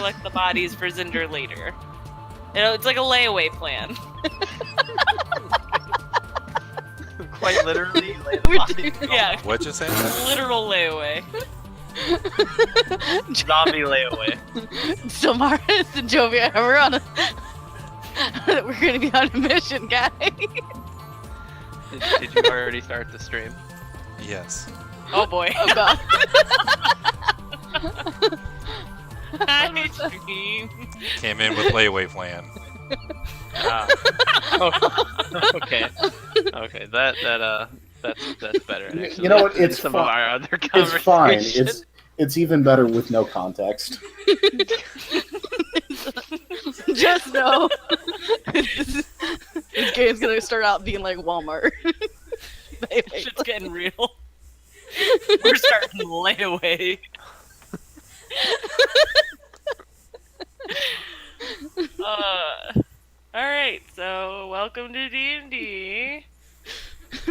collect the bodies for Zinder later. It's like a layaway plan. Quite literally, lay the bodies. Yeah. What'd you say? Literal layaway. Zombie layaway. So Maris and Jovia, we're on a... we're gonna be on a mission, guys. Did you already start the stream? Yes. Oh boy. Oh god. Hi, stream. Came in with layaway plan. Okay. Okay. That's better. Actually. You know what? than It's some fine. of our other It's fine. conversations. It's even better with no context. Just know this game's gonna start out being like Walmart. Shit's getting real. We're starting layaway. Alright, so welcome to D&D.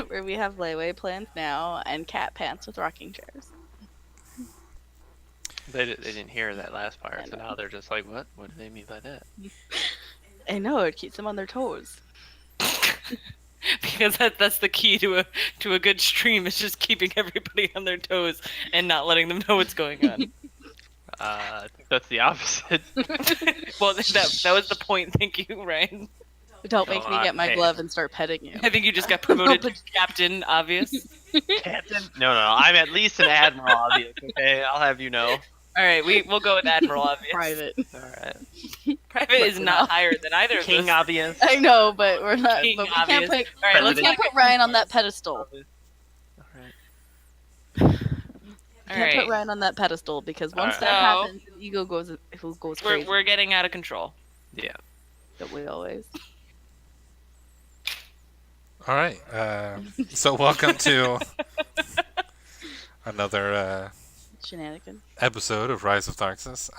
Where we have layaway plans now and cat pants with rocking chairs. They didn't hear that last part, so now they're just like, what? What do they mean by that? I know, it keeps them on their toes. Because that's the key to a good stream, is just keeping everybody on their toes and not letting them know what's going on. I think that's the opposite. Well, that was the point. Thank you, Ryan. Don't make me get my okay. glove and start petting you. I think you just got promoted to captain, obvious. Captain? No, I'm at least an admiral, obvious. Okay, I'll have you know. All right, we'll go with admiral, obvious. Private. All right. Private is not higher than either of King, those. obvious. I know, but we're not. King But we obvious. can't put. All right, We let's can't put Ryan on that pedestal. All right. We can't put Ryan on that pedestal because once Alright. that No. happens, the ego goes crazy. We're getting out of control. Yeah. That we always. All right. So welcome to another Shenanigans. episode of Rise of Tharxsis.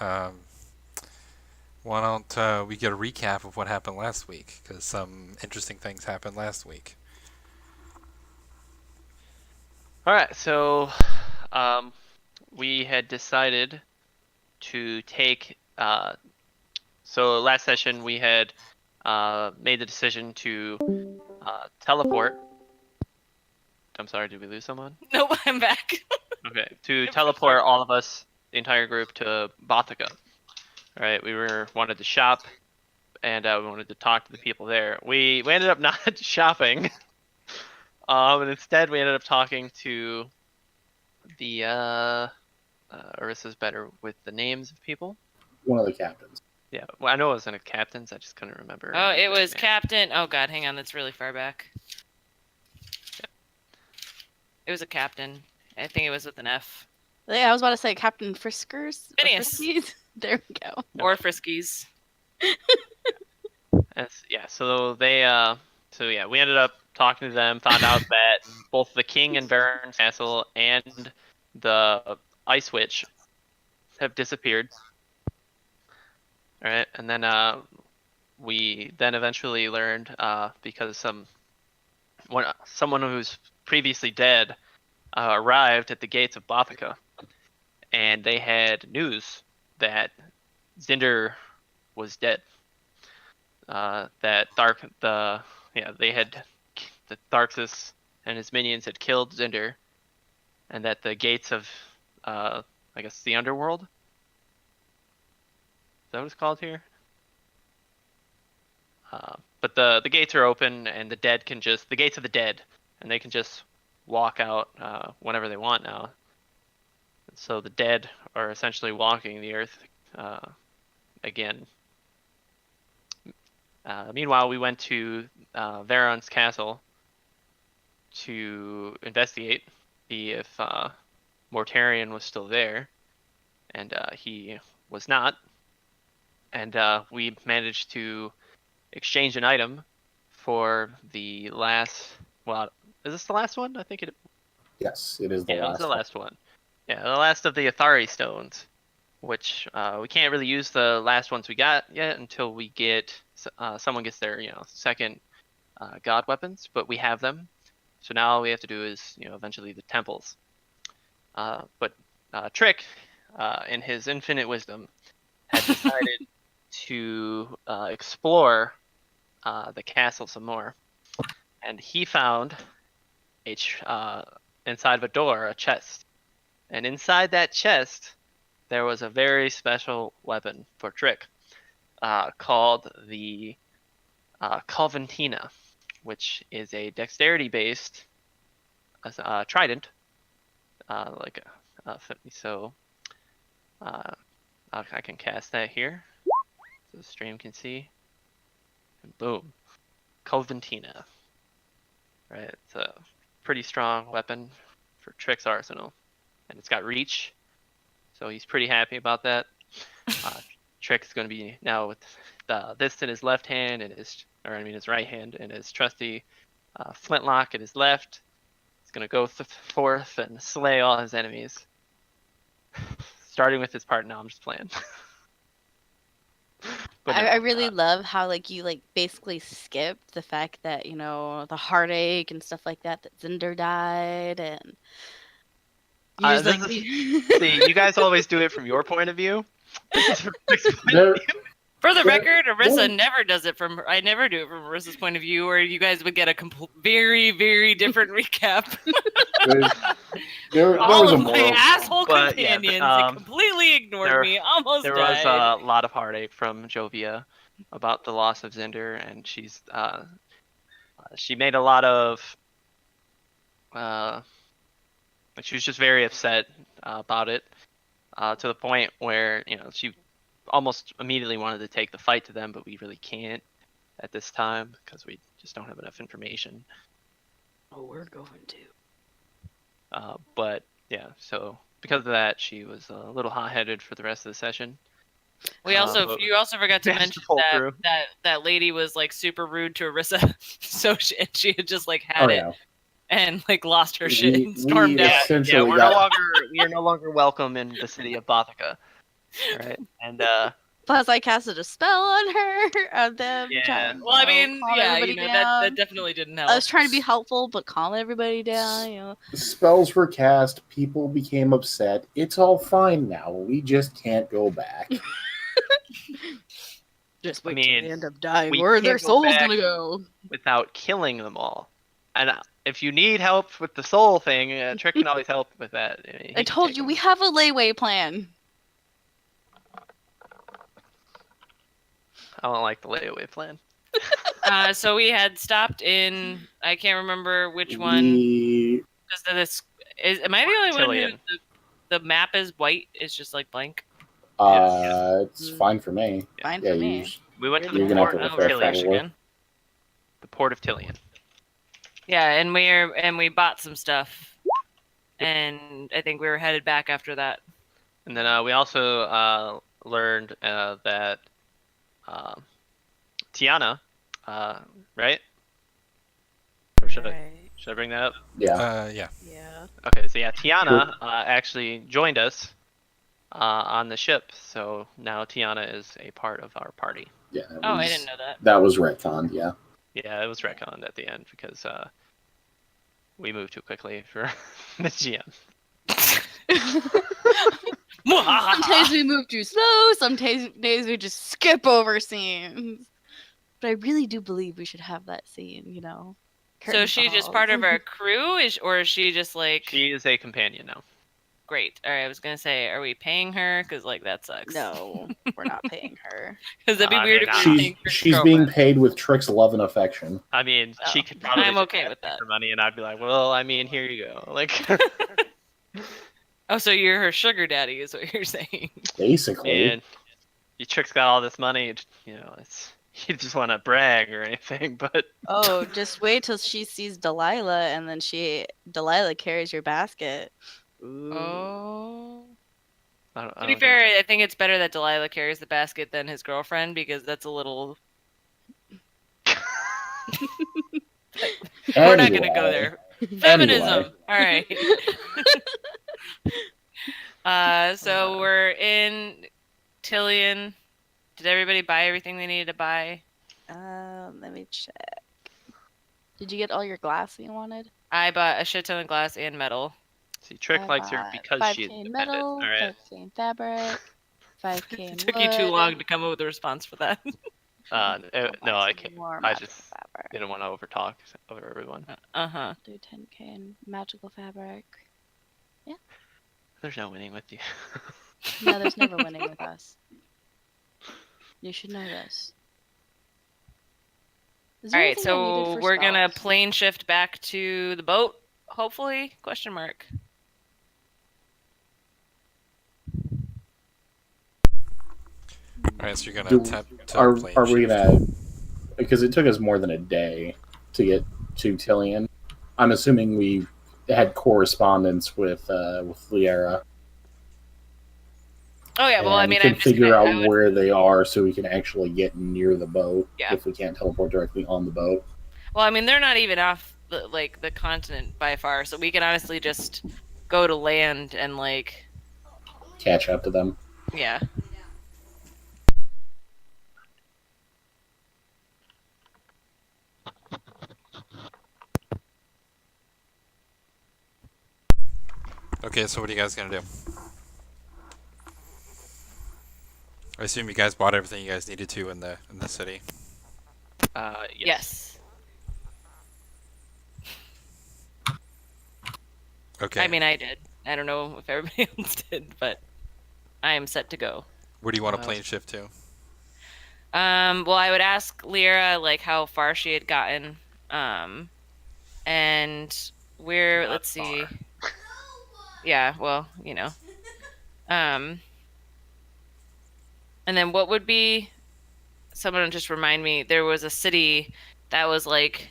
Why don't we get a recap of what happened last week? Because some interesting things happened last week. All right. So, we had decided to take. So last session we had made the decision to teleport. I'm sorry. Did we lose someone? Nope, I'm back. Okay. To teleport all of us, the entire group, to Bothica. All right. We wanted to shop, and we wanted to talk to the people there. We ended up not shopping. And instead we ended up talking to the Arissa's better with the names of people. One of the captains. Yeah, well, I know it wasn't a captain's. I just couldn't remember. Oh, it was Yeah. captain. Oh god, hang on, that's really far back. It was a captain. I think it was with an F. Yeah, I was about to say Captain Friskers. or Phineas. Friskies. There we go. Or Friskies. Yeah. So they. So yeah, we ended up talking to them. Found out that both the king and baron's castle and the ice witch have disappeared. All right, and then we then eventually learned because someone who's previously dead arrived at the gates of Bothica, and they had news that Zinder was dead. That the Tharxsis and his minions had killed Zinder, and that the gates of I guess the underworld. Is that what it's called here? But the gates are open, and the gates of the dead, and they can just walk out whenever they want now. So the dead are essentially walking the earth again. Meanwhile, we went to Varon's castle to investigate, see if Mortarion was still there, and he was not. And we managed to exchange an item for the last. Well, is this the last one? I think it. Yes, it is the Yeah, it was last. the last one. Yeah, the last of the Athari stones, which we can't really use the last ones we got yet until we get someone gets their second god weapons, but we have them. So now all we have to do is eventually the temples. But Trick, in his infinite wisdom, had decided to explore the castle some more, and he found inside of a door a chest, and inside that chest there was a very special weapon for Trick, called the Calventina, which is a dexterity-based trident. So I can cast that here, so the stream can see. And boom, Calventina. Right, it's a pretty strong weapon for Trick's arsenal, and it's got reach, so he's pretty happy about that. Trick's going to be now with this in his left hand and his right hand, and his trusty flintlock in his left. He's going to go forth and slay all his enemies. Starting with his part now, I'm just playing. But I no, really love how like you like basically skipped the fact that the heartache and stuff like that Zinder died and you just this like see, you guys always do it from your point of view. This is from Trick's point of There, view. For the Yeah, record, Arissa yeah. never does it from. I never do it from Arissa's point of view, where you guys would get a very, very different recap. there All was a of my moral. asshole But, yeah, companions but, they completely ignored there- me. Almost There died. was a lot of heartache from Jovia about the loss of Zinder, and she made a lot of she was just very upset about it, to the point where she almost immediately wanted to take the fight to them, but we really can't at this time because we just don't have enough information. oh, we're going to. But yeah, so because of that, she was a little hot-headed for the rest of the session. We also, but you also forgot to managed to mention pull that, through. that lady was like super rude to Arissa, so she had just like had Oh it yeah. and like lost her shit We- and stormed we- out. Yeah, Essentially we're got- no longer welcome in the city of Bothica. Right, and Plus, I casted a spell on her of them. Yeah. trying to, Well, I mean, calm yeah, everybody that down. definitely didn't help. I was trying to be helpful, but calm everybody down. Spells were cast. People became upset. It's all fine now. We just can't go back. Just I wait mean, till they end up dying. we Where are can't their go souls back. gonna go? without killing them all. And if you need help with the soul thing, Trick can always help with that. He I can told take you them. we have a layway plan. I don't like the layaway plan. So we had stopped in. I can't remember which one. We Am I the only one Tillian. who the map is white? It's just like blank. it's fine for me. Fine Yeah, for you me. just- We went to You're the gonna have port to of Oh, refresh Tillian. refresh that. again. The port of Tillian. Yeah, and we bought some stuff, and I think we were headed back after that. And then we also learned that Tiana, right? Or should I bring that up? Yeah. Yeah. Yeah. Okay, so yeah, Tiana actually joined us on the ship, so now Tiana is a part of our party. Yeah. Oh, I didn't know that. That was retconned. Yeah. Yeah, it was retconned at the end because we moved too quickly for the GM. Sometimes we move too slow. Sometimes days we just skip over scenes. But I really do believe we should have that scene. So Curtain is she just calls. part of our crew, or is she just like She is a companion now. great? All right, I was gonna say, are we paying her? Because like that sucks. No, we're not paying her. Because that'd be I weird mean, if we were She's paying Trick's she's being girlfriend. paid with Trick's love and affection. I mean, she Oh, could probably I'm just okay ask with me that. for money, and I'd be like, well, I mean, here you go. Like, Oh, so you're her sugar daddy, is what you're saying? Basically. man, your Trick's got all this money. It's you just want to brag or anything, but Oh, just wait till she sees Delilah, and then Delilah carries your basket. Ooh. Oh. I don't To be fair, I think it's better that Delilah carries the basket than his girlfriend, because that's a little. We're not gonna go there. Feminism. All right. So we're in Tillian. Did everybody buy everything they needed to buy? Let me check. Did you get all your glass you wanted? I bought a shit ton of glass and metal. See, Trick I likes her bought because 5 she's chain independent. metal, All right. 5 chain fabric. 5K It took you too wood, long to come up with a response for that. No, I can't. more I magical just fabric. didn't want to overtalk over everyone. Uh-huh. Do 10K in magical fabric. There's no winning with you. No, there's never winning with us. You should know this. Is All there right, anything I needed so for we're gonna spells? plane shift back to the boat, hopefully? Question mark. Alright, so you're gonna Do, attempt to are plane we shift. gonna? Because it took us more than a day to get to Tillian. I'm assuming we had correspondence with Liera. Oh yeah, well I And mean can I'm just figure gonna out where they are so we can actually get near the boat Yeah. if we can't teleport directly on the boat. well I mean they're not even off the continent by far, so we can honestly just go to land and like Catch up to them. yeah. Okay, so what are you guys gonna do? I assume you guys bought everything you guys needed to in the city. Yes. Yes. Okay. I mean I did. I don't know if everybody else did, but I am set to go. Where do you want to Uh, plane shift to? Well I would ask Lyra like how far she had gotten. And where Not let's see. far. Yeah, well, you know. And then what would be someone just remind me, there was a city that was like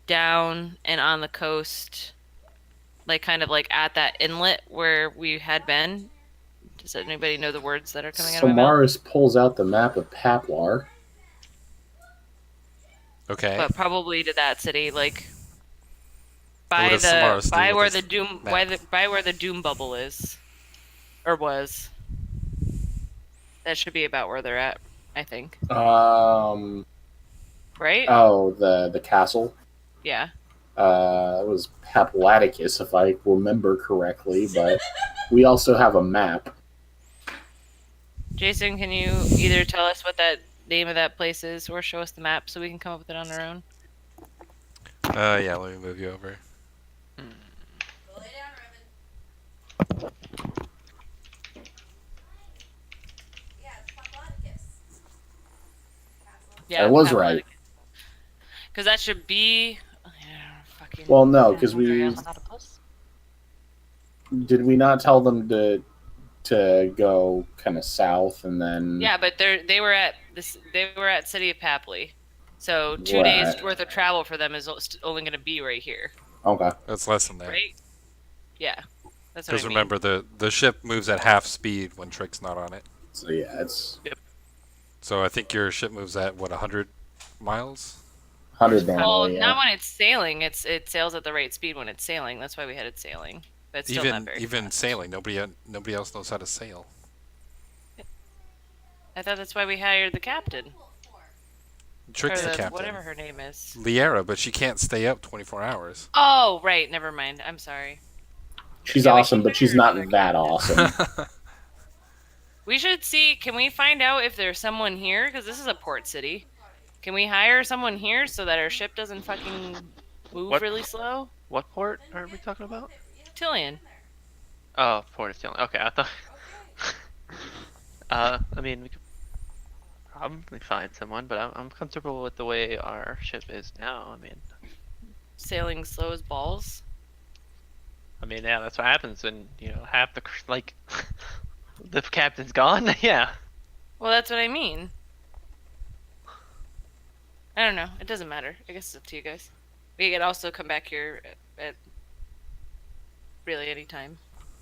down and on the coast, like kind of like at that inlet where we had been. Does anybody know the words that are coming out of my mouth? Samaris pulls out the map of Paplar. Okay. But probably to that city, like What by does Samaras do by with where this the doom map? by where the doom bubble is, or was. That should be about where they're at, I think. Um. Right? Oh, the castle. Yeah. It was Paplaticus, if I remember correctly, but we also have a map. Jason, can you either tell us what that name of that place is or show us the map so we can come up with it on our own? Yeah, let me move you over. Yeah, I was right. Because that should be. Fucking. Well, no, because did we not tell them to go kind of south and then? Yeah, but they were at City of Papley, so 2 days Right. worth of travel for them is only going to be right here, Okay. That's less than that. right? Yeah, that's what Because I mean. remember, the ship moves at half speed when Trick's not on it. So yeah, it's So I think your ship moves at, what, 100 miles? 100 Well, normally. Yeah. not when it's sailing. It sails at the right speed when it's sailing. That's why we had it sailing. But it's still not very Even fast. sailing, nobody else knows how to sail. I thought that's why we hired the captain. Trick's or the captain. Whatever her name is. Liera, but she can't stay up 24 hours. Oh, right. Never mind. I'm sorry. She's Yeah, we awesome, should but she's hire not another that captain. awesome. We should see. Can we find out if there's someone here? Because this is a port city. Can we hire someone here so that our ship doesn't fucking move What? really slow? What port are we talking about? Tillian. Oh, Port of Tillian. Okay, I thought. I mean, we could probably find someone, but I'm comfortable with the way our ship is now. Sailing slow as balls. Yeah, that's what happens when half the the captain's gone. Yeah. Well, that's what I mean. I don't know. It doesn't matter. I guess it's up to you guys. We could also come back here at really any time.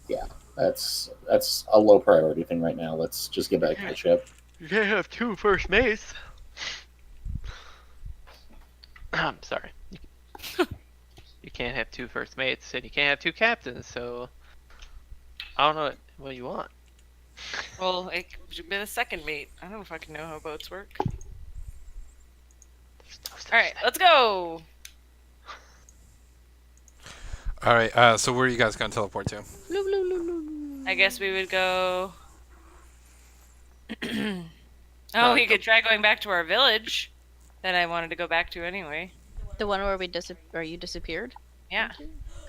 Yeah, that's a low priority thing right now. Let's just get back to the ship. You can't have two first mates. I'm sorry. You can't have two first mates, and you can't have two captains. So I don't know what you want. Well, it should be the second mate. I don't fucking know how boats work. Alright, let's go! Alright, so where are you guys going to teleport to? I guess we would go Oh, we could try going back to our village that I wanted to go back to anyway. The one where you disappeared? Yeah.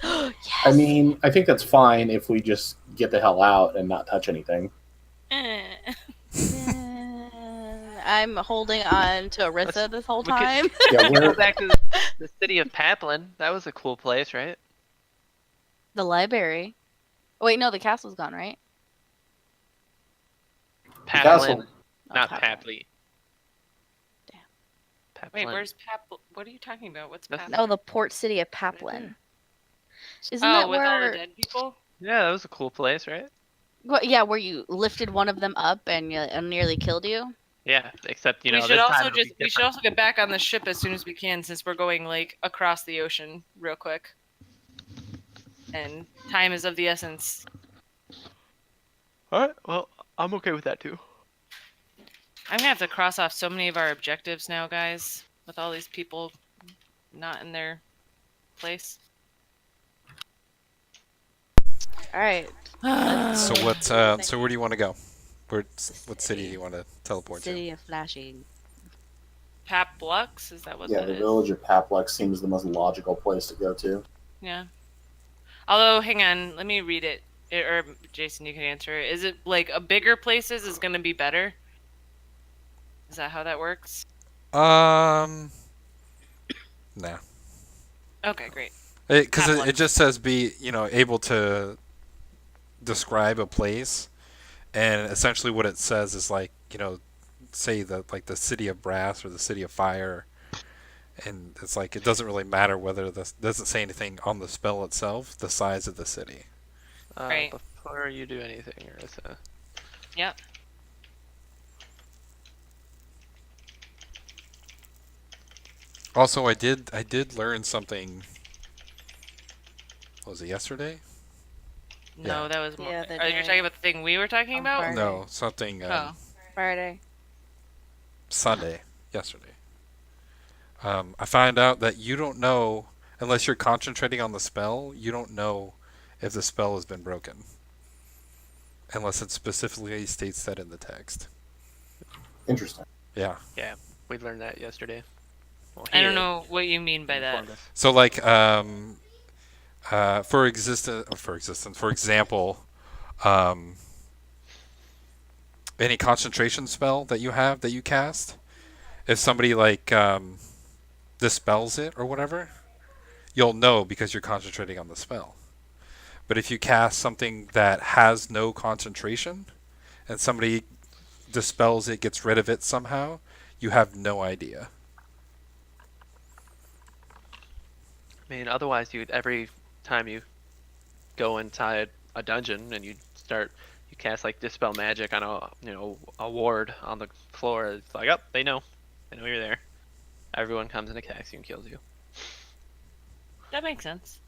Yes. I mean, I think that's fine if we just get the hell out and not touch anything. I'm holding on to Arissa this whole we could- time. Yeah, Go we're back to the city of Paplin. That was a cool place, right? The library. Oh, wait, no, the castle's gone, right? castle. Paplin, Oh, not Paplin. Papley. Damn. Paplin. Wait, where's Pap? What are you talking about? What's That's- Pap? No, the port city of Paplin. Isn't Oh, that with all the where? dead people? Yeah, that was a cool place, right? Well, yeah, where you lifted one of them up and nearly killed you. Yeah, except We should this time also it'll be just we should different. also get back on the ship as soon as we can, since we're going like across the ocean real quick. And time is of the essence. All right, well, I'm okay with that too. I'm gonna have to cross off so many of our objectives now, guys, with all these people not in their place. All right. So what? So where do you want to go? What city do you want to teleport to? City of Flashing. Paplux? Is that what Yeah, that the is? village of Paplex seems the most logical place to go to. Yeah. Although, hang on, let me read it. Or Jason, you can answer it. Is it like a bigger places is gonna be better? Is that how that works? Nah. Okay, great. Because Paplux. it just says be able to describe a place, and essentially what it says is like say that like the city of brass or the city of fire, and it's like it doesn't really matter whether this doesn't say anything on the spell itself, the size of the city. Right. Before you do anything, Arissa. Yep. Also, I did learn something. Was it yesterday? No, Yeah. that was more. Yeah, the Are you day talking about the thing we were talking on about? Friday. No, something Oh. Friday. Sunday, yesterday. I find out that you don't know unless you're concentrating on the spell. You don't know if the spell has been broken unless it specifically states that in the text. Interesting. Yeah. We learned that yesterday. Well, I don't he know what you mean by that. informed us. So like for example, any concentration spell that you have that you cast, if somebody like dispels it or whatever, you'll know because you're concentrating on the spell. But if you cast something that has no concentration and somebody dispels it, gets rid of it somehow, you have no idea. I mean, otherwise, every time you go inside a dungeon and you cast like dispel magic on a ward on the floor. It's like, oh, they know you're there. Everyone comes and attacks you and kills you. That makes sense.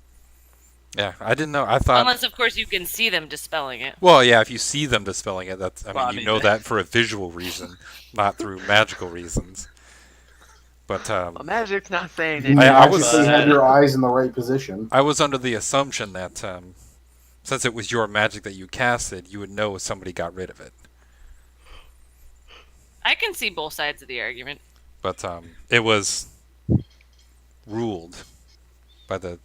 Yeah, I didn't know. I thought. Unless, of course, you can see them dispelling it. Well, yeah, if you see them dispelling it, that's. I mean, Well, you know that for a visual reason, not through magical reasons. But Well, magic's not saying You that. I was- magically have your eyes in the right position. I was under the assumption that since it was your magic that you casted, you would know if somebody got rid of it. I can see both sides of the argument. But it was ruled by the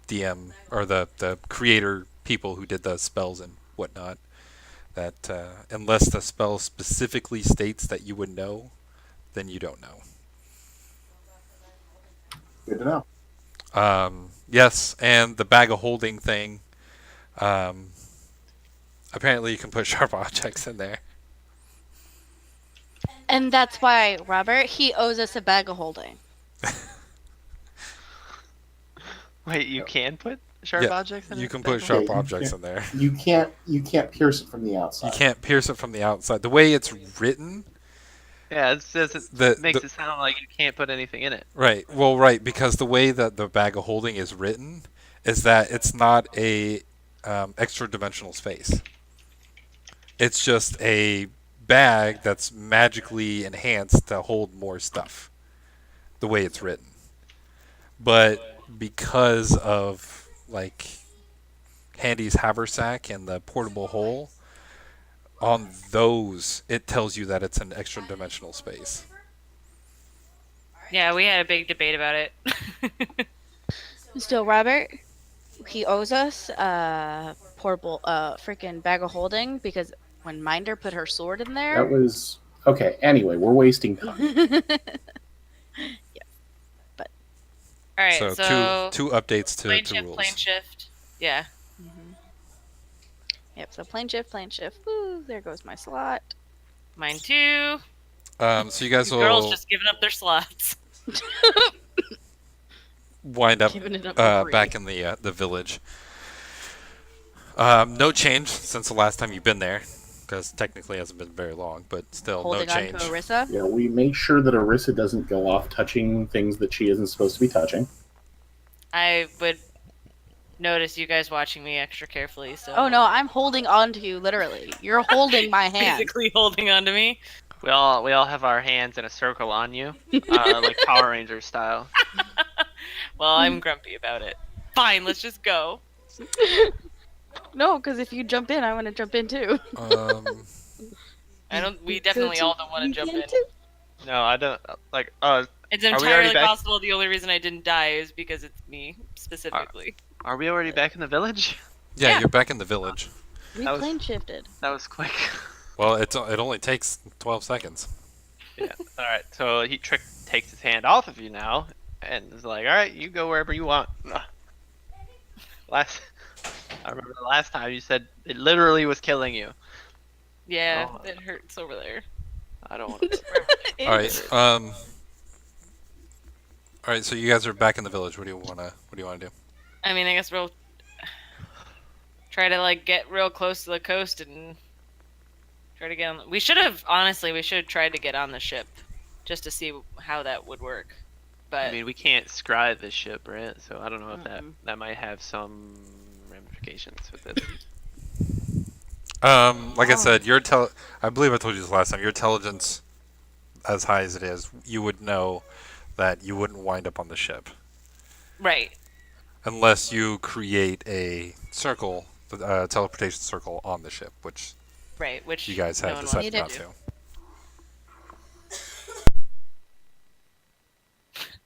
DM or the creator people who did the spells and whatnot that unless the spell specifically states that you would know, then you don't know. Good to know. Yes, and the bag of holding thing. Apparently, you can put sharp objects in there. And that's why, Robert, he owes us a bag of holding. Wait, you can put sharp Yeah, objects in it? You can Is that put cool? sharp Yeah, you objects can. in there. You can't pierce it from the outside. You can't pierce it from the outside. The way it's written, Yeah, it says it makes it sound like you can't put anything in it. right? Well, right, because the way that the bag of holding is written is that it's not a extra dimensional space. It's just a bag that's magically enhanced to hold more stuff. The way it's written, but because of like Handy's haversack and the portable hole, on those, it tells you that it's an extra dimensional space. Yeah, we had a big debate about it. Still, Robert, he owes us a portable, freaking bag of holding because when Minder put her sword in there. That was okay. Anyway, we're wasting time. All right, So so two updates plane to shift, rules. plane shift. Yeah. Mhm. Yep. So plane shift, plane shift. Woo! There goes my slot. Mine too. So you guys These girls will just giving up their slots. wind up Giving it up for free. back in the village. No change since the last time you've been there, because technically it hasn't been very long, but still Holding no on change. to Arissa. Yeah, we make sure that Arissa doesn't go off touching things that she isn't supposed to be touching. I would notice you guys watching me extra carefully. So. Oh no, I'm holding on to you literally. You're holding my hand. Basically holding on to me. We all have our hands in a circle on you, like Power Rangers style. Well, I'm grumpy about it. Fine, let's just go. No, because if you jump in, I want to jump in too. I don't. We definitely all don't want to jump in. No, I don't. Like, It's we already entirely back? possible the only reason I didn't die is because it's me specifically. are we already back in the village? Yeah, you're back in the village. We That was- plane shifted. That was quick. Well, it only takes 12 seconds. Yeah. All right. So Trick takes his hand off of you now, and is like, "All right, you go wherever you want." I remember the last time you said it literally was killing you. Yeah, Oh. it hurts over there. I don't want to. All right. All right. So you guys are back in the village. What do you wanna do? I mean, I guess we'll try to like get real close to the coast and try to get on. We should have tried to get on the ship just to see how that would work. But I mean, we can't scribe this ship, right? So I don't know if Mm-mm. that might have some ramifications with it. Like I said, I believe I told you this last time. Your intelligence, as high as it is, you would know that you wouldn't wind up on the ship right, unless you create a circle, teleportation circle on the ship, which which you guys no have one decided not wants to to. do.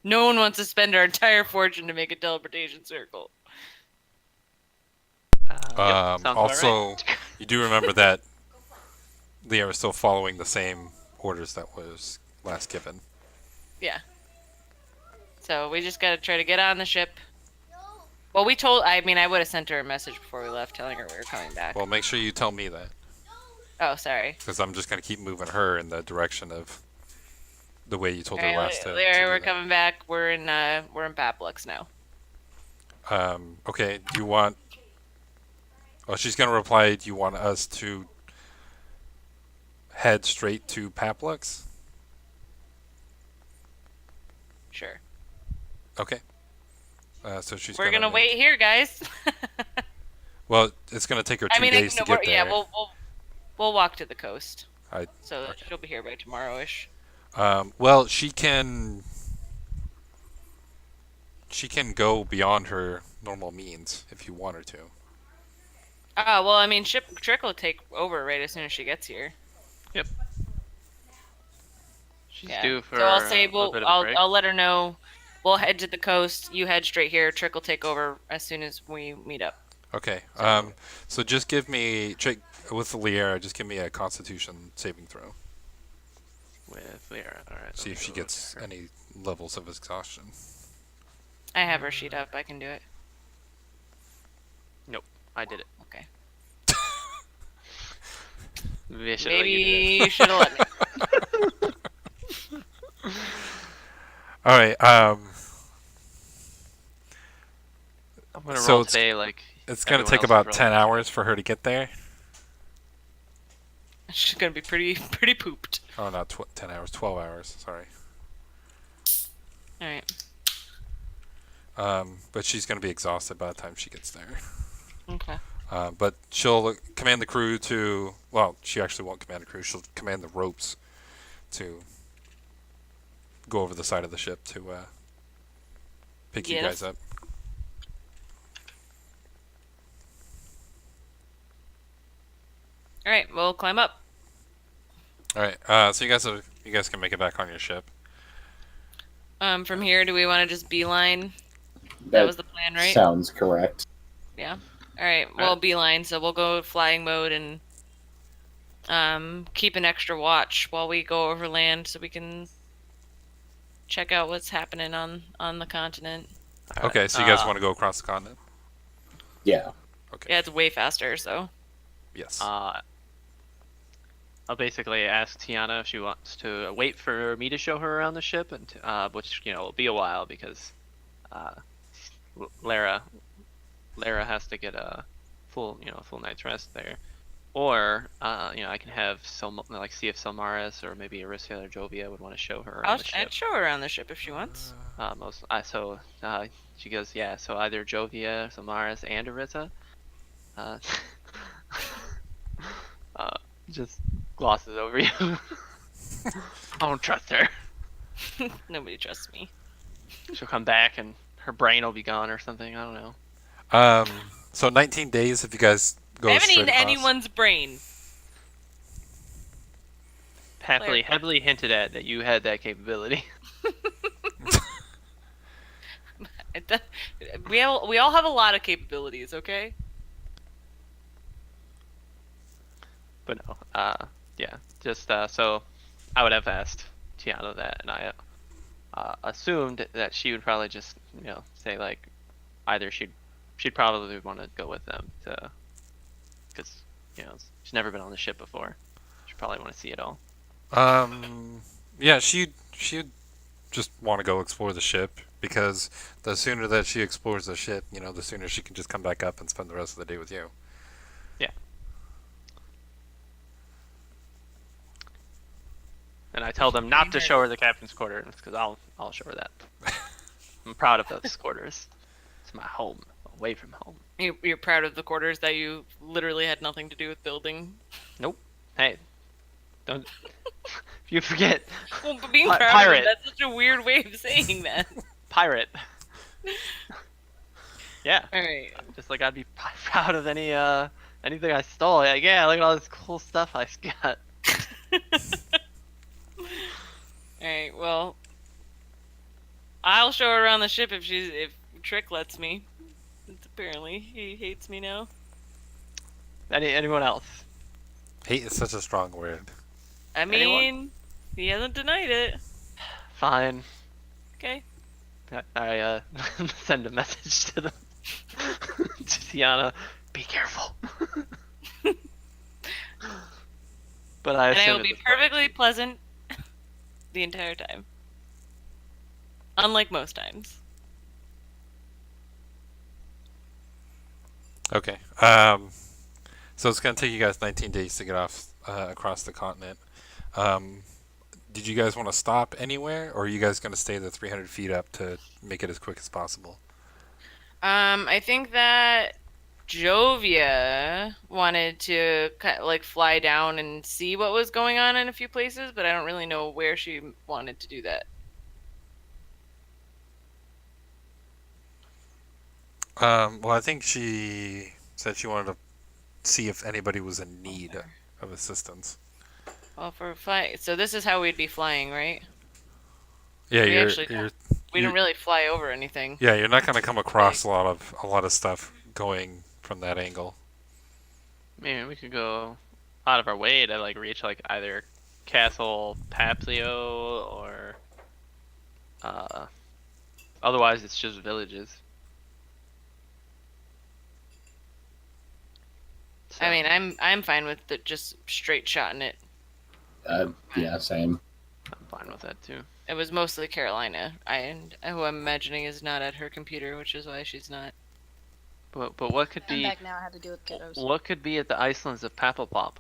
No one wants to spend our entire fortune to make a teleportation circle. Yep, sounds about Also, right. you do remember that Leo is still following the same orders that was last given. Yeah. So we just gotta try to get on the ship. Well, I would have sent her a message before we left telling her we were coming back. Well, make sure you tell me that, Oh, sorry. because I'm just gonna keep moving her in the direction of the way you told her Alright, last time. we're coming back. We're in Paplux now. Okay. Do you want? Oh, she's gonna reply. Do you want us to head straight to Paplux? Sure. Okay. So she's. We're gonna wait here, guys. Well, it's gonna take her 2 days to get there. yeah, we'll walk to the coast. I- So okay. she'll be here by tomorrow-ish. Well, she can go beyond her normal means if you want her to. Oh, well, I mean, Trick will take over right as soon as she gets here. She's Yeah. due for So I'll say a little bit of a break. I'll let her know. We'll head to the coast. You head straight here. Trick will take over as soon as we meet up. Okay. So just give me with the Liera. Just give me a Constitution saving throw. With Lyra. All right. See if she gets any levels of exhaustion. I have her sheet up. I can do it. I did it. Okay. Maybe I should've let you do Maybe it. you should have let me. All right. I'm gonna So roll it's- today like. It's gonna everyone take else is about rolling. 10 hours for her to get there. She's gonna be pretty pooped. Oh, not 10 hours. 12 hours. Sorry. All right. But she's gonna be exhausted by the time she gets there. Okay. But she'll command the crew to. Well, she actually won't command the crew. She'll command the ropes to go over the side of the ship to pick you Yes. guys up. All right, we'll climb up. All right. So you guys can make it back on your ship. From here, do we want to just beeline? That That was the plan, right? sounds correct. Yeah. All right. Well, beeline. So we'll go flying mode and keep an extra watch while we go over land, so we can check out what's happening on the continent. All right, Okay. So you guys want to go across the continent? Yeah. Okay. Yeah, it's way faster. So. Yes. I'll basically ask Tiana if she wants to wait for me to show her around the ship, and which will be a while because Lara has to get a full night's rest there, or I can have see if Selmaris or maybe Arisia or Jovia would want to show her around the ship. I'd show her around the ship if she wants. She goes, yeah. So either Jovia, Selmaris, and Arisa. Just glosses over you. I don't trust her. Nobody trusts me. She'll come back and her brain will be gone or something. I don't know. So 19 days if you guys go I haven't straight eaten across. anyone's brain. Heavily hinted at that you had that capability. We all have a lot of capabilities, okay? But no, yeah, just so I would have asked Tiana that, and I assumed that she would probably just say like either she'd probably want to go with them because she's never been on the ship before. She'd probably want to see it all. Yeah, she'd just want to go explore the ship because the sooner that she explores the ship, the sooner she can just come back up and spend the rest of the day with you. Yeah. And I tell them not to show her the captain's quarters because I'll show her that. I'm proud of those quarters. It's my home, away from home. You're proud of the quarters that you literally had nothing to do with building. Nope. Hey, don't. You forget. Well, but being proud Pirate. of it, that's such a weird way of saying that. Pirate. Yeah. All right. Just like I'd be proud of anything I stole. Yeah, look at all this cool stuff I got. Alright, well, I'll show her around the ship if Trick lets me. Apparently, he hates me now. Anyone else? Hate is such a strong word. I mean, he hasn't denied it. Fine. Okay. I send a message to them. To Tiana, be careful. But I And I assume will be at this point- perfectly pleasant the entire time. Unlike most times. Okay. So it's gonna take you guys 19 days to get off across the continent. Did you guys want to stop anywhere, or are you guys gonna stay the 300 feet up to make it as quick as possible? I think that Jovia wanted to fly down and see what was going on in a few places, but I don't really know where she wanted to do that. Well, I think she said she wanted to see if anybody was in need of assistance. Well, for fly, so this is how we'd be flying, right? Yeah, We you're actually We don't really fly over anything. yeah, you're not gonna come across a lot of stuff going from that angle. Maybe we could go out of our way to reach either Castle Paplio or otherwise it's just villages. So, I mean, I'm fine with just straight shotting it. Yeah, same. I'm fine with that too. It was mostly Carolina, who I'm imagining is not at her computer, which is why she's not. But what could I'm be back now. I had to deal with kiddos. what could be at the Icelands of Papelpop?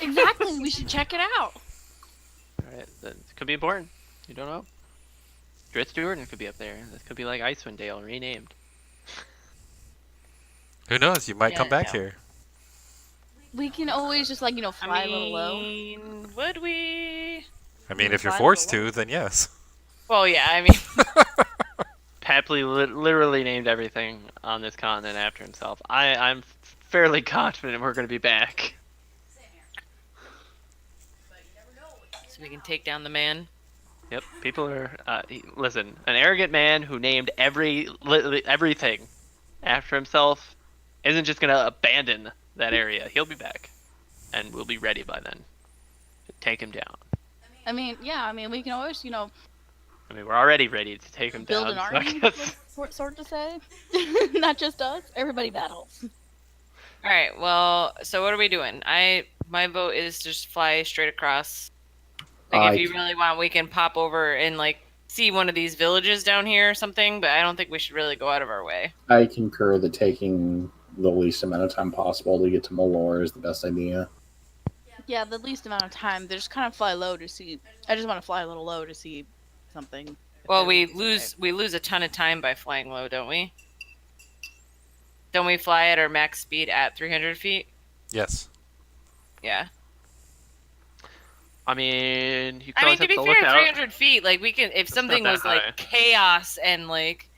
Exactly. We should check it out. Alright, that could be important. You don't know. Dritz Jordan could be up there. This could be like Icewind Dale renamed. Who knows? You might Yeah, come back no. here. We can always just fly a little low. Would we? I mean, if you're Fly forced below. to, then yes. Well, yeah. I mean, Papley literally named everything on this continent after himself. I'm fairly confident we're going to be back. So we can take down the man. Yep, people are. Listen, an arrogant man who named everything after himself isn't just going to abandon that area. He'll be back, and we'll be ready by then to take him down. I mean, yeah. I mean, we can always, I mean, we're already ready to take him build down. an army, sort of say. Not just us. Everybody battles. All right. Well, so what are we doing? My vote is just fly straight across. Like, if you really want, we can pop over and like see one of these villages down here or something. But I don't think we should really go out of our way. I concur that taking the least amount of time possible to get to Malor is the best idea. Yeah, the least amount of time. They just kind of fly low to see. I just want to fly a little low to see something. Well, we lose a ton of time by flying low, don't we? Don't we fly at our max speed at 300 feet? Yes. Yeah. I mean, you I mean, to be fair, out. 300 feet, like we can, if That's something not was that like high. chaos and like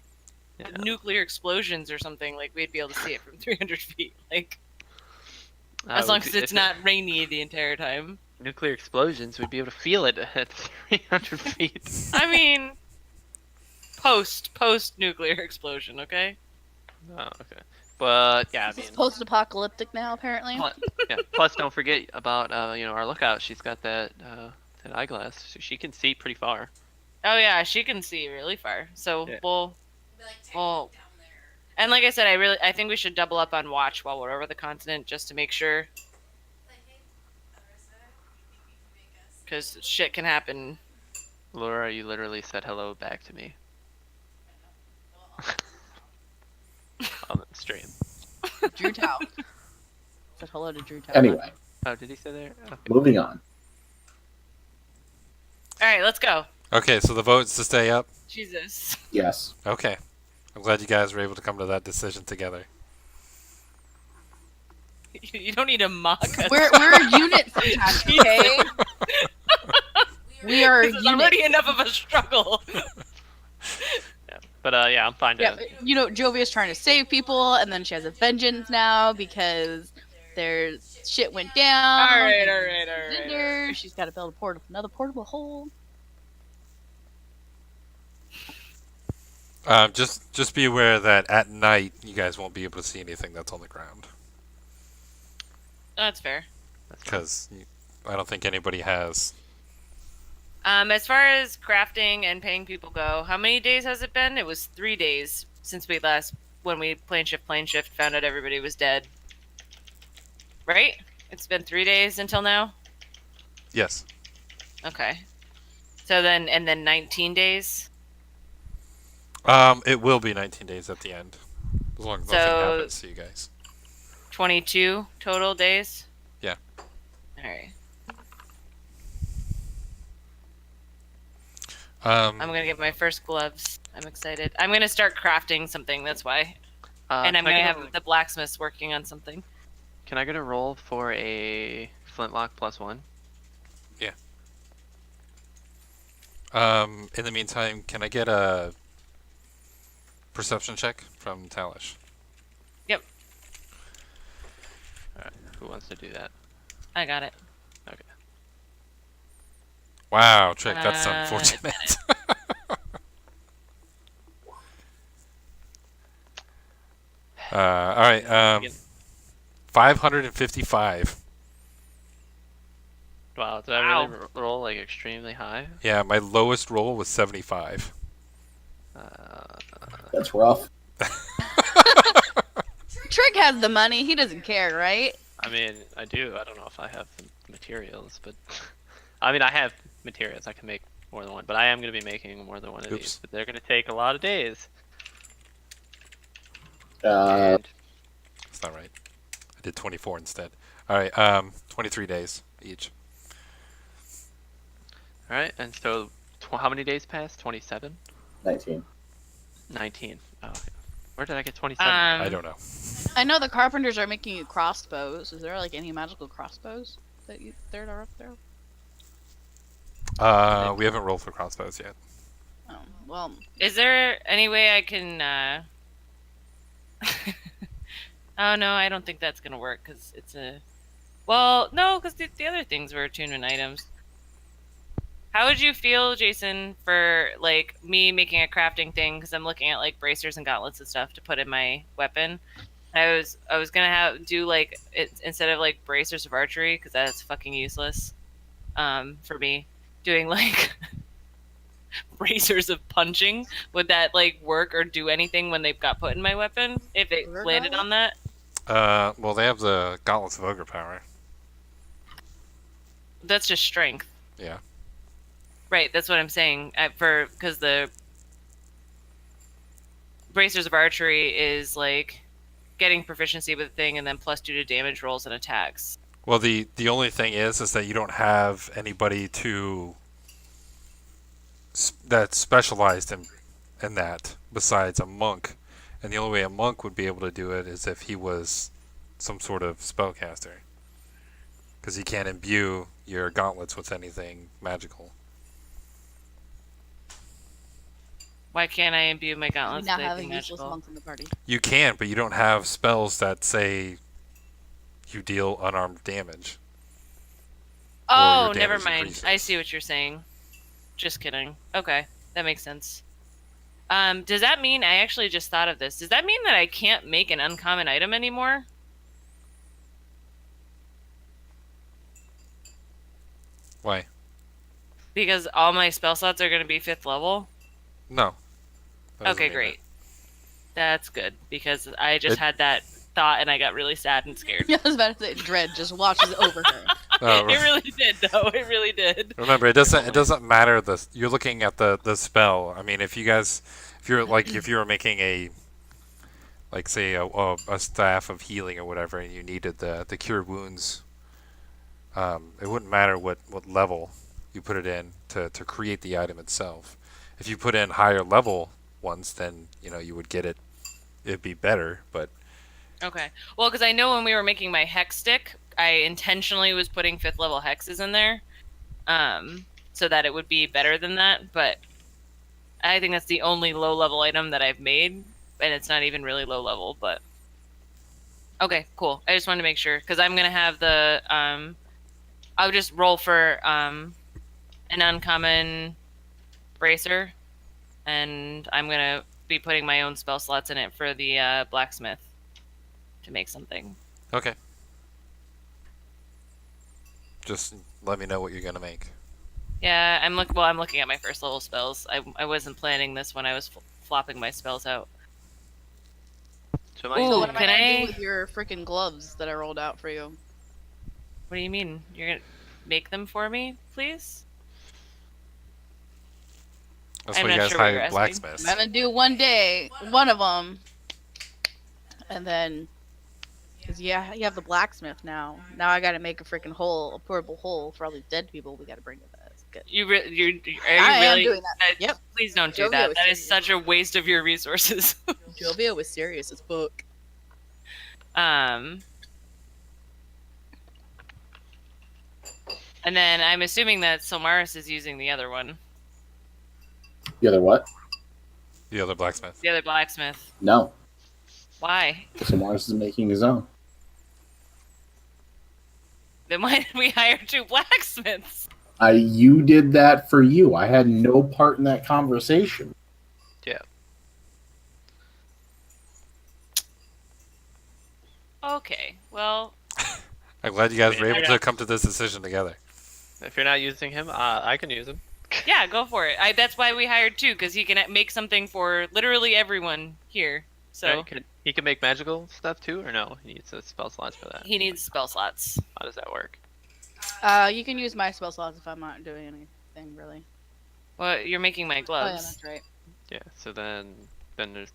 Yeah. nuclear explosions or something, like we'd be able to see it from 300 feet. Like, Uh, as long as if it's not rainy the entire time. nuclear explosions, we'd be able to feel it at 300 feet. I mean, post nuclear explosion, okay? Oh, okay. But yeah, I This is mean, post-apocalyptic now, apparently. plus don't forget about our lookout. She's got that eyeglass, so she can see pretty far. Oh yeah, she can see really far. So Yeah. we'll and like I said, I think we should double up on watch while we're over the continent just to make sure, because shit can happen. Laura, you literally said hello back to me on the stream. Drew Tao. Said hello to Drew Tao. Anyway, Oh, did he say there? Okay. moving on. All right, let's go. Okay, so the vote's to stay up. Jesus. Yes. Okay. I'm glad you guys were able to come to that decision together. You don't need to mock us. We're a unit sometimes, okay? We are a This is unit. already enough of a struggle. Yeah. But yeah, I'm fine to. Yeah, Jovia's trying to save people, and then she has a vengeance now because their shit went down. All right. Cinder. She's got to build another portable hole. Just be aware that at night you guys won't be able to see anything that's on the ground That's fair. because I don't think anybody has. As far as crafting and paying people go, how many days has it been? It was 3 days since when we plane shift, found out everybody was dead. Right? It's been 3 days until now? Yes. Okay. So then 19 days? It will be 19 days at the end, as long as nothing So- happens to you guys. 22 total days? Yeah. Alright. Um, I'm gonna get my first gloves. I'm excited. I'm gonna start crafting something, that's why. And I'm can I gonna get have the blacksmiths working on something. Can I get a roll for a flintlock +1? in the meantime, can I get a perception check from Talish? Alright, who wants to do that? I got it. Okay. Wow, Trick, that's Uh, unfortunate. All right, 555. Wow, did I Wow. really roll like extremely high? Yeah, my lowest roll was 75. That's rough. Trick has the money. He doesn't care, right? I mean, I do. I don't know if I have the materials, but I mean, I have materials. I can make more than one, but I am going to be making more than one of Oops. these. But they're going to take a lot of days. Uh, And That's not right. I did 24 instead. All right, 23 days each. all right, and so how many days passed? 27, 19. 19. Oh, okay. Where did I get 27? I don't know. I know the carpenters are making you crossbows. Is there like any magical crossbows that are up there? We haven't rolled for crossbows yet. Oh, well, Is there any way I can Oh no, I don't think that's gonna work because it's a. Well, no, because the other things were attunement items. How would you feel, Jason, for like me making a crafting thing? Because I'm looking at like bracers and gauntlets and stuff to put in my weapon. I was gonna do like it instead of like bracers of archery because that's fucking useless. For me, doing like bracers of punching. Would that like work or do anything when they've got put in my weapon if it Ogre landed on that? Well, they have the gauntlets of ogre power. That's just strength. Yeah. Right, that's what I'm saying. Because the bracers of archery is like getting proficiency with the thing and then +2 to damage rolls and attacks. Well, the only thing is that you don't have anybody that's specialized in that besides a monk, and the only way a monk would be able to do it is if he was some sort of spellcaster, because you can't imbue your gauntlets with anything magical. Why can't I imbue my We gauntlets now with have a anything useless magical? monk in the party. You can, but you don't have spells that say you deal unarmed damage. Oh, your never damage mind. increases. I see what you're saying. Just kidding. Okay, that makes sense. Does that mean, I actually just thought of this, does that mean that I can't make an uncommon item anymore? Why? Because all my spell slots are going to be 5th level? No. That doesn't Okay, mean great. That's good, because I just had that thought and I got really sad and scared. I was about to say, Dread just watches over her. that. No, It really did, though. It really did. remember, it doesn't matter. You're looking at the spell. I mean, if you were making a, like, say a staff of healing or whatever, and you needed the cure wounds, it wouldn't matter what level you put it in to create the item itself. If you put in higher level ones, then you would get it. It'd be better, but Okay. Well, because I know when we were making my hex stick, I intentionally was putting 5th level hexes in there, so that it would be better than that. But I think that's the only low level item that I've made, and it's not even really low level. But okay, cool. I just wanted to make sure because I'm gonna have the I'll just roll for an uncommon bracer, and I'm gonna be putting my own spell slots in it for the blacksmith to make something. okay. Just let me know what you're gonna make. Yeah, I'm looking at my 1st level spells. I wasn't planning this when I was flopping my spells out. So Ooh, So what am I can gonna I- do with your freaking gloves that I rolled out for you? What do you mean? You're gonna make them for me, please? That's I'm why you not guys sure what you're hire asking. blacksmiths. I'm gonna do one day, one of them, and then, cause you have the blacksmith now. Now I gotta make a freaking hole, a portable hole for all these dead people we gotta bring to this. Good. Are you I am really? doing that. Yep. Please don't do Jovio that. is That is serious. such a waste of your resources. Jovio was serious as fuck. And then I'm assuming that Silmaris is using the other one, The other what? The other blacksmith. the other blacksmith. No. Why? So Mars is making his own. Then why did we hire 2 blacksmiths? You did that for you. I had no part in that conversation. Okay, well, I'm glad you guys were I able to come to this decision together. If you're not using him, I can use him. yeah, go for it. That's why we hired 2, because he can make something for literally everyone here. So Right, he can make magical stuff too, or no? He needs spell slots for that. he needs spell slots. How does that work? You can use my spell slots if I'm not doing anything really. Well, you're making my Oh yeah, gloves. that's right. Yeah. So then there's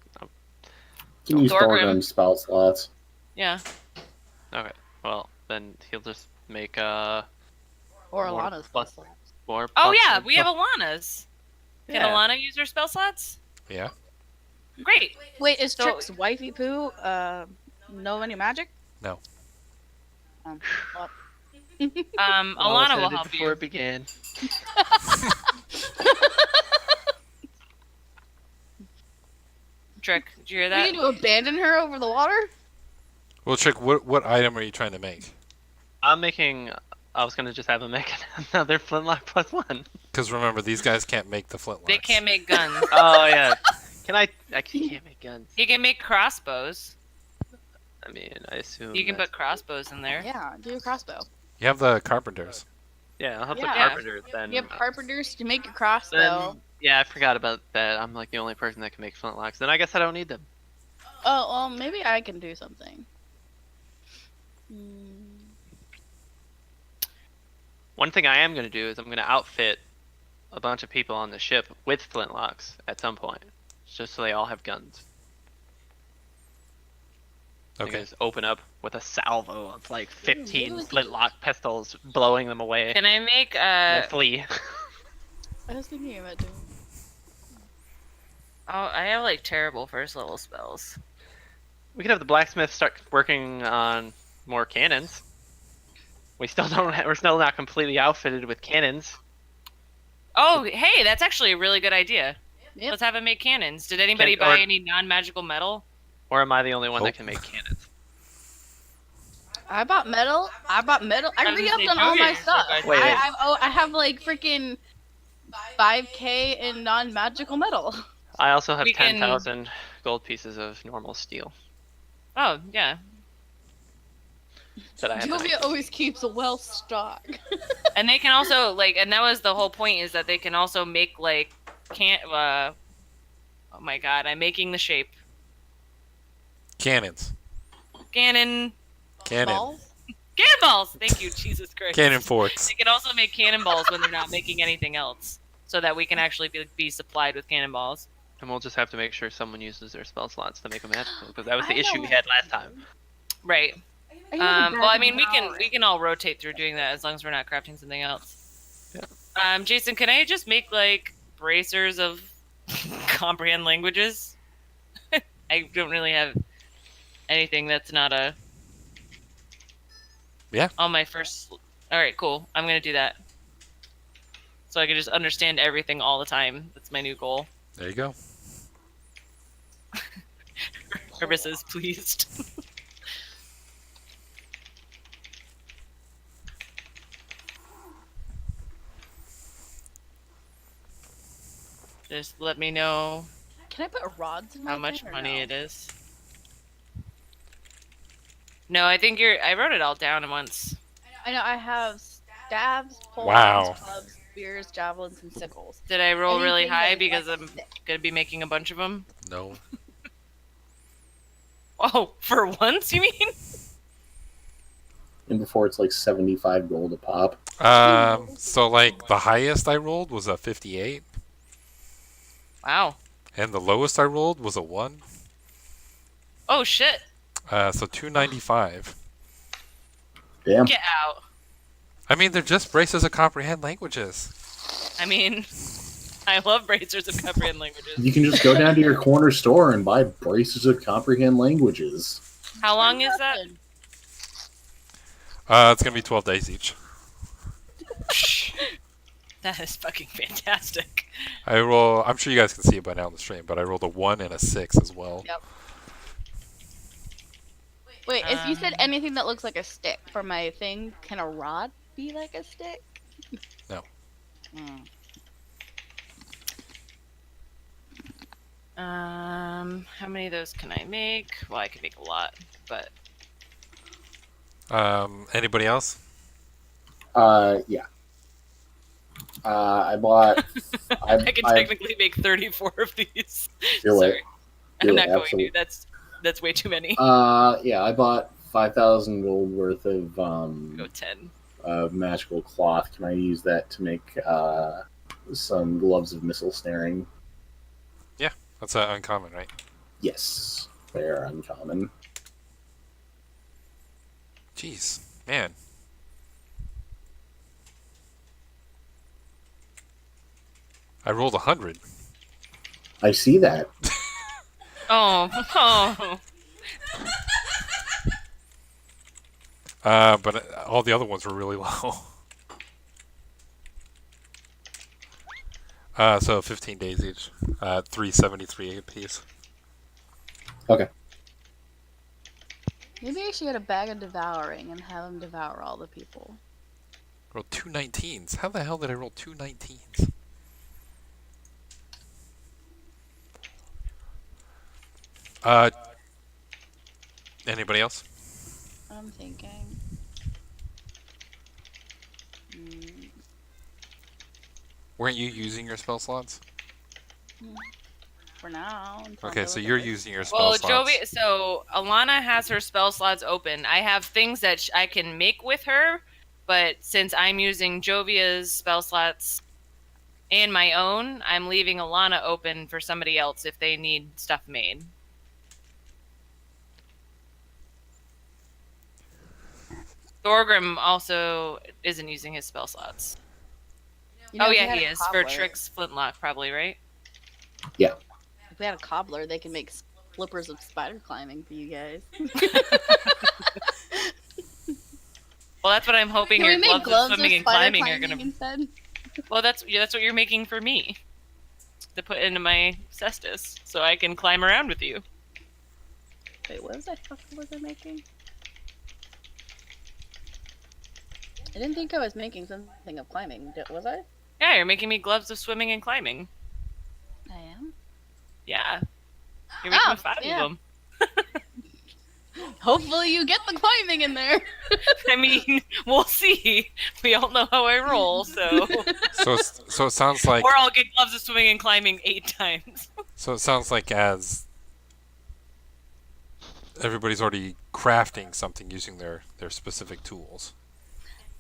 You can use Thorgrim. Thorgrim spell slots. Yeah. okay. Well, then he'll just make Or More Alana's spell plus- slots. more. Oh plus yeah, one- we have Alana's. Can Yeah. Alana use her spell slots? Yeah. Great. Wait, is So- Trick's wifey poo know any magic? No. Well, All was Alana will ended help before you. it began. Trick, did you hear we that? need to abandon her over the water? Well, Trick, what item are you trying to make? I'm making. I was gonna just have him make another flintlock +1. Because remember, these guys can't make the flintlocks. They can't make guns. Oh yeah. Can I? I can't make guns. He can make crossbows. I mean, I assume. You can that's- put crossbows in there. Yeah, do a crossbow. You have the carpenters. Yeah, I'll have the Yeah. carpenters then. You have carpenters to make your crossbow. Then, yeah, I forgot about that. I'm like the only person that can make flintlocks. Then I guess I don't need them. Oh, well, maybe I can do something. One thing I am gonna do is I'm gonna outfit a bunch of people on the ship with flintlocks at some point, just so they all have guns. You Okay. guys open up with a salvo of like 15 flintlock pistols, blowing them away. Can I make And they flee. I was thinking about doing. Oh, I have like terrible first level spells. We could have the blacksmith start working on more cannons. We still don't. We're still not completely outfitted with cannons. Oh, hey, that's actually a really good idea. Yep. Let's have him make cannons. Did anybody Or- buy any non-magical metal? Or am I the only one Oh. that can make cannons? I bought metal. I I was re-upped gonna on say, all my Joey, stuff. wait, wait. I have like freaking 5K in non-magical metal. I also have We can- 10,000 gold pieces of normal steel Oh, yeah. that I have. to Jovia always keeps a well stock. And they can also like, and that was the whole point, is that they can also make like oh my god, I'm making the shape. Cannons. Cannon. Balls? Cannonballs! Thank you, Jesus Christ. Cannon forks. They can also make cannonballs when they're not making anything else, so that we can actually be supplied with cannonballs. And we'll just have to make sure someone uses their spell slots to make them magical, because that was the I issue don't- we had last time. Right. Well, I mean, we can all rotate through doing that as long as we're not crafting something else. Yeah. Jason, can I just make like bracers of comprehend languages? I don't really have anything that's not a. Yeah. On my first. All right, cool. I'm gonna do that. So I can just understand everything all the time. That's my new goal. There you go. Herbis is pleased. Just let me know Can I put rods in my how much thing or money no? it is. No, I think I wrote it all down once. I know I have staves, poles, Wow. clubs, spears, javelins, and sickles. Did I roll really Anything high that is because like I'm stick. gonna be making a bunch of them? No. Oh, for once, you mean? And before it's like 75 gold a pop. So like the highest I rolled was a 58, Wow. and the lowest I rolled was a 1. Oh shit! So 295. Damn. Get out. I mean, they're just braces of comprehend languages. I mean, I love bracers of comprehend languages. You can just go down to your corner store and buy braces of comprehend languages. How long is that? It's gonna be 12 days each. That is fucking fantastic. I'm sure you guys can see it by now on the stream, but I rolled a 1 and a 6 as well. Yep. Wait, if you said Um, anything that looks like a stick for my thing, can a rod be like a stick? No. Mm. How many of those can I make? Well, I can make a lot, but Anybody else? Yeah. I bought. I can technically make 34 of these. Do it. Sorry, Do I'm it, not going absolutely. to. That's way too many. Yeah, I bought 5,000 gold worth of Go 10. magical cloth. Can I use that to make some gloves of missile snaring? That's uncommon, right? Yes, they are uncommon. Jeez, man. I rolled 100. I see that. Oh, oh. But all the other ones were really low. So 15 days each. 373 apiece. Okay. Maybe I should get a bag of devouring and have him devour all the people. Roll 2 19s. How the hell did I roll 2 19s? Anybody else? I'm thinking. Weren't you using your spell slots? For now. until Okay, I so look at you're this. using your spell Well, slots. Jovi, so Alana has her spell slots open. I have things that I can make with her, but since I'm using Jovia's spell slots and my own, I'm leaving Alana open for somebody else if they need stuff made. Thorgrim also isn't using his spell slots. You know, Oh if we yeah, had he a is for cobbler- Trick's flintlock, probably, right? If we had a cobbler, they can make flippers of spider climbing for you guys. Well, that's what I'm hoping Can we your make gloves of gloves swimming of and spider climbing are climbing gonna. instead? Well, that's what you're making for me to put into my cestus, so I can climb around with you. Wait, what was I making? I didn't think I was making something of climbing. Was I? Yeah, you're making me gloves of swimming and climbing. I am. Yeah, you're making Oh, me 5 yeah. of them. Hopefully you get the climbing in there. I mean, we'll see. We all know how I roll, so. So it sounds like Or I'll get gloves of swimming and climbing 8 times. as everybody's already crafting something using their specific tools.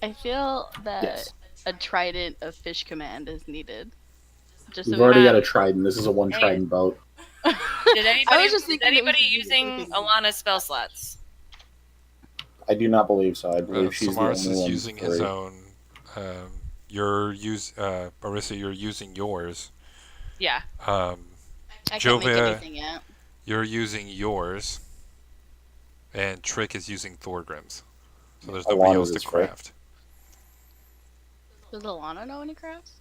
I feel that Yes. a trident of fish command is needed. Just We've so already Um, got a trident. This is a one hey. trident boat. Did anybody, was just is thinking that we anybody should use it using for Alana's spell slots? I do not believe so. I believe she's the Samaras only is one. using for his it. own. Marissa, you're using yours. Yeah. I can't Jovia- make anything yet. You're using yours, and Trick is using Thorgrim's. So there's nobody Alana's else to is free. craft. Does Alana know any crafts?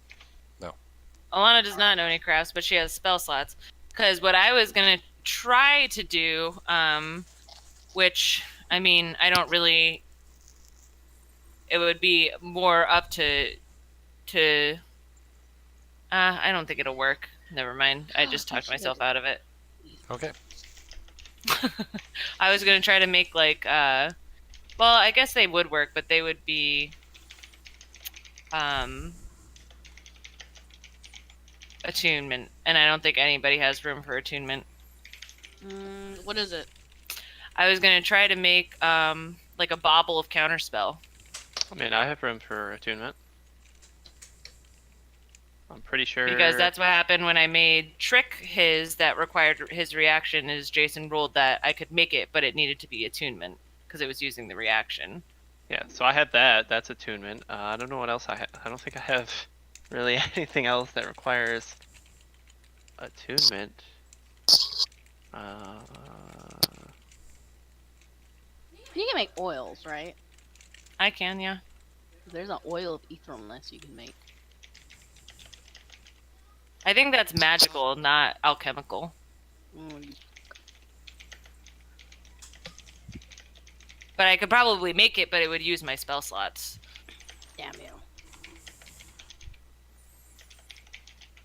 Alana does not know any crafts, but she has spell slots. Because what I was going to try to do, which, I mean, I don't really... It would be more up to... I don't think it'll work. Never mind. I just talked myself out of it. Okay. I was going to try to make, like, well, I guess they would work, but they would be... attunement, and I don't think anybody has room for attunement. What is it? I was gonna try to make like a bauble of counterspell. I mean, I have room for attunement. I'm pretty sure. Because that's what happened when I made Trick his that required his reaction. Is Jason ruled that I could make it, but it needed to be attunement because it was using the reaction. Yeah, so I had that. That's attunement. I don't know what else I have. I don't think I have really anything else that requires attunement. You can make oils, right? I can, yeah. There's an oil of etherealness you can make. I think that's magical, not alchemical. But I could probably make it, but it would use my spell slots. Damn you.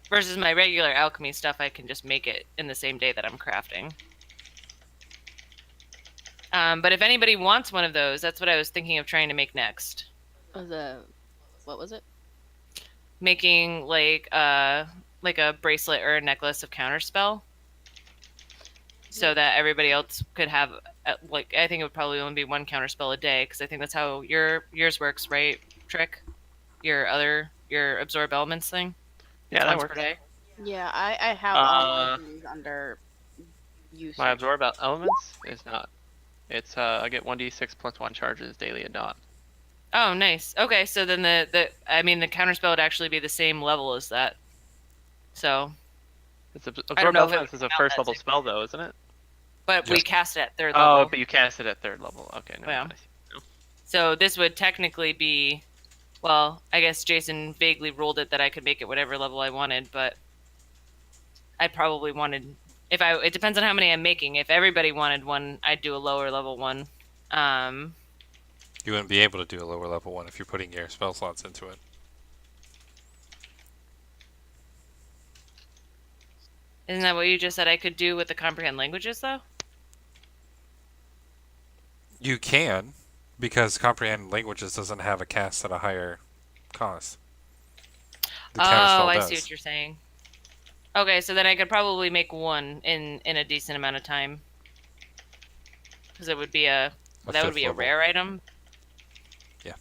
Versus my regular alchemy stuff, I can just make it in the same day that I'm crafting. But if anybody wants one of those, that's what I was thinking of trying to make next. What was it? Making like a bracelet or a necklace of counterspell, so that everybody else could have like I think it would probably only be one counterspell a day because I think that's how yours works, right? Trick, your absorb elements thing. Yeah, It's that once works. per day. Yeah, I have all of these under use. My absorb elements is not. It's I get 1d6 plus 1 charges daily at dawn. Oh, nice. Okay, so then the counterspell would actually be the same level as that. So, It's I don't absorb know if it elements would is a count first that level same spell though, isn't it? but we Yes. cast it at third Oh, level. but you cast it at 3rd level. Okay, no. Yeah. So this would technically be, well, I guess Jason vaguely ruled it that I could make it whatever level I wanted, but I probably wanted, it depends on how many I'm making. If everybody wanted one, I'd do a lower level one. Um, You wouldn't be able to do a lower level one if you're putting your spell slots into it. isn't that what you just said I could do with the comprehend languages, though? You can, because comprehend languages doesn't have a cast at a higher cost. The Oh, counterspell I see does. what you're saying. Okay, so then I could probably make one in a decent amount of time, because it would be A that would fifth be a level. rare item. Yeah.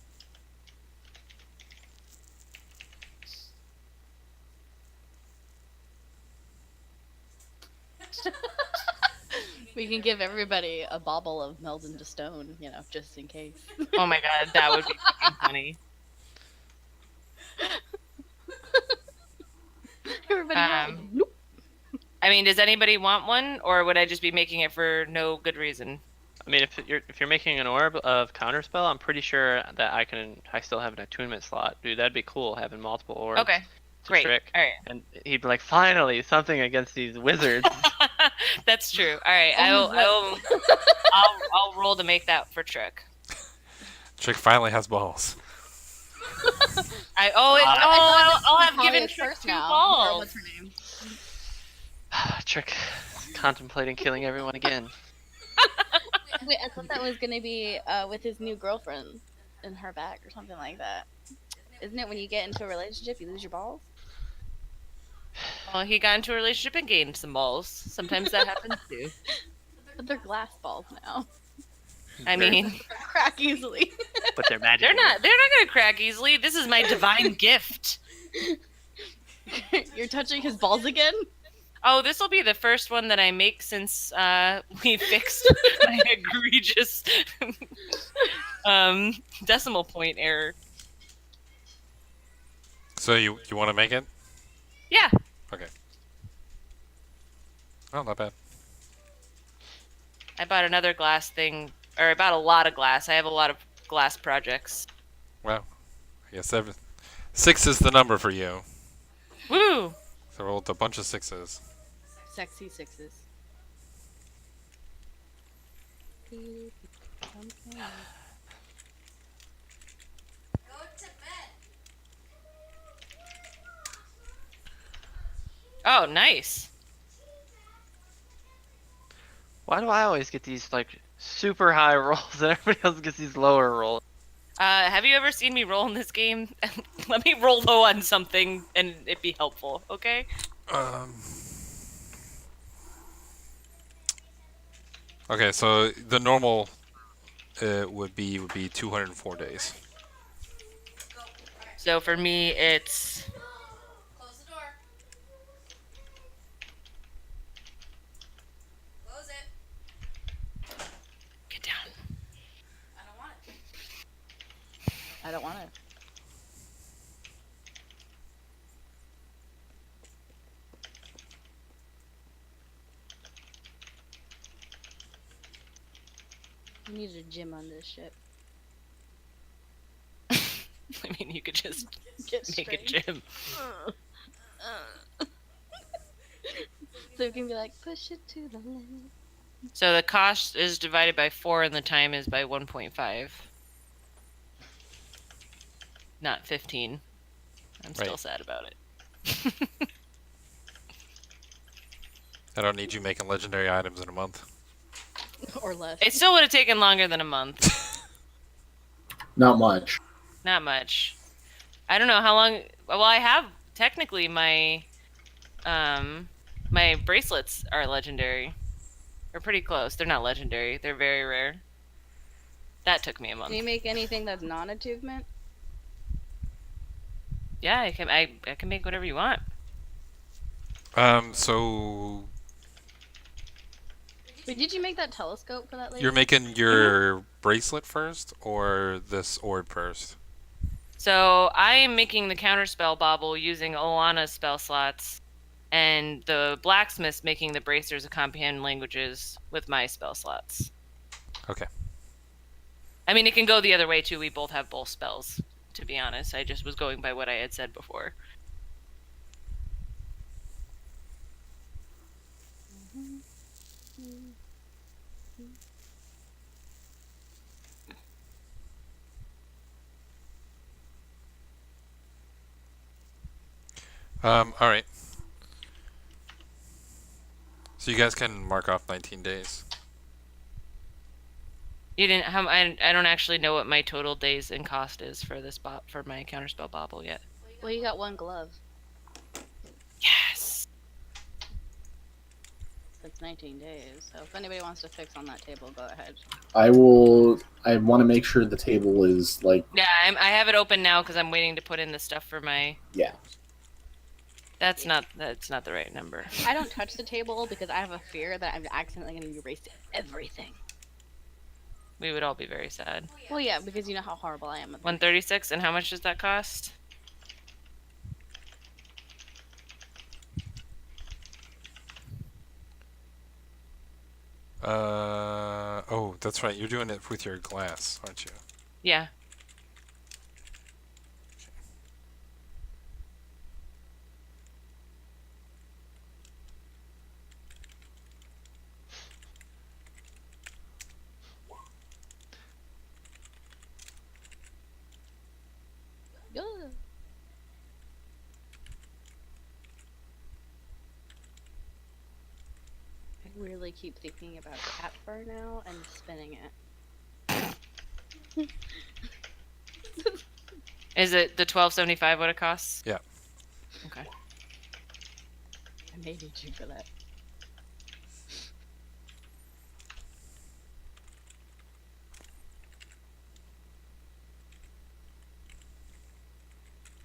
We can give everybody a bauble of meld into stone, just in case. Oh my god, that would be fucking funny. Everybody hide. Um, Nope. I mean, does anybody want one, or would I just be making it for no good reason? I mean, if you're making an orb of counterspell, I'm pretty sure that I still have an attunement slot, dude. That'd be cool having multiple orbs. Okay, to great. Trick. All right. And he'd be like, finally, something against these wizards. That's true. All right, I'll roll to make that for Trick. Trick finally has balls. I'll have given Talia's Trick first 2 now. Or balls. what's her name? Trick contemplating killing everyone again. Wait, I thought that was gonna be with his new girlfriend in her back or something like that. Isn't it when you get into a relationship you lose your balls? Well, he got into a relationship and gained some balls. Sometimes that happens too. But they're glass balls now. I mean, They crack easily. But they're magic. they're not gonna crack easily. This is my divine gift. You're touching his balls again? Oh, this will be the first one that I make since we fixed my egregious decimal point error. So you want to make it? Yeah. Okay. Oh, not bad. I bought another glass thing, or I bought a lot of glass. I have a lot of glass projects. Wow. I guess 6 is the number for you. Woo! So rolled a bunch of 6s. Sexy sixes. Oh, nice. Why do I always get these like super high rolls and everybody else gets these lower rolls? Have you ever seen me roll in this game? Let me roll low on something and it be helpful, okay? Okay, so the normal would be 204 days. So for me, it's Close the door. Close it. get down. I don't want it. I don't want it. We need a gym on this ship. I mean, you could just Get make a straight. gym. So we can be like, push it to the limit. So the cost is divided by 4 and the time is by 1.5. Not 15. I'm still Right. sad about it. I don't need you making legendary items in a month. Or less. It still would have taken longer than a month. Not much. Not much. I don't know how long. Well, I have technically my my bracelets are legendary. They're pretty close. They're not legendary. They're very rare. That took me a Can month. you make anything that's non-attunement? Yeah, I can make whatever you want. So Wait, did you make that telescope for that lady? you're making your bracelet first, or this orb first? So I am making the counterspell bauble using Olana's spell slots, and the blacksmith's making the bracers of comprehend languages with my spell slots. Okay. I mean, it can go the other way too. We both have both spells, to be honest. I just was going by what I had said before. All right. So you guys can mark off 19 days. You didn't. I don't actually know what my total days and cost is for this for my counterspell bauble yet. Well, you got one glove. Yes. That's 19 days. So if anybody wants to fix on that table, go ahead. I will. I want to make sure the table is like. Yeah, I have it open now because I'm waiting to put in the stuff for my. Yeah. That's not the right number. I don't touch the table because I have a fear that I'm accidentally going to erase everything. We would all be very sad. Well, yeah, because you know how horrible I am. At 136, and how much does that cost? Oh, that's right. You're doing it with your glass, aren't you? Yeah. Ugh. I really keep thinking about cat fur now and spinning it. Is it the 1275 what it costs? Yeah. Okay. I may need you for that.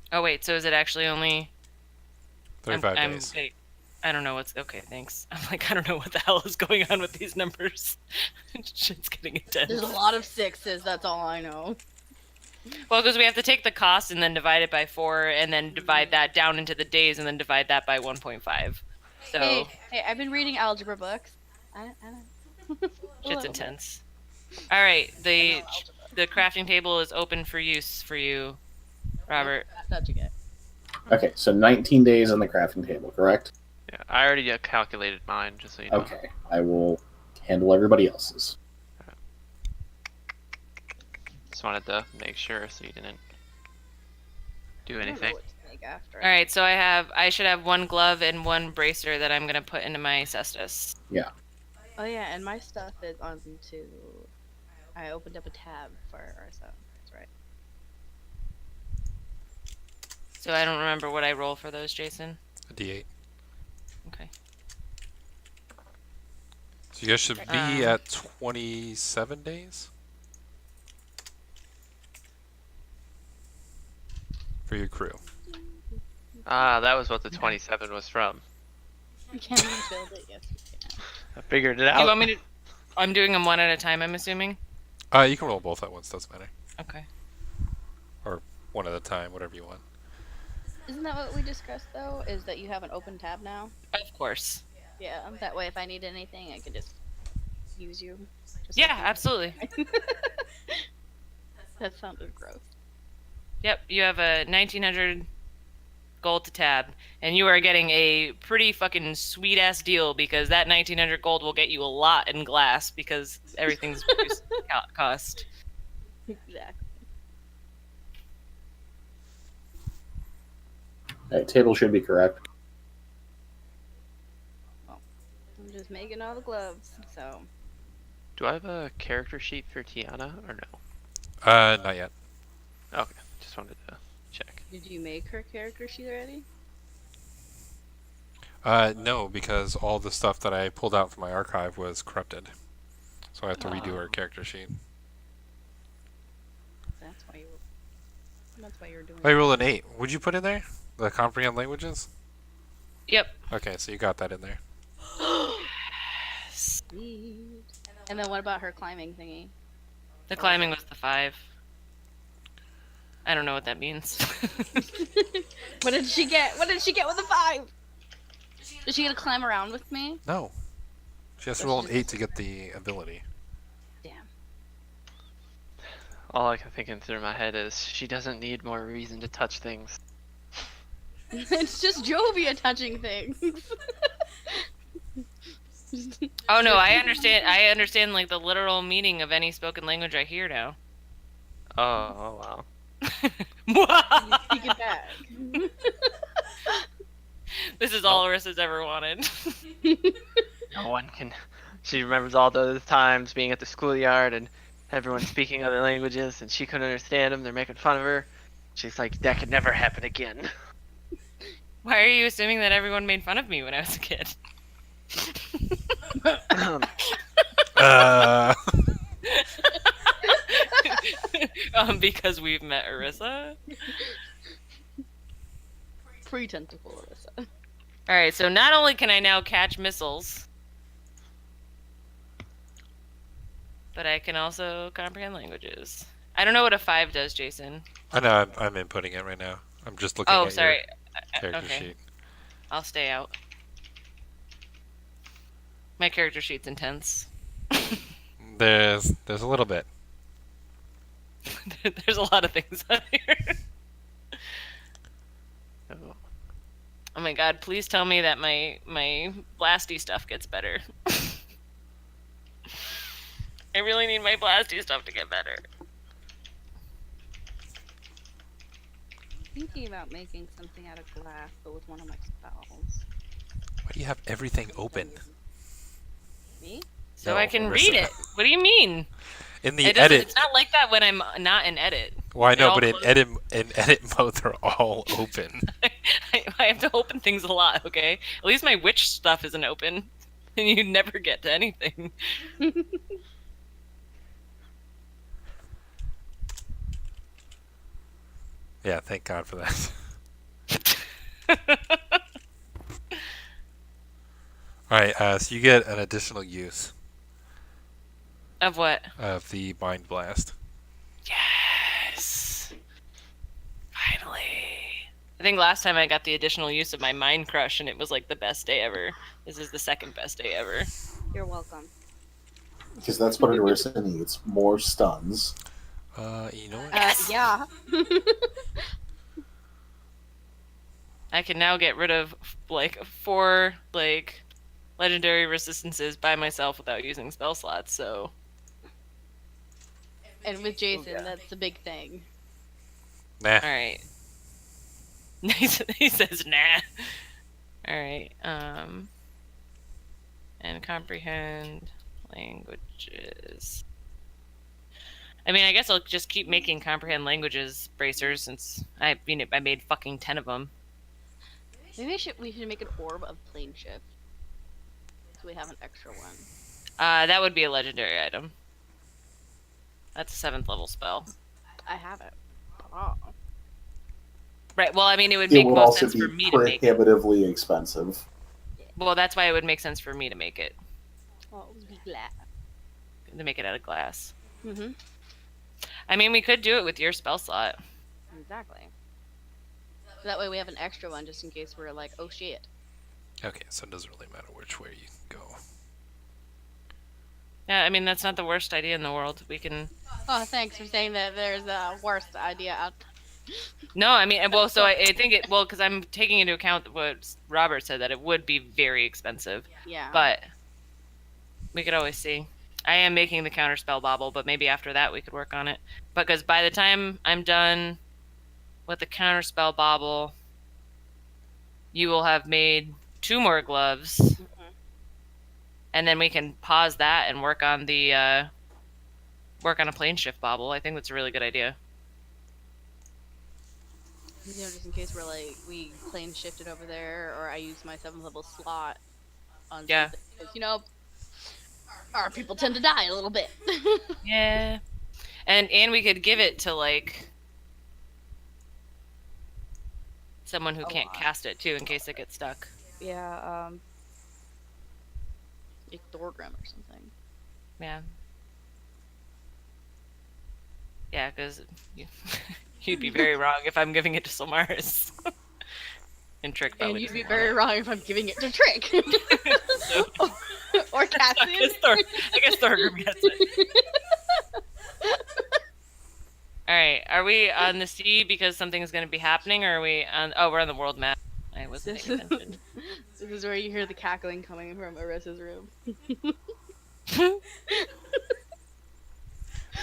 Oh wait, so is it actually only 35 I'm, days. wait, I don't know what's okay, thanks. I'm like, I don't know what the hell is going on with these numbers. Shit's getting intense. There's a lot of sixes, that's all I know. Well, because we have to take the cost and then divide it by 4 and then divide that down into the days and then divide that by 1.5. So Hey, I've been reading algebra books. I don't. shit's intense. All right, the crafting table is open for use for you, Robert. Not touching it. Okay, so 19 days on the crafting table, correct? Yeah, I already calculated mine, just so you know. Okay, I will handle everybody else's. Just wanted to make sure so you didn't do I don't know anything. what to make after. All right, so I should have 1 glove and 1 bracer that I'm gonna put into my cestus. Oh yeah, and my stuff is on to. I opened up a tab for our stuff. That's right. So I don't remember what I roll for those, Jason. A D8. Okay. So you guys should be at 27 days for your crew. Ah, that was what the 27 was from. Can we build it? Yes, we can. I figured it You out. want me to? I'm doing them one at a time, I'm assuming. You can roll both at once. Doesn't matter. Okay. Or one at a time, whatever you want. Isn't that what we discussed though? Is that you have an open tab now? Of course. Yeah. That way, if I need anything, I can just use you. Just Yeah, like you. absolutely. That sounded gross. Yep, you have a 1900 gold to tab, and you are getting a pretty fucking sweet ass deal because that 1900 gold will get you a lot in glass because everything's reduced cost. Exactly. Alright, table should be correct. I'm just making all the gloves, so. Do I have a character sheet for Tiana or no? Not yet. Okay, just wanted to check. Did you make her character sheet already? No, because all the stuff that I pulled out from my archive was corrupted. So I have to redo her character sheet. That's why you. That's why you're doing. I rolled an 8. Would you put in there? The comprehend languages? Yep. Okay, so you got that in there. Sweet. And then what about her climbing thingy? The climbing was the 5. I don't know what that means. What did she get? What did she get with a 5? Is she gonna climb around with me? No. She has to roll an 8 to get the ability. Damn. All I can think through my head is she doesn't need more reason to touch things. It's just Jovia touching things. Oh no, I understand. I understand like the literal meaning of any spoken language I hear now. Oh wow. Take it back. all Arissa's ever wanted. No one can. She remembers all those times being at the schoolyard and everyone speaking other languages, and she couldn't understand them. They're making fun of her. She's like, that could never happen again. Why are you assuming that everyone made fun of me when I was a kid? Uh, Because we've met Arissa. Pre-tentacle Arissa. All right, so not only can I now catch missiles, but I can also comprehend languages. I don't know what a 5 does, Jason. I know I'm inputting it right now. I'm just looking Oh, at sorry. your character Okay. sheet. I'll stay out. My character sheet's intense. There's a little bit. There's a lot of things on here. Oh my god, please tell me that my blasty stuff gets better. I really need my blasty stuff to get better. Thinking about making something out of glass, but with one of my spells. Why do you have everything open? Me? So No, I can Arissa. read it. What do you mean? In the It doesn't- edit. It's not like that when I'm not in edit. Well, I know, all but in close. edit mode, they're all open. I have to open things a lot, okay? At least my witch stuff isn't open. And you never get to anything. Yeah, thank God for that. All right, so you get an additional use Of what? of the Mind Blast. Yes! Finally. I think last time I got the additional use of my Mind Crush and it was like the best day ever. This is the second best day ever. You're welcome. Because that's what Arissa needs. More stuns. You know what? Yeah. I can now get rid of like 4 like legendary resistances by myself without using spell slots, so And with Jason, that's the big thing. Nah. alright. He says nah. Alright, and comprehend languages. I mean, I guess I'll just keep making comprehend languages bracers since I made fucking 10 of them. Maybe we should make an orb of plane shift. So we have an extra one. That would be a legendary item. That's a 7th level spell. I have it. Oh. Right, well, I mean, it would It make would most also sense be for me to make it. prohibitively expensive. Well, that's why it would make sense for me to make it. Well, it would be glad. To make it out of glass. Mm-hmm. I mean, we could do it with your spell slot. Exactly. So that way we have an extra one just in case we're like, oh shit. Okay, so it doesn't really matter which way you go. Yeah, I mean, that's not the worst idea in the world. We can... Oh, thanks for saying that there's a worst idea out. No, I mean, well, so I think it... Well, because I'm taking into account what Robert said, that it would be very expensive. Yeah. But we could always see. I am making the counterspell bauble, but maybe after that we could work on it. Because by the time I'm done with the counterspell bauble, you will have made 2 more gloves, and then we can pause that and work on the work on a plane shift bauble. I think that's a really good idea. You know, just in case we're like, we plane shifted over there, or I use my 7th level slot on Yeah. something. 'Cause, you know, our people tend to die a little bit. Yeah, and we could give it to like someone who can't cast it too, in case it gets stuck. Yeah, like Thorgrim or something. Yeah. Yeah, because you'd be very wrong if I'm giving it to Solmaris. And Trick And probably you'd be doesn't very want wrong if I'm giving it to Trick. it. Or I Cassian. guess Thorgrim gets it. Alright, are we on the sea because something's going to be happening, or are we on... Oh, we're on the world map. I wasn't paying attention. This is where you hear the cackling coming from Arissa's room.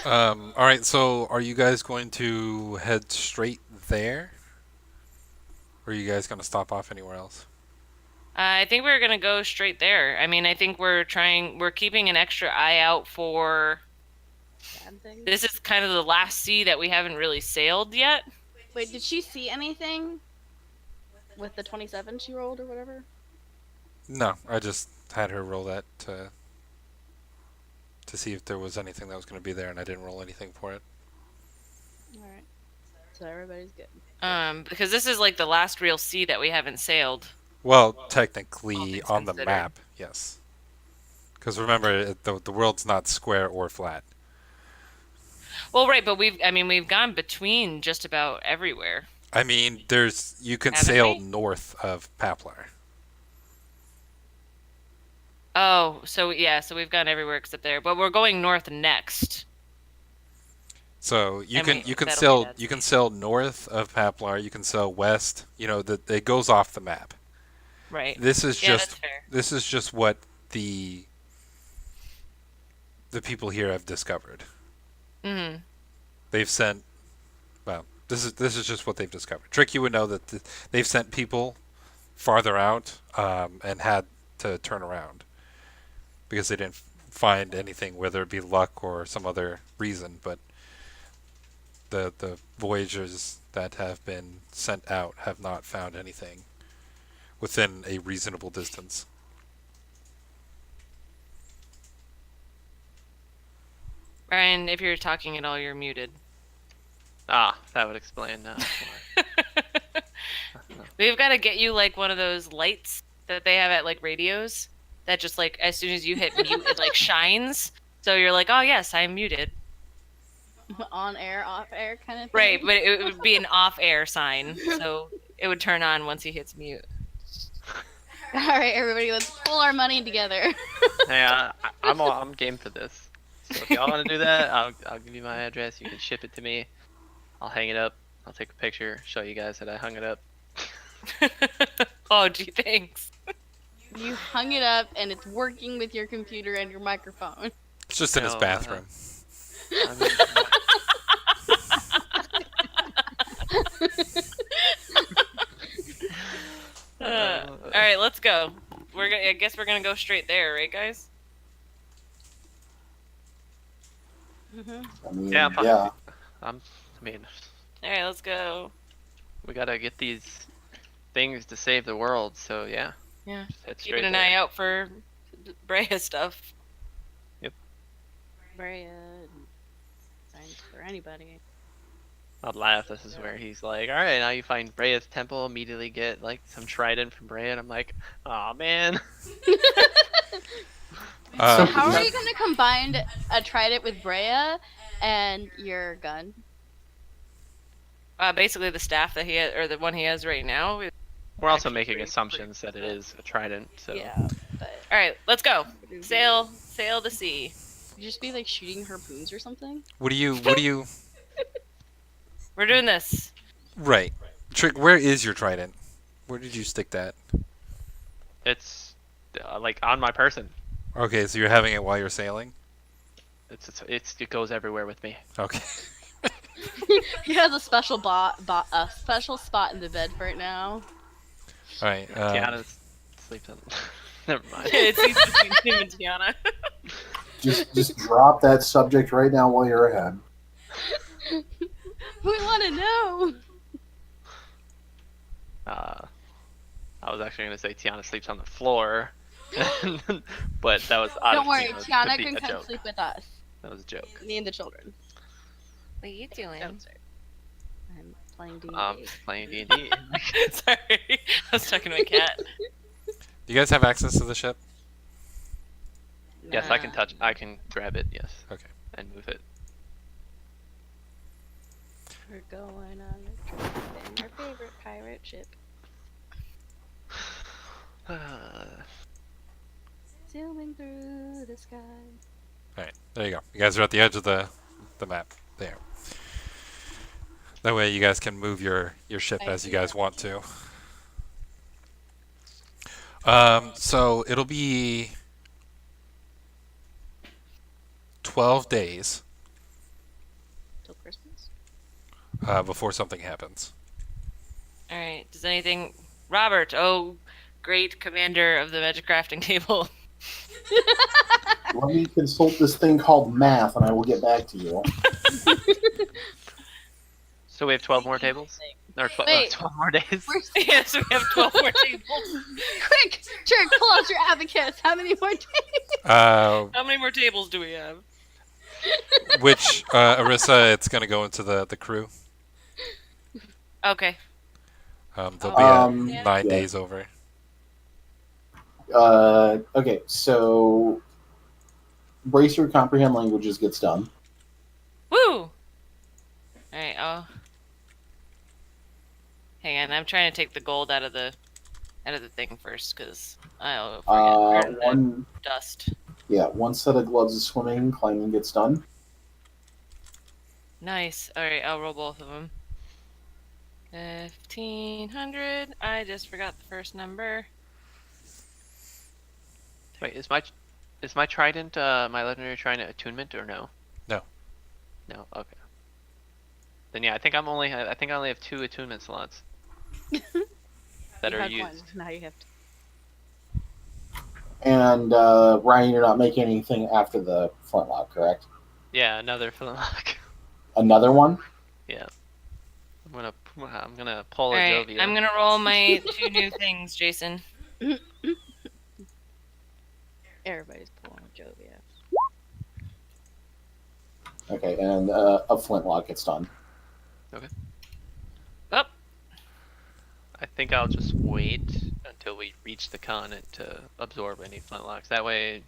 All right, so are you guys going to head straight there? Or are you guys going to stop off anywhere else? I think we're gonna go straight there. I mean, I think we're keeping an extra eye out for. Bad thing. This is kind of the last sea that we haven't really sailed yet. Wait, did she see anything with the 27 she rolled or whatever? No, I just had her roll that to see if there was anything that was going to be there, and I didn't roll anything for it. All right. So everybody's good. Because this is like the last real sea that we haven't sailed. Well, All technically, things on the considered. map, yes. Because remember, the world's not square or flat. Well, right, but we've gone between just about everywhere. I mean, you can Haven't sail we? north of Paplar. Oh, so yeah, so we've gone everywhere except there, but we're going north next. So you And can we- you can that'll be sail that you can sea. sail north of Paplar. You can sail west. You know that it goes off the map. Right. This is Yeah, just that's fair. this is just what the people here have discovered. Mm-hmm. They've sent. Well, this is just what they've discovered. Trick, you would know that they've sent people farther out and had to turn around because they didn't find anything, whether it be luck or some other reason. But the voyagers that have been sent out have not found anything within a reasonable distance. Ryan, if you're talking at all, you're muted. Ah, that would explain more. We've got to get you like one of those lights that they have at like radios that just like as soon as you hit mute, it like shines. So you're like, oh yes, I'm muted. On air, off air kind of thing. Right, but it would be an off-air sign, so it would turn on once he hits mute. All right, everybody, let's pull our money together. Yeah, I'm game for this. So if y'all want to do that, I'll give you my address. You can ship it to me. I'll hang it up. I'll take a picture, show you guys that I hung it up. Oh, gee, thanks. You hung it up, and it's working with your computer and your microphone. It's just in his No, bathroom. I mean, All right, let's go. I guess we're gonna go straight there, right, guys? I mean, Yeah, yeah. I mean, All right, let's go. we gotta get these things to save the world. So yeah. Yeah. Just head Keeping straight an there. eye out for Brea stuff. Brea, signs for anybody. I'd laugh. This is where he's like, "All right, now you find Brea's temple. Immediately get like some trident from Brea." And I'm like, "Oh man." So how are you going to combine a trident with Brea and your gun? Basically the staff that he has, or the one he has right now. We're also Actually, making pretty assumptions that it is a trident. So Yeah, but All right, let's go. Sail the sea. you just be like shooting harpoons or something? What do you We're doing this. right? Trick, where is your trident? Where did you stick that? it's like on my person. Okay, so you're having it while you're sailing? It goes everywhere with me. Okay. He has a special a special spot in the bed for it now. All right. Tiana sleeps on. Never mind. It's easy between him and Tiana. Just drop that subject right now while you're ahead. We want to know. I was actually gonna say Tiana sleeps on the floor, but that was Don't worry, a Tiana can come joke. sleep with us. That was a joke. Me and the children. What are you doing? Downstairs. I'm playing D&D. Playing D&D. Sorry, I was talking to my cat. Do you guys have access to the ship? Yes, I can grab it. Yes. Okay. And move it. We're going on a trip in our favorite pirate ship. Zooming through the sky. All right. There you go. You guys are at the edge of the map. There. That way, you guys can move your ship as you guys want to. So it'll be 12 days Till Christmas. before something happens. All right. Does anything, Robert? Oh, great commander of the magic crafting table. Let me consult this thing called math, and I will get back to you. So we have 12 more tables? Or Wait. 12 more days? Yes, we have 12 more tables. Quick, Trick, pull out your abacus. How many more days? Uh, How many more tables do we have? which Arissa, it's gonna go into the crew. Okay. They'll be Um, at 9 yeah. days over. Okay, so Bracer Comprehend Languages gets done. Woo! Alright, hang on, I'm trying to take the gold out of the thing first, because I'll forget. One Dust. one set of gloves of swimming and climbing gets done. Nice. Alright, I'll roll both of them. 1,500. I just forgot the first number. Wait, is my trident, my legendary trident attunement or no? No. No, okay. Then yeah, I think I only have 2 attunement slots that You are had used. one, now you have to. And Ryan, you're not making anything after the flintlock, correct? Yeah, another flintlock. Another one? Yeah. I'm gonna pull a Alright, Jovia. I'm gonna roll my 2 new things, Jason. Everybody's pulling a Jovia. Okay, and a flintlock gets done. Up. I think I'll just wait until we reach the continent to absorb any flintlocks. That way,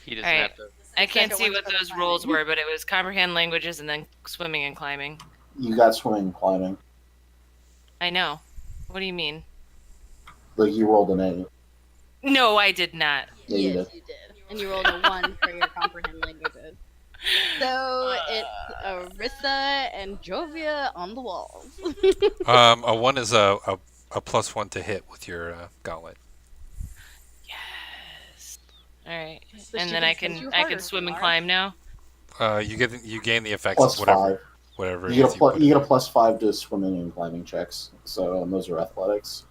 he doesn't Alright. have to. I can't second see one's what for the those rolls climbing. were, but it was comprehend languages and then swimming and climbing. You got swimming and climbing. I know. What do you mean? Like you rolled an 8. No, I did not. Yeah, you Yes, did. you did. And you rolled a 1 for your comprehend languages. So it's Arissa and Jovia on the walls. A 1 is a +1 to hit with your gauntlet. Yes. Alright. So And she then can I send can you I harder can swim and tomorrow. climb now. You gain the effects Plus of 5. whatever it You is get, you a put you in. get a +5 to swimming and climbing checks. So those are athletics.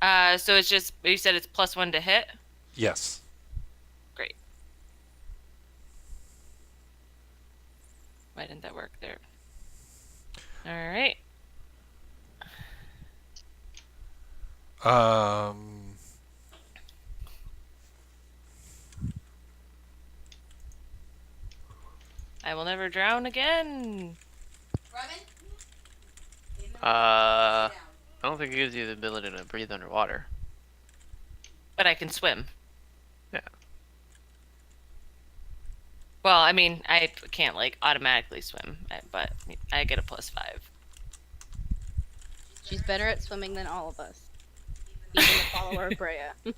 So it's just you said it's +1 to hit? Yes. Great. Why didn't that work there? Alright. I will never drown again. Robin? I don't think it gives you the ability to breathe underwater. But I can swim. Yeah. Well, I mean, I can't like automatically swim, but I get a +5. She's better at swimming than all of us. Even the follower of Brea.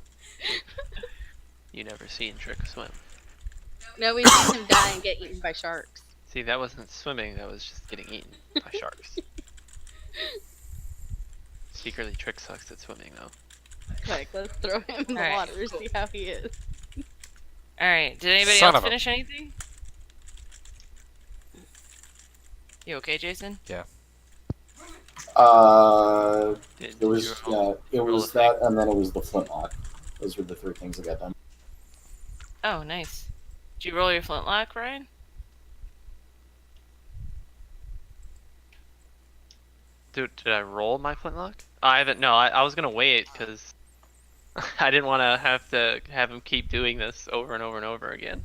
You never seen Trick swim. No, we've seen him die and get eaten by sharks. See, that wasn't swimming. That was just getting eaten by sharks. Secretly, Trick sucks at swimming, though. Like, let's throw him in the Alright. water, see how he is. Alright, did anybody Son else of a- finish anything? You okay, Jason? Did It was you roll- it roll was a that, and then it was the flintlock. Those were the 3 things that got done. Oh, nice. Did you roll your flintlock, Ryan? Did I roll my flintlock? I haven't. No, I was gonna wait because I didn't want to have him keep doing this over and over and over again.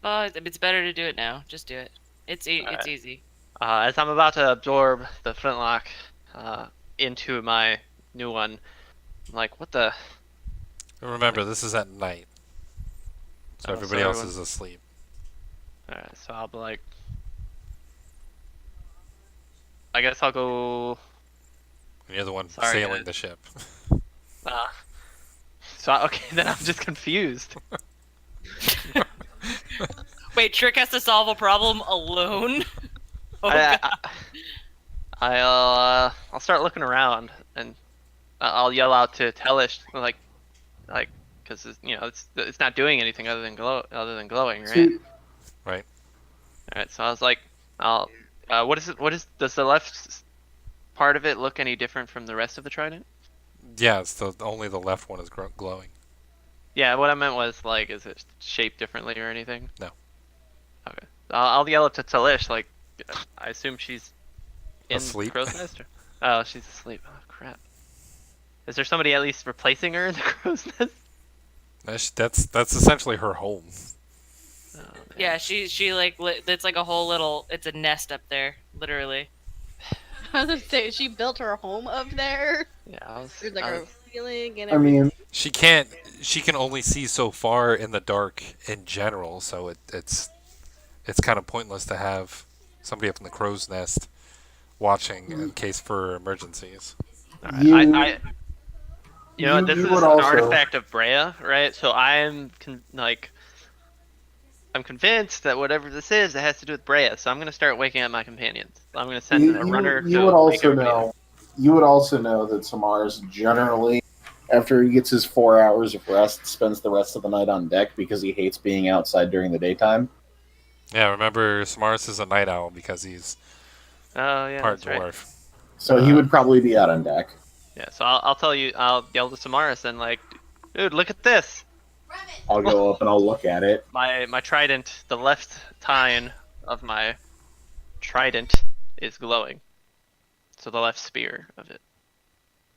Well, it's better to do it now. Just do it. It's Alright. easy. As I'm about to absorb the flintlock into my new one, I'm like, what the? And remember, this is at night, so Oh, everybody so else everyone- is asleep. Alright, so I'll be like, I guess I'll go. And you're the one Sorry, sailing guys. the ship. Okay, then I'm just confused. Wait, Trick has to solve a problem alone? Oh, I, God. I'll start looking around and I'll yell out to Tellish like, because it's not doing anything other than glowing, right? Sweet. Right. All right, so I was like, what is it? Does the left part of it look any different from the rest of the trident? Yeah, it's only the left one is glowing. Yeah, what I meant was like, is it shaped differently or anything? No. Okay. I'll yell it to Talish. Like, I assume she's in Asleep? crow's nest. Oh, she's asleep. Oh crap. Is there somebody at least replacing her in the crow's nest? That's essentially her home. Oh, man. Yeah, she like it's like a whole little it's a nest up there, literally. I was gonna say she built her home up there. Yeah, There's like I a was- ceiling and I everything. mean, She can only see so far in the dark in general, so it's kind of pointless to have somebody up in the crow's nest watching in case for emergencies. all right. you You know, this you is would an also artifact of Brea, right? So I'm I'm convinced that whatever this is, it has to do with Brea. So I'm gonna start waking up my companions. I'm gonna send a runner you to would wake also everybody know up. you would also know that Samaras generally, after he gets his 4 hours of rest, spends the rest of the night on deck because he hates being outside during the daytime. Yeah, remember Samaras is a night owl because he's Oh yeah, part that's right. dwarf. So he would probably be out on deck. Yeah, so I'll tell you. I'll yell to Samaras and like, dude, look at this. Grab it. I'll go up and I'll look at it. My trident, the left tine of my trident is glowing. So the left spear of it.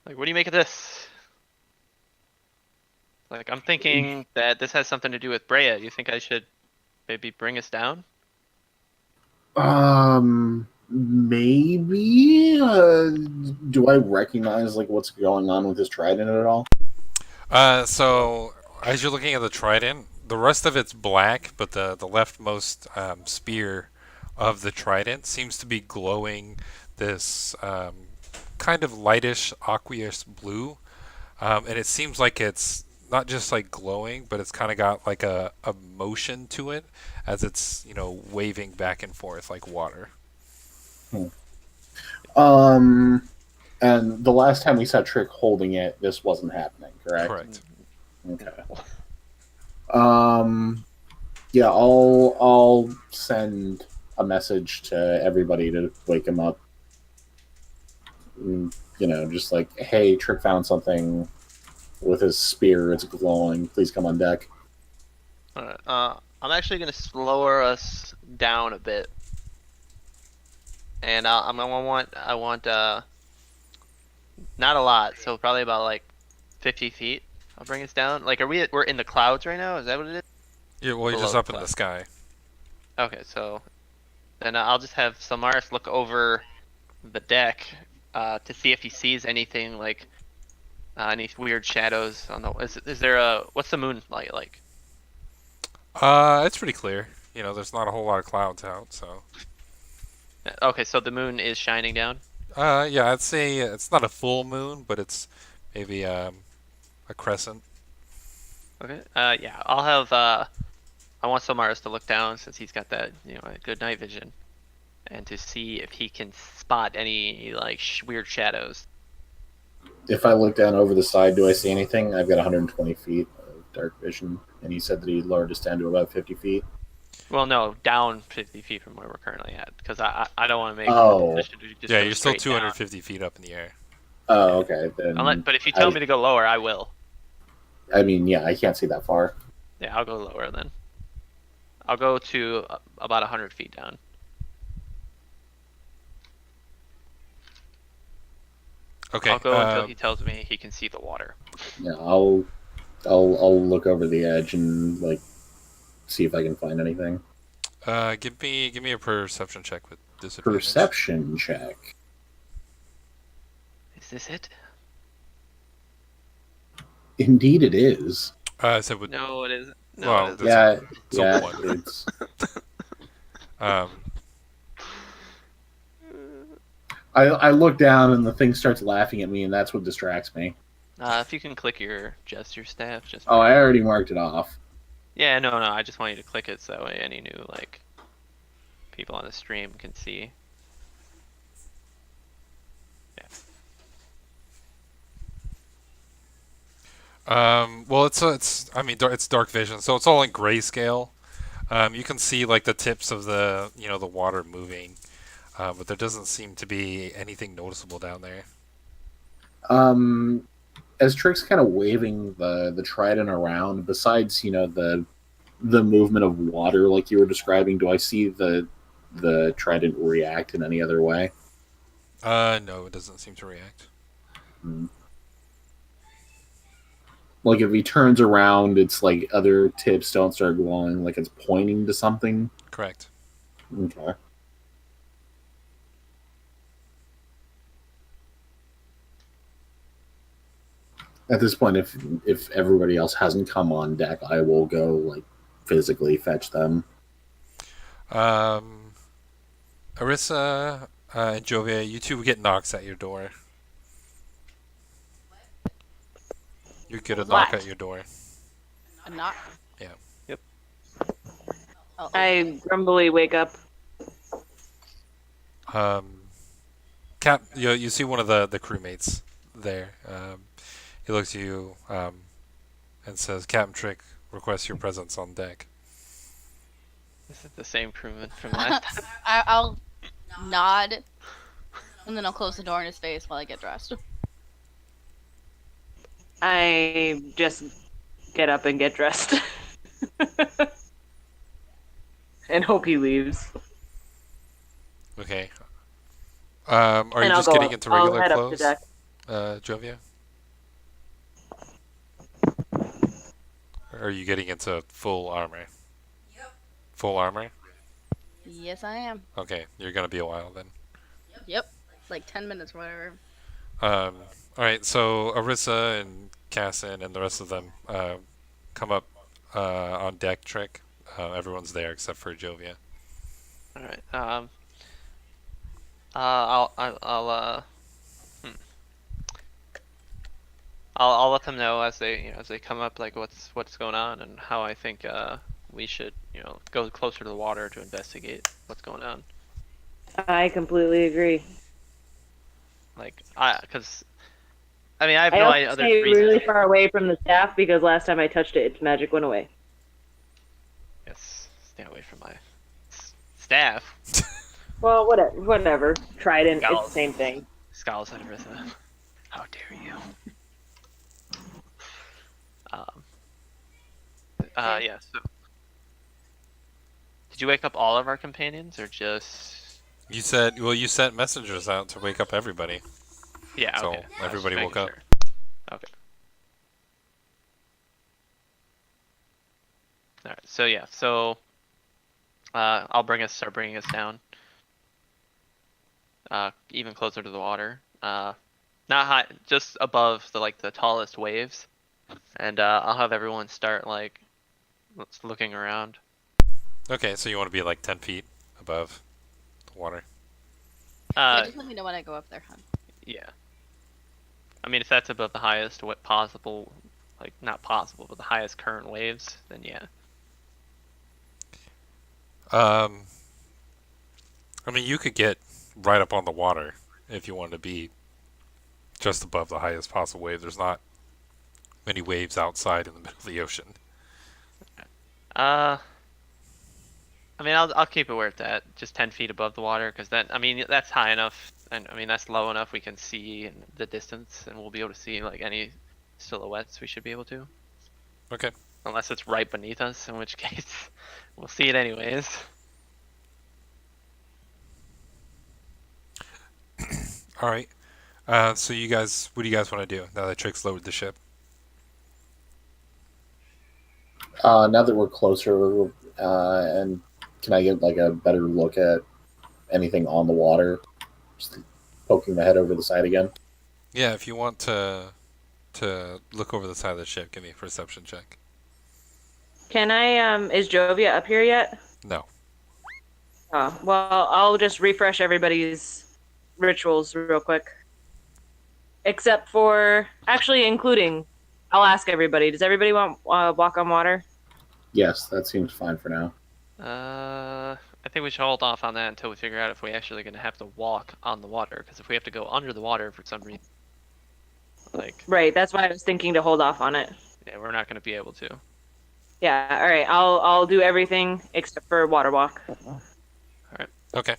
Like, what do you make of this? Like, I'm thinking that this has something to do with Brea. You think I should maybe bring us down? Maybe. Do I recognize like what's going on with his trident at all? So as you're looking at the trident, the rest of it's black, but the leftmost spear of the trident seems to be glowing this kind of lightish aqueous blue, and it seems like it's not just like glowing, but it's kind of got like a motion to it as it's waving back and forth like water. And the last time we saw Trick holding it, this wasn't happening, correct? Correct. Okay. Yeah, I'll send a message to everybody to wake him up. Just like, hey, Trick found something with his spear. It's glowing. Please come on deck. Alright, I'm actually gonna slower us down a bit. And I want not a lot, so probably about like 50 feet. I'll bring us down. Like, we're in the clouds right now? Is that what it is? Yeah, well, you're just Below up in the cloud. sky. Okay, so then I'll just have Samaris look over the deck to see if he sees anything like any weird shadows on the. Is there a what's the moon light like? It's pretty clear. There's not a whole lot of clouds out, so. Okay, so the moon is shining down. Yeah, I'd say it's not a full moon, but it's maybe a crescent. Okay. Yeah, I'll have I want Samaris to look down since he's got that good night vision, and to see if he can spot any like weird shadows. If I look down over the side, do I see anything? I've got 120 feet of dark vision, and he said that he lowered us down to about 50 feet. Well, no, down 50 feet from where we're currently at, because I don't want to make Oh. the decision to just Yeah, go you're still straight down. 250 feet up in the air. Oh, okay. Then But if you tell me to go lower, I will. I mean, yeah, I can't see that far. Yeah, I'll go lower then. I'll go to about 100 feet down. Okay. I'll go until he tells me he can see the water. Yeah, I'll look over the edge and like see if I can find anything. Give me a perception check with disadvantage. Perception check. Is this it? Indeed, it is. So with No, it isn't. No, Well, it isn't. Yeah, So yeah. one. It's um, I look down and the thing starts laughing at me, and that's what distracts me. If you can click your gesture staff, just. Oh, I already marked it off. Yeah, no. I just want you to click it so that way any new people on the stream can see. well, it's dark vision, so it's all in grayscale. You can see like the tips of the the water moving, but there doesn't seem to be anything noticeable down there. as Trick's kind of waving the trident around, besides the movement of water like you were describing, do I see the trident react in any other way? No, it doesn't seem to react. Hmm. Like if he turns around, it's like other tips don't start glowing, like it's pointing to something. Correct. Okay. At this point, if everybody else hasn't come on deck, I will go like physically fetch them. Um, Arissa and Jovia, you two get knocks at your door. You get a knock What? at your door. A knock. Yeah. Yep. Oh, I grumbly wake up. Cap, you see one of the crewmates there. He looks at you and says, "Captain Trick requests your presence on deck." This is the same crewman from last time. I'll nod, and then I'll close the door in his face while I get dressed. I just get up and get dressed. And hope he leaves. Okay. Are you And I'll just go getting up. into I'll regular head up clothes, to deck. Jovia? Or are you getting into full armor? Yep. Full armor? Yes, I am. Okay, you're gonna be a while then. Yep. Like 10 minutes, or whatever. All right, so Arissa and Cassin and the rest of them come up on deck. Trick. Everyone's there except for Jovia. All right. I'll let them know as they come up, like what's going on and how I think we should go closer to the water to investigate what's going on. I completely agree. Like because I mean I have I no also other stay reason. really far away from the staff because last time I touched it, its magic went away. Yes, stay away from my staff. Well, whatever. Trident, it's Scowls. the same thing. Scowls at Aritha. How dare you? Yeah. So, did you wake up all of our companions, or just? You sent messengers out to wake up everybody. Yeah. So Okay. everybody Just woke making up. sure. Okay. All right. So yeah. So I'll start bringing us down. Even closer to the water. Not high, just above the tallest waves, and I'll have everyone start looking around. Okay, so you want to be like 10 feet above the water. Yeah, just let me know when I go up there, hon. Yeah. I mean, if that's above the highest, what possible, like not possible, but the highest current waves, then yeah. I mean, you could get right up on the water if you wanted to be just above the highest possible wave. There's not many waves outside in the middle of the ocean. I mean, I'll keep it where it's at, just 10 feet above the water, because that's high enough, and I mean that's low enough we can see in the distance, and we'll be able to see like any silhouettes we should be able to. Okay. Unless it's right beneath us, in which case we'll see it anyways. All right. So you guys, what do you guys want to do now that Trick's lowered the ship? Now that we're closer, and can I get like a better look at anything on the water? Just poking my head over the side again. Yeah, if you want to look over the side of the ship, give me a perception check. Can I, is Jovia up here yet? No. Oh, well, I'll just refresh everybody's rituals real quick. Except for, actually including, I'll ask everybody, does everybody want walk on water? Yes, that seems fine for now. I think we should hold off on that until we figure out if we're actually going to have to walk on the water, because if we have to go under the water for some reason, Right, that's why I was thinking to hold off on it. yeah, we're not going to be able to. Yeah, alright, I'll do everything except for water walk. Okay.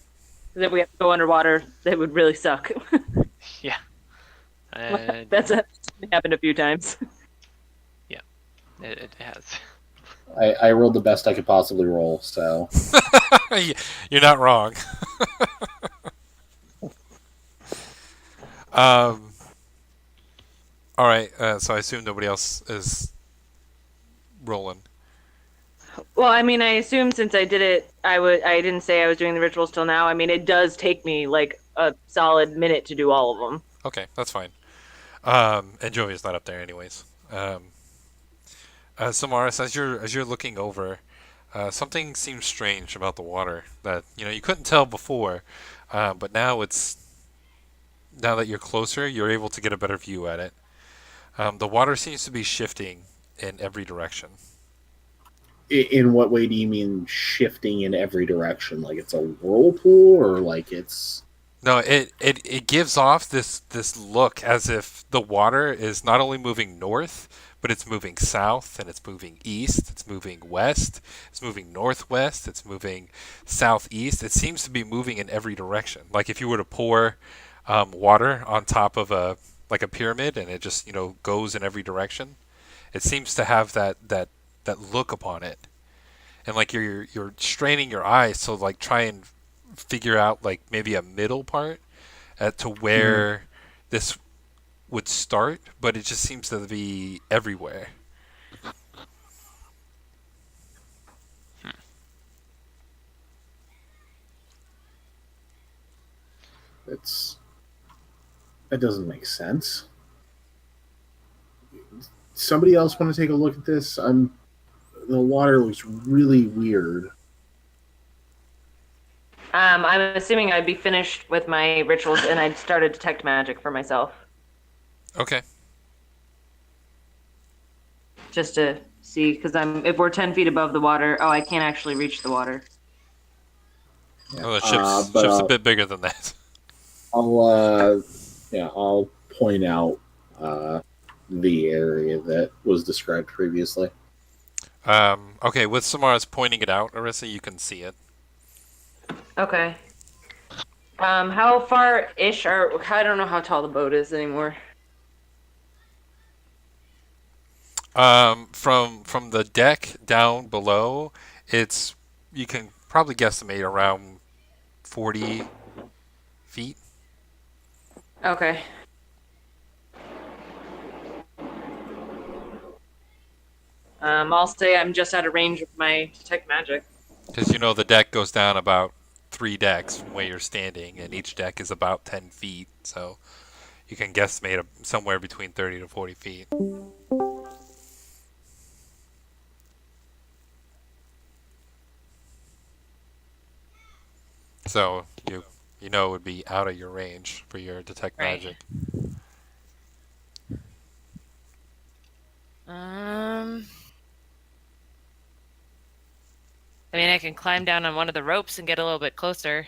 'Cause if we have to go underwater, that would really suck. Yeah. And That's a happened a few times. It has. I rolled the best I could possibly roll, so You're not wrong. um. All right. So I assume nobody else is rolling. Well, I mean, I assume since I did it, I didn't say I was doing the rituals till now. I mean, it does take me like a solid minute to do all of them. Okay, that's fine. And Joey's not up there anyways. Samaris, as you're looking over, something seems strange about the water that you couldn't tell before, but now that you're closer, you're able to get a better view at it. The water seems to be shifting in every direction. in what way do you mean shifting in every direction? Like it's a whirlpool, or like it's No, it gives off this look as if the water is not only moving north, but it's moving south, and it's moving east, it's moving west, it's moving northwest, it's moving southeast. It seems to be moving in every direction. Like if you were to pour water on top of a pyramid, and it just goes in every direction. It seems to have that look upon it, and like you're straining your eyes to like try and figure out like maybe a middle part to where this would start, but it just seems to be everywhere. it's that doesn't make sense. Somebody else want to take a look at this? The water looks really weird. I'm assuming I'd be finished with my rituals and I'd start a detect magic for myself, Okay. just to see, because if we're 10 feet above the water, oh, I can't actually reach the water. Oh, the ship's But a bit bigger than that. I'll point out the area that was described previously. Okay, with Samara's pointing it out, Arissa, you can see it. Okay. How far-ish I don't know how tall the boat is anymore. From the deck down below, you can probably guesstimate around 40 feet. Okay. I'll say I'm just out of range of my detect magic. Because the deck goes down about 3 decks from where you're standing, and each deck is about 10 feet, so you can guesstimate somewhere between 30 to 40 feet. So it would be out of your range for your detect Right. magic. I mean, I can climb down on one of the ropes and get a little bit closer.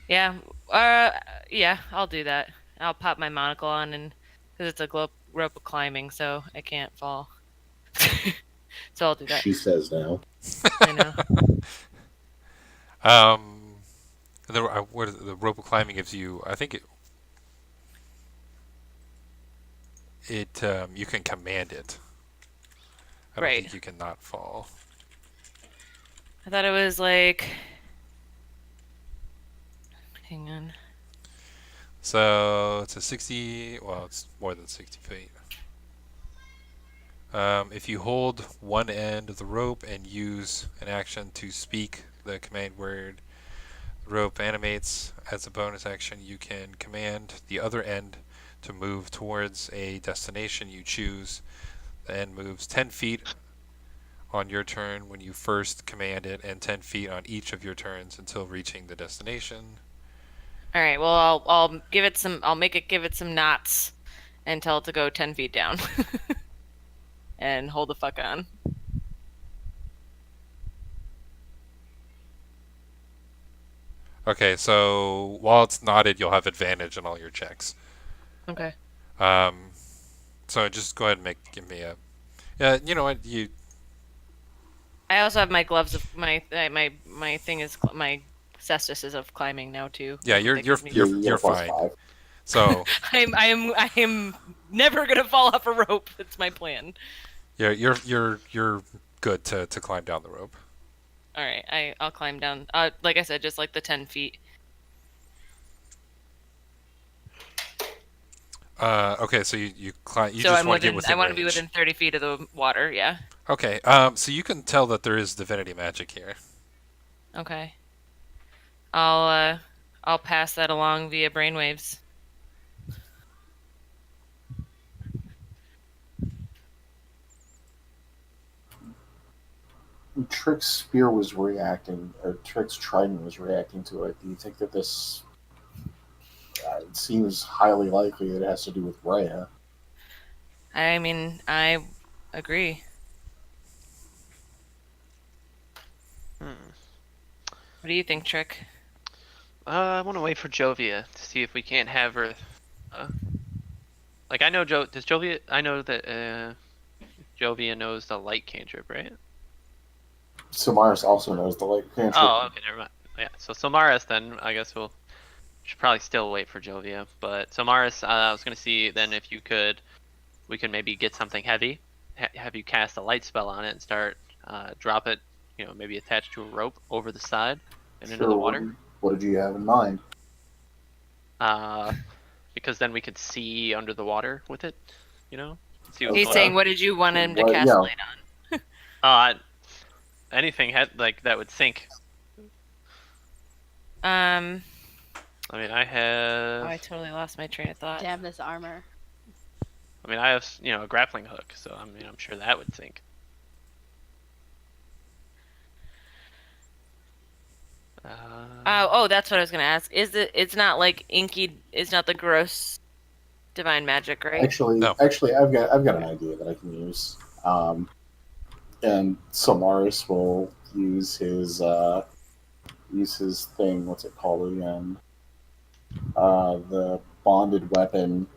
Yeah, yeah, I'll do that. I'll pop my monocle on, and because it's a rope of climbing, so I can't fall. So I'll do that. She says no. I know. The rope climbing gives you, I think you can command it. I don't Right. think you can not fall. I thought it was like. Hang on. So it's a 60. Well, it's more than 60 feet. If you hold one end of the rope and use an action to speak the command word, the rope animates. As a bonus action, you can command the other end to move towards a destination you choose. The end moves 10 feet on your turn when you first command it, and 10 feet on each of your turns until reaching the destination. All right. Well, I'll give it some. I'll make it give it some knots and tell it to go 10 feet down, and hold the fuck on. Okay, so while it's knotted, you'll have advantage on all your checks. Okay. So just go ahead and give me a. Yeah, you know what I also have my gloves of my thing is my cestus's of climbing now too. Yeah, That you're gives me- You get a plus fine. 5. So I'm never gonna fall off a rope. That's my plan. you're good to climb down the rope. All right, I'll climb down. Like I said, just like the 10 feet. Okay, so you climb. You So just I'm want to get within. I within want to be range. within 30 feet of the water. Yeah. Okay. So you can tell that there is divinity magic here. Okay. I'll pass that along via brainwaves. Trick's spear was reacting, or Trick's trident was reacting to it. Do you think that this? It seems highly likely that it has to do with Rhea. I mean, I agree. Hmm. What do you think, Trick? I want to wait for Jovia to see if we can't have her. Like I know Does Jovia? I know that Jovia knows the light cantrip, right? Samaris also knows the light cantrip. Oh, okay, never mind. Yeah, so Samaris then, I guess we'll should probably still wait for Jovia. But Samaris, I was gonna see then if we could maybe get something heavy, have you cast a light spell on it and start drop it, maybe attached to a rope over the side and into the water. What did you have in mind? Because then we could see under the water with it, See what's He's going saying, on. what did you want him to Well, cast yeah. light on? Anything like that would sink. Um. I mean, I have. Oh, I totally lost my train of thought. Damn this armor. I mean, I have, a grappling hook, so I mean, I'm sure that would sink. Oh, that's what I was gonna ask. It's not like inky. It's not the gross divine magic, right? No. Actually, I've got an idea that I can use. And Samaris will use his thing. What's it called again? The bonded weapon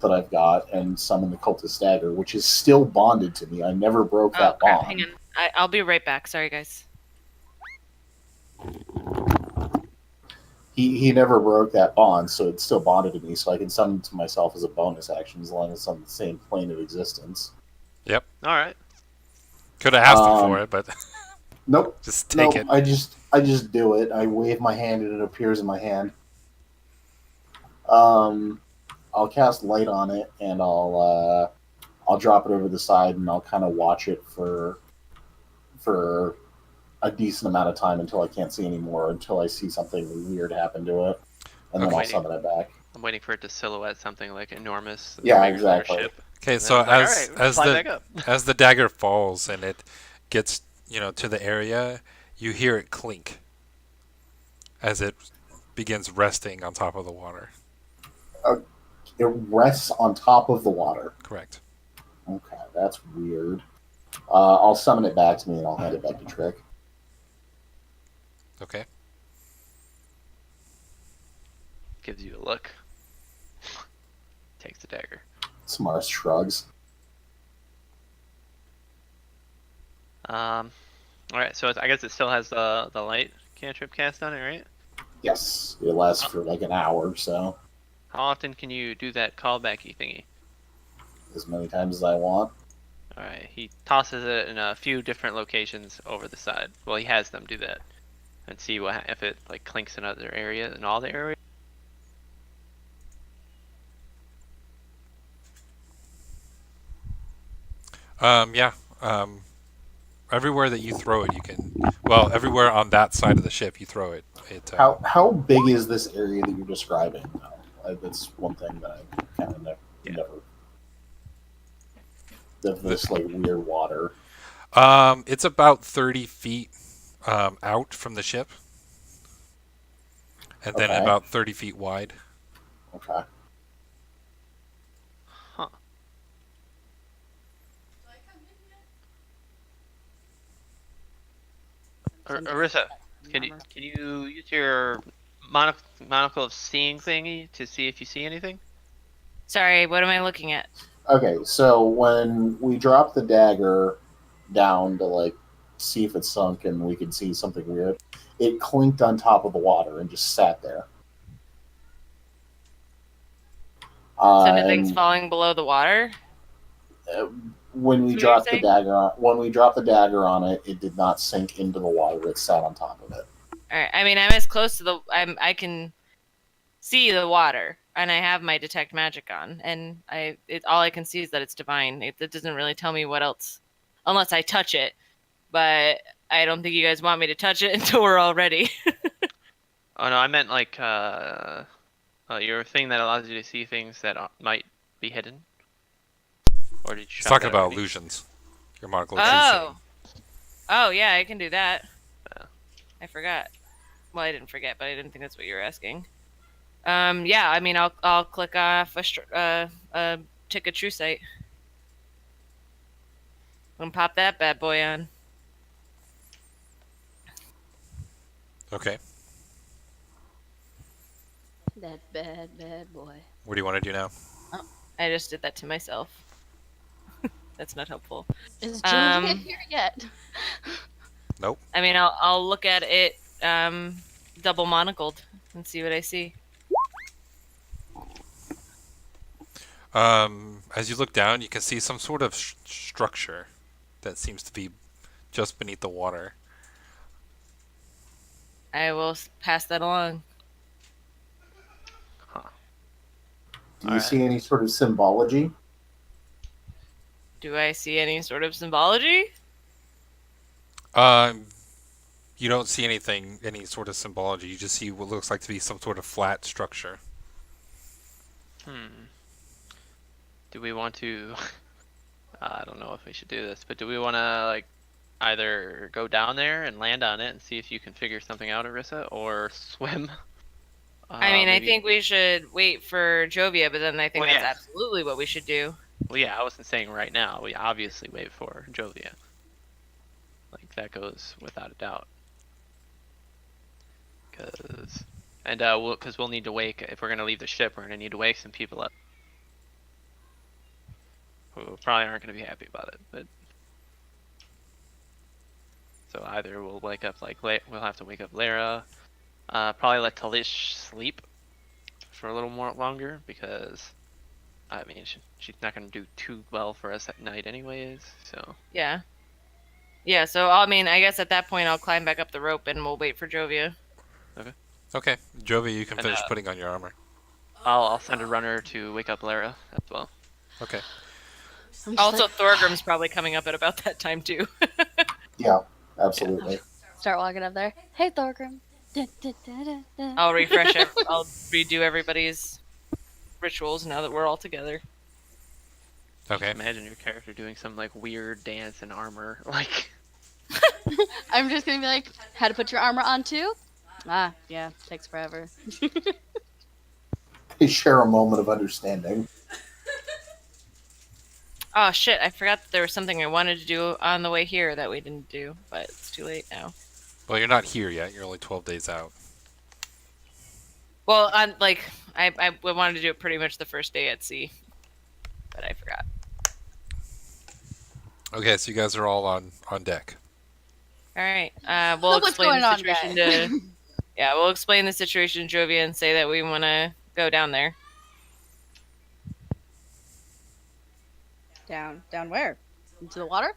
that I've got, and summon the cultist dagger, which is still bonded to me. I never broke Oh that crap! bond. Hang on. I'll be right back. Sorry, guys. He never broke that bond, so it's still bonded to me. So I can summon it to myself as a bonus action, as long as it's on the same plane of existence. All right. Could have asked him for it, but Nope. just take it. I just do it. I wave my hand and it appears in my hand. I'll cast light on it and I'll drop it over the side and I'll kind of watch it for a decent amount of time until I can't see anymore, until I see something weird happen to it, and then Okay. I'll summon it back. I'm waiting for it to silhouette something like enormous. Yeah, bigger than our exactly. ship. Okay, And so then it's like, as all right, the fly back up. as the dagger falls and it gets to the area, you hear it clink as it begins resting on top of the water. It rests on top of the water. Correct. Okay, that's weird. I'll summon it back to me and I'll hand it back to Trick. Okay. Gives you a look. Takes the dagger. Samaris shrugs. All right, so I guess it still has the light cantrip cast on it, right? Yes, it lasts for like an hour, so How often can you do that callbacky thingy? as many times as I want. All right, he tosses it in a few different locations over the side. Well, he has them do that, and see if it like clinks in other areas, in all the areas. Yeah. Everywhere that you throw it, you can. Well, everywhere on that side of the ship, you throw it. How big is this area that you're describing? That's one thing that I kind of never. This like weird water. It's about 30 feet out from the ship, and then Okay. about 30 feet wide. Okay. Huh. Do I come in yet? Arissa, can you use your monocle of seeing thingy to see if you see anything? Sorry, what am I looking at? Okay, so when we drop the dagger down to like see if it sunk and we could see something weird. It clinked on top of the water and just sat there. So nothing's And falling below the water. when we So dropped you're the dagger on it, it did not sink into the water. It sat on top of it. All right. I mean, I'm as close to the. I can see the water, and I have my detect magic on, and all I can see is that it's divine. It doesn't really tell me what else, unless I touch it. But I don't think you guys want me to touch it until we're all ready. Oh no, I meant like your thing that allows you to see things that might be hidden. Or did you He's shop talking that about already? illusions. Your mark location. Oh yeah, I can do that. Yeah. I forgot. Well, I didn't forget, but I didn't think that's what you were asking. Yeah, I mean, I'll click off a tick a true sight and pop that bad boy on. Okay. That bad boy. What do you want to do now? I just did that to myself. That's not helpful. Is Julia Um, here yet? Nope. I mean, I'll look at it double monocled and see what I see. As you look down, you can see some sort of structure that seems to be just beneath the water. I will pass that along. Do you Alright. see any sort of symbology? Do I see any sort of symbology? You don't see any sort of symbology. You just see what looks like to be some sort of flat structure. Do we want to? I don't know if we should do this, but do we want to like either go down there and land on it and see if you can figure something out, Arissa, or swim? I mean, I maybe- think we should wait for Jovia, but then I think Well, that's yeah. absolutely what we should do. Well, yeah, I wasn't saying right now. We obviously wait for Jovia. Like that goes without a doubt. Because we'll need to wake if we're gonna leave the ship. We're gonna need to wake some people up who probably aren't gonna be happy about it. But so either we'll wake up we'll have to wake up Lara. Probably let Talish sleep for a little more longer because I mean she's not gonna do too well for us at night anyways. So Yeah. Yeah, so I mean, I guess at that point I'll climb back up the rope and we'll wait for Jovia. Okay, Jovi, you can And, finish putting on your armor. I'll send a runner to wake up Lara as well. Okay. I'm just Also, like, Thorgrim's probably coming up at about that time too. Yeah, absolutely. start walking up there. Hey, Thorgrim. Da, da, da, da, da. I'll I'll redo everybody's rituals now that we're all together. Okay. Imagine your character doing some like weird dance in armor, like. I'm just gonna be like, how to put your armor on too? Ah, yeah, takes forever. They share a moment of understanding. Oh shit, I forgot that there was something I wanted to do on the way here that we didn't do, but it's too late now. Well, you're not here yet. You're only 12 days out. Well, I wanted to do it pretty much the first day at sea, but I forgot. Okay, so you guys are all on deck. All right, we'll So what's explain going the on, situation guys? to. Yeah, we'll explain the situation to Jovia and say that we want to go down there. Down where? Into the water?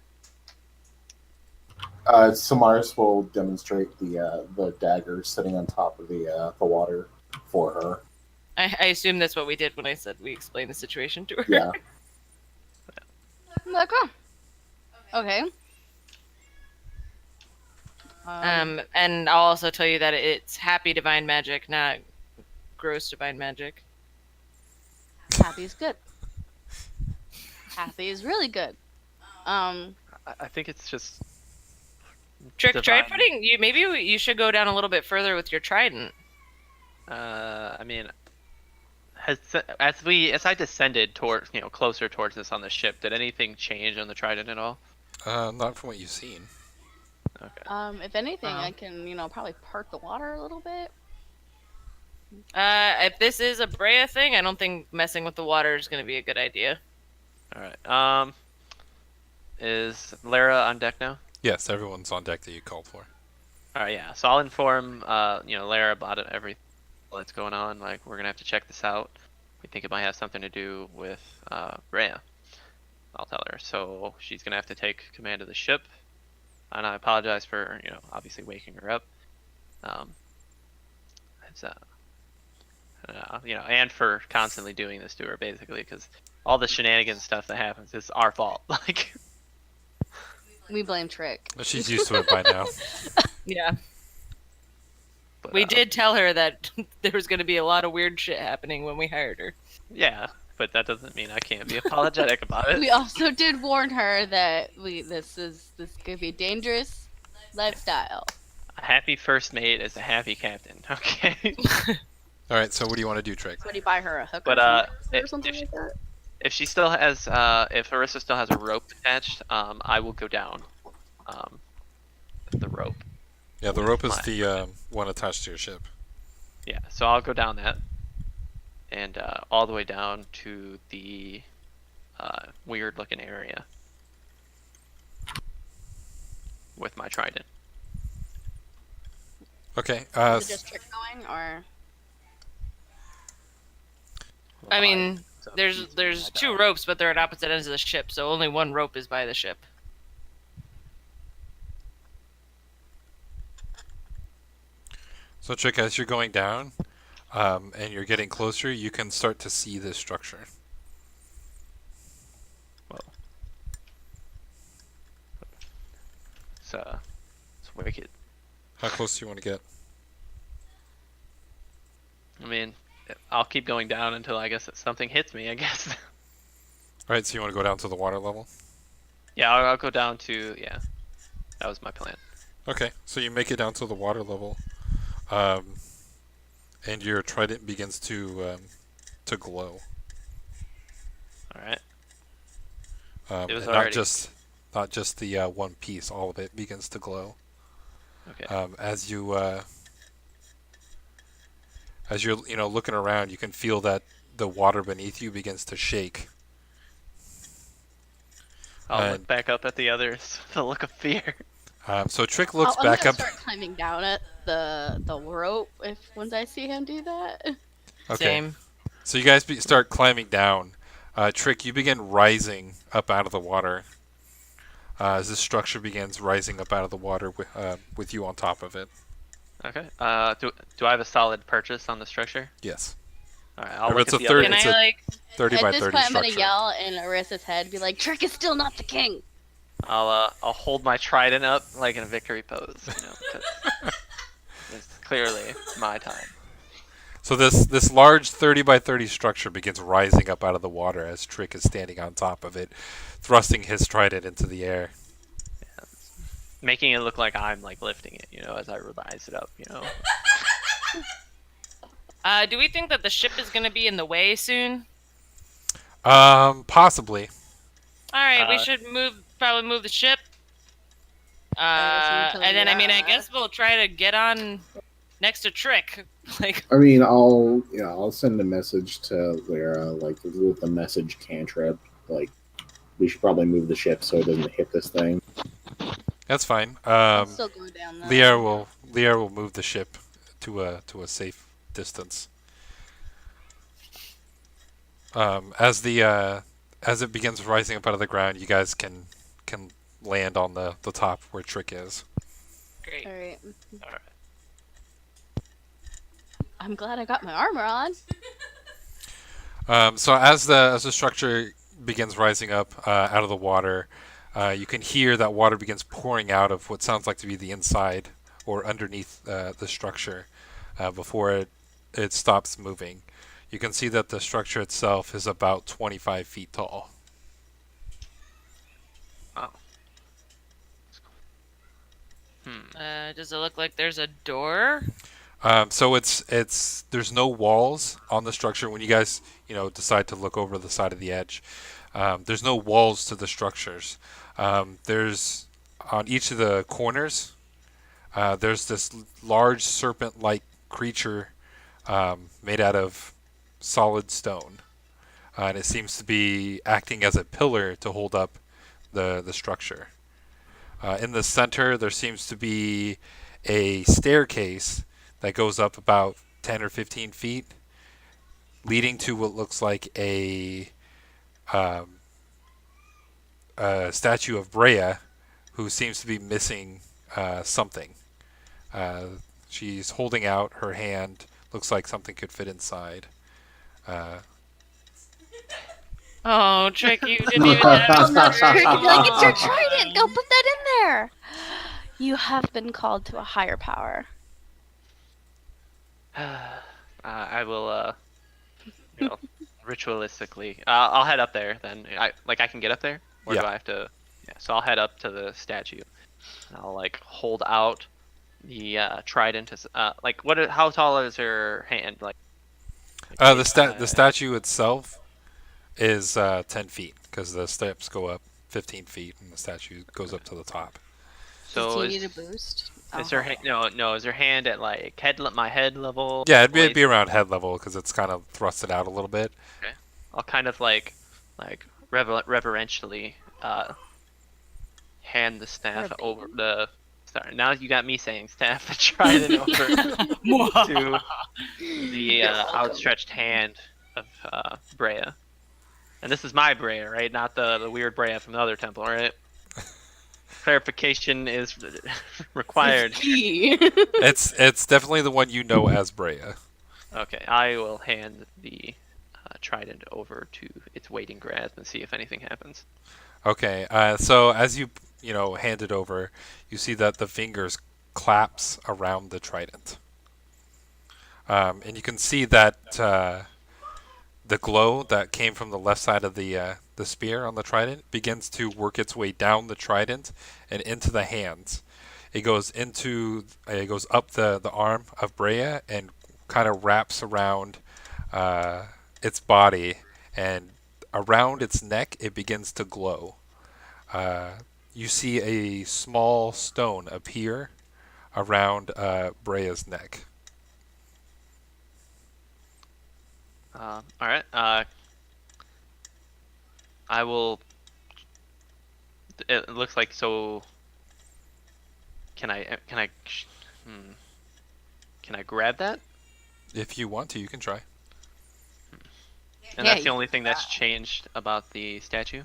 Samaris will demonstrate the dagger sitting on top of the water for her. I assume that's what we did when I said we explained the situation to her. Yeah. I'm like, oh. Okay. And I'll also tell you that it's happy divine magic, not gross divine magic. Happy is good. Happy is really good. I think it's just. Trick, try divine. putting you. Maybe you should go down a little bit further with your trident. I mean, as I descended towards closer towards this on the ship, did anything change on the trident at all? Not from what you've seen. Okay. If anything, I can, probably part the water a little bit. If this is a Brea thing, I don't think messing with the water is going to be a good idea. All right. Is Lara on deck now? Yes, everyone's on deck that you called for. All right, yeah. So I'll inform, Lara about it, everything that's going on. Like, we're gonna have to check this out. We think it might have something to do with Rhea. I'll tell her. So she's gonna have to take command of the ship, and I apologize for, obviously waking her up. It's and for constantly doing this to her, basically, because all the shenanigans stuff that happens is our fault. Like, We blame Trick. But she's used to it by now. Yeah. but, We did tell her that there was going to be a lot of weird shit happening when we hired her. Yeah, but that doesn't mean I can't be apologetic about it. We also did warn her that this could be a dangerous lifestyle. A happy first mate is a happy captain. Okay. All right, so what do you want to do, Trick? So do you buy her a hooker But or something like that? if she still has, if Arissa still has a rope attached, I will go down. The rope. Yeah, the rope is the one attached to your ship. Yeah, so I'll go down that, and all the way down to the weird-looking area with my trident. Okay. Is it just Trick going, or I mean, So there's he's bringing that two down. ropes, but they're at opposite ends of the ship, so only one rope is by the ship. So, Trick, as you're going down, and you're getting closer, you can start to see this structure. It's wicked. How close do you want to get? I mean, I'll keep going down until I guess something hits me, I guess. All right, so you want to go down to the water level? Yeah, I'll go down to, yeah. That was my plan. Okay, so you make it down to the water level, and your trident begins to glow. Alright. It was And already- not just the one piece, all of it begins to glow. Okay. As you're looking around, you can feel that the water beneath you begins to shake. I'll look back up at the others with a look of fear. So Trick looks I'm back gonna up. start climbing down at the rope once I see him do that. Okay. Same. So you guys start climbing down. Trick, you begin rising up out of the water. As this structure begins rising up out of the water with you on top of it. Okay. Do I have a solid purchase on the structure? Yes. Alright, I'll Remember, look it's at a the third- other. Can it's I a- 30 by At this 30 point, I'm structure. gonna yell in Arissa's head, be like, "Trick is still not the king." I'll hold my trident up like in a victory pose, 'cause it's clearly my time. So this large 30 by 30 structure begins rising up out of the water as Trick is standing on top of it, thrusting his trident into the air. Making it look like I'm like lifting it, as I rise it up, Do we think that the ship is going to be in the way soon? Possibly. All right, we Uh, should probably move the ship. so you And then, I mean, I tell me guess we'll try to get on next to Trick. Like, I mean, I'll send a message to Lyra, like with the message cantrip, like we should probably move the ship so it doesn't hit this thing. That's fine. I'll still go down there. Lier will move the ship to a safe distance. As it begins rising up out of the ground, you guys can land on the top where Trick is. great. All right. Alright. I'm glad I got my armor on. So as the structure begins rising up out of the water, you can hear that water begins pouring out of what sounds like to be the inside or underneath the structure before it stops moving. You can see that the structure itself is about 25 feet tall. Wow. Does it look like there's a door? So there's no walls on the structure. When you guys decide to look over the side of the edge, there's no walls to the structures. There's on each of the corners. There's this large serpent-like creature made out of solid stone, and it seems to be acting as a pillar to hold up the structure. In the center, there seems to be a staircase that goes up about 10 or 15 feet, leading to what looks like um, a statue of Brea, who seems to be missing something. Uh, she's holding out her hand. Looks like something could fit inside. Uh, Oh, Trick, you didn't even have a Trick, turn. like, it's your Aw. trident. Go put that in there. You have been called to a higher power. I will, you know, ritualistically. I'll head up there then. I can get up there, or Yeah. do I have to? Yeah. So I'll head up to the statue. And I'll like hold out the trident. Like what? How tall is her hand? Like the statue itself is 10 feet because the steps go up 15 feet and the statue goes up to the top. Does So he need a boost? is her no? Is her hand at like my head level? Yeah, it'd be waist? around head level because it's kind of thrusted out a little bit. I'll kind of like reverentially hand the staff over the. Sorry, now you got me saying staff the trident over to the outstretched hand of Brea. And this is my Brea, right? Not the weird Brea from the other temple, right? Clarification is required. Key. It's definitely the one you know as Brea. Okay, I will hand the trident over to its waiting grasp and see if anything happens. Okay, so as you hand it over, you see that the fingers claps around the trident, and you can see that the glow that came from the left side of the spear on the trident begins to work its way down the trident and into the hands. It goes up the arm of Brea and kind of wraps around its body, and around its neck it begins to glow. You see a small stone appear around Brea's neck. All right. I will. It looks like so. Can I? Can I grab that? If you want to, you can try. And Yeah, that's the you only can thing that's try. changed about the statue.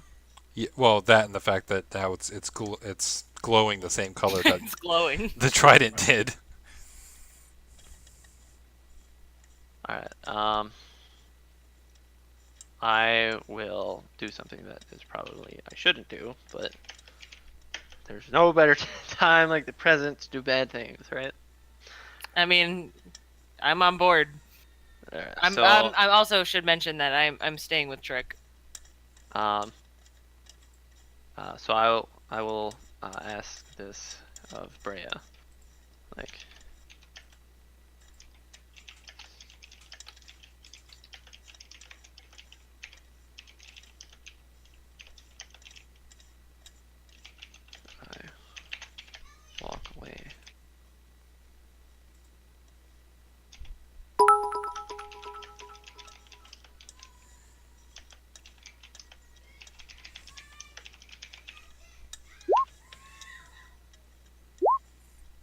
Yeah, well, that and the fact that now it's glowing the same color that It's glowing. the trident did. All right. I will do something that is probably I shouldn't do, but there's no better time like the present to do bad things, right? I mean, I'm on board. All right, I also should mention that I'm staying with Trick. So I will ask this of Brea, like. I walk away.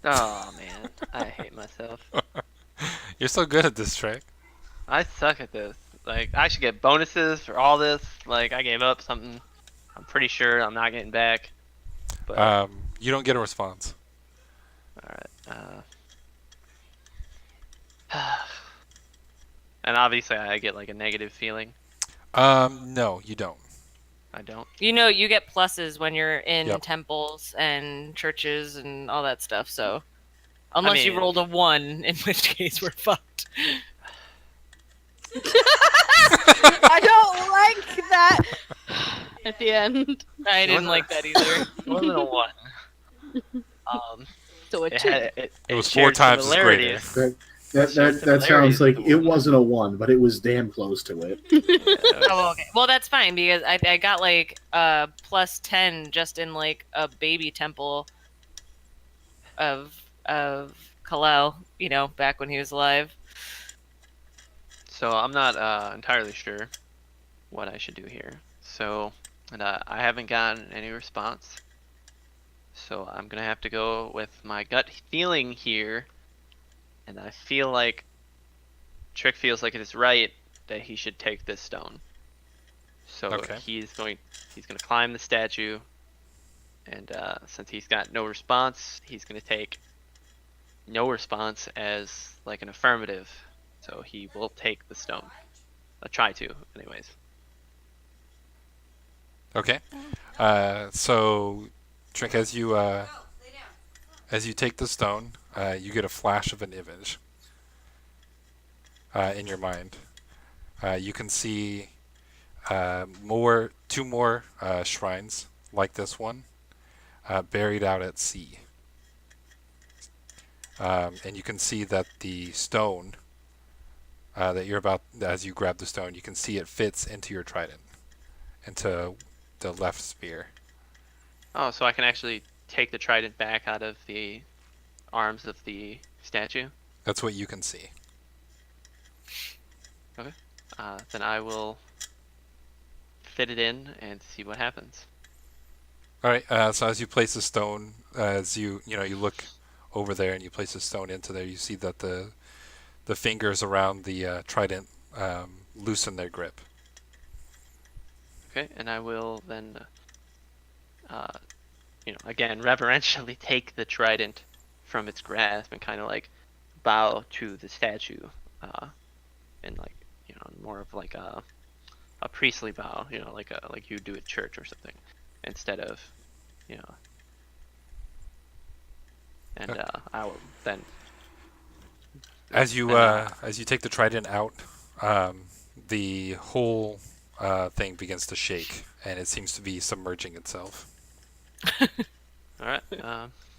Oh man, I hate myself. You're so good at this, Trick. I suck at this. Like, I should get bonuses for all this. Like, I gave up something. I'm pretty sure I'm not getting back. But You don't get a response. all right. And obviously, I get like a negative feeling. No, you don't. I don't. You get pluses when you're in Yep. temples and churches and all that stuff. So, unless you mean- rolled a 1, in which case we're fucked. I don't like that. At the end. I didn't like that either. It wasn't a one. So a It 2. had It was shared 4 times as similarities. greater. That sounds like it wasn't a 1, but it was damn close to it. Oh, okay. Well, that's fine because I got like plus 10 just in like a baby temple of Kalel, back when he was alive. So I'm not entirely sure what I should do here. So, and I haven't gotten any response. So I'm gonna have to go with my gut feeling here, and I feel like Trick feels like it is right that he should take this stone. So Okay. he's gonna climb the statue, and since he's got no response, he's gonna take no response as like an affirmative. So he will take the stone. I'll try to, anyways. Okay. So, Trick, as you take the stone, you get a flash of an image in your mind. You can see two more shrines like this one, buried out at sea. And you can see that the stone that you're about, as you grab the stone, you can see it fits into your trident, into the left spear. Oh, so I can actually take the trident back out of the arms of the statue? That's what you can see. Then I will fit it in and see what happens. All right. So as you place the stone, as you look over there and you place the stone into there, you see that the fingers around the trident loosen their grip. Okay, and I will then, again, reverentially take the trident from its grasp and kind of like bow to the statue, and like, more of like a priestly bow, like you do at church or something, instead of, and I will then. As you take the trident out, the whole thing begins to shake, and it seems to be submerging itself. All right.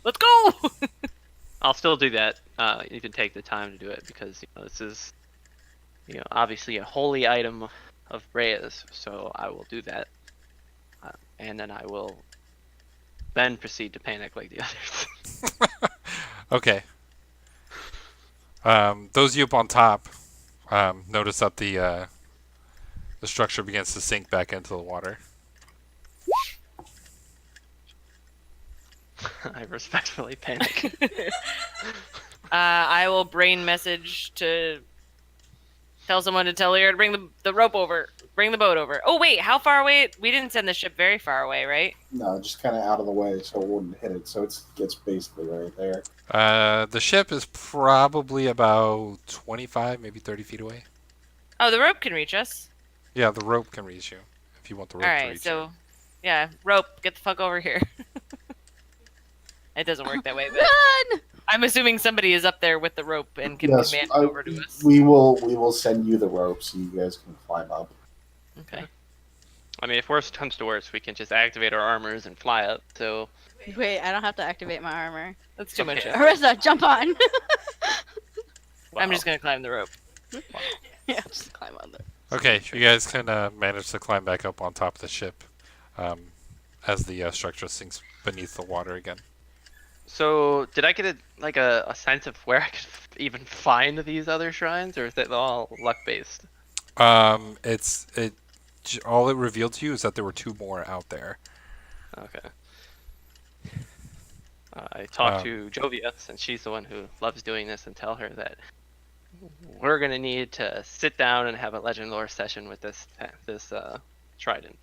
Let's go. I'll still do that. Even take the time to do it because this is, obviously a holy item of Rhea's. So I will do that, and then I will then proceed to panic like the others. Okay. Those of you up on top notice that the structure begins to sink back into the water. I respectfully panic. I will brain message to tell someone to tell Lyra to bring the rope over. Bring the boat over. Oh, wait, how far away? We didn't send the ship very far away, right? No, just kind of out of the way so it wouldn't hit it. So it's basically right there. The ship is probably about 25, maybe 30 feet away. Oh, the rope can reach us. Yeah, the rope can reach you if you want the rope to Alright, reach so, you. yeah, rope, get the fuck over here. It doesn't work that way, but Run! I'm assuming somebody is up there with the rope and can Yes, command it over to us. we will send you the rope so you guys can climb up. Okay. I mean, if worst comes to worst, we can just activate our armors and fly up. So Wait, I don't have to activate my armor. That's too much. Okay. effort. Arissa, jump on! I'm just gonna climb the rope. Yeah, just climb on there. Okay, you guys can manage to climb back up on top of the ship as the structure sinks beneath the water again. So, did I get a sense of where I could even find these other shrines, or is it all luck based? All it revealed to you is that there were two more out there. Okay. I talked to Jovia, since she's the one who loves doing this, and tell her that we're gonna need to sit down and have a legend lore session with this trident.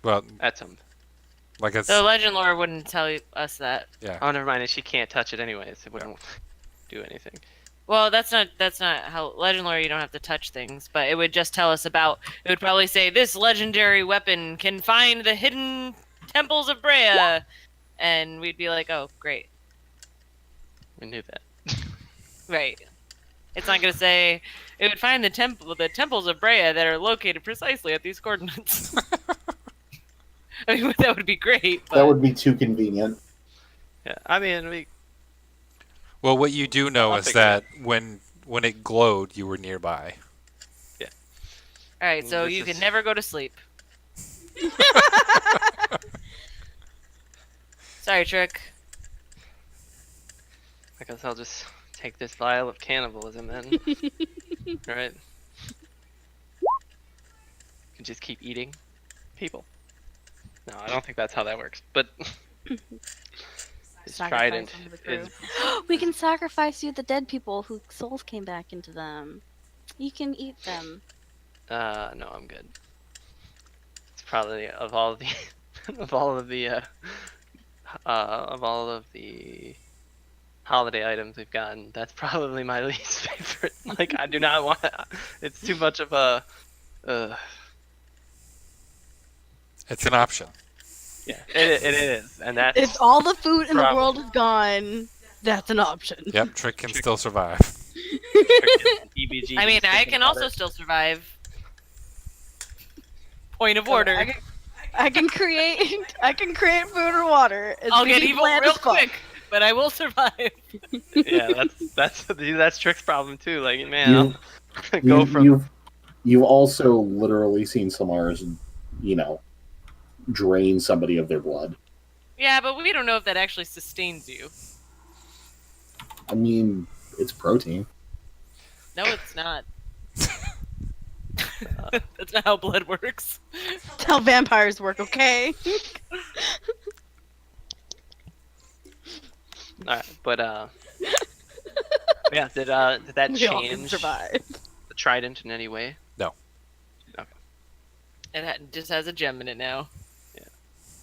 Well, At some. like it's The legend lore wouldn't tell us that. yeah. Oh, never mind. She can't touch it anyways. It wouldn't do anything. Well, that's not how legend lore. You don't have to touch things, but it would just tell us about. It would probably say this legendary weapon can find the hidden temples of Brea, and we'd be like, oh, great, We knew that. right. It's not gonna say it would find the temples of Brea that are located precisely at these coordinates. I mean, that would be great. But... That would be too convenient. Yeah. I mean, Well, what you do know I'll is figure that when it glowed, you were nearby. All right, so This you is- can never go to sleep. Sorry, Trick. I guess I'll just take this vial of cannibalism then. Alright. Can just keep eating people. No, I don't think that's how that works. But his Sacrifice trident them to the crew. is. We can sacrifice you the dead people whose souls came back into them. You can eat them. No, I'm good. It's probably of all the of all of the holiday items we've gotten, that's probably my least favorite. Like, I do not want. It's too much of a. It's an option. Yeah, it is, and that's. If all the food in the Probably. world is gone, that's an option. Yep, Trick can still survive. EBG. I mean, I can also still survive. Point of order. I can create food or water. It's I'll gonna get be evil bland real as fuck. quick, but I will survive. Yeah, that's Trick's problem too. Like, man, I'll go You, from. you've also literally seen Samars, drain somebody of their blood. Yeah, but we don't know if that actually sustains you. I mean, it's protein. No, it's not. That's not how blood works. That's how vampires work, okay? Alright, but yeah, did that We all can change survive. the trident in any way? Just has a gem in it now,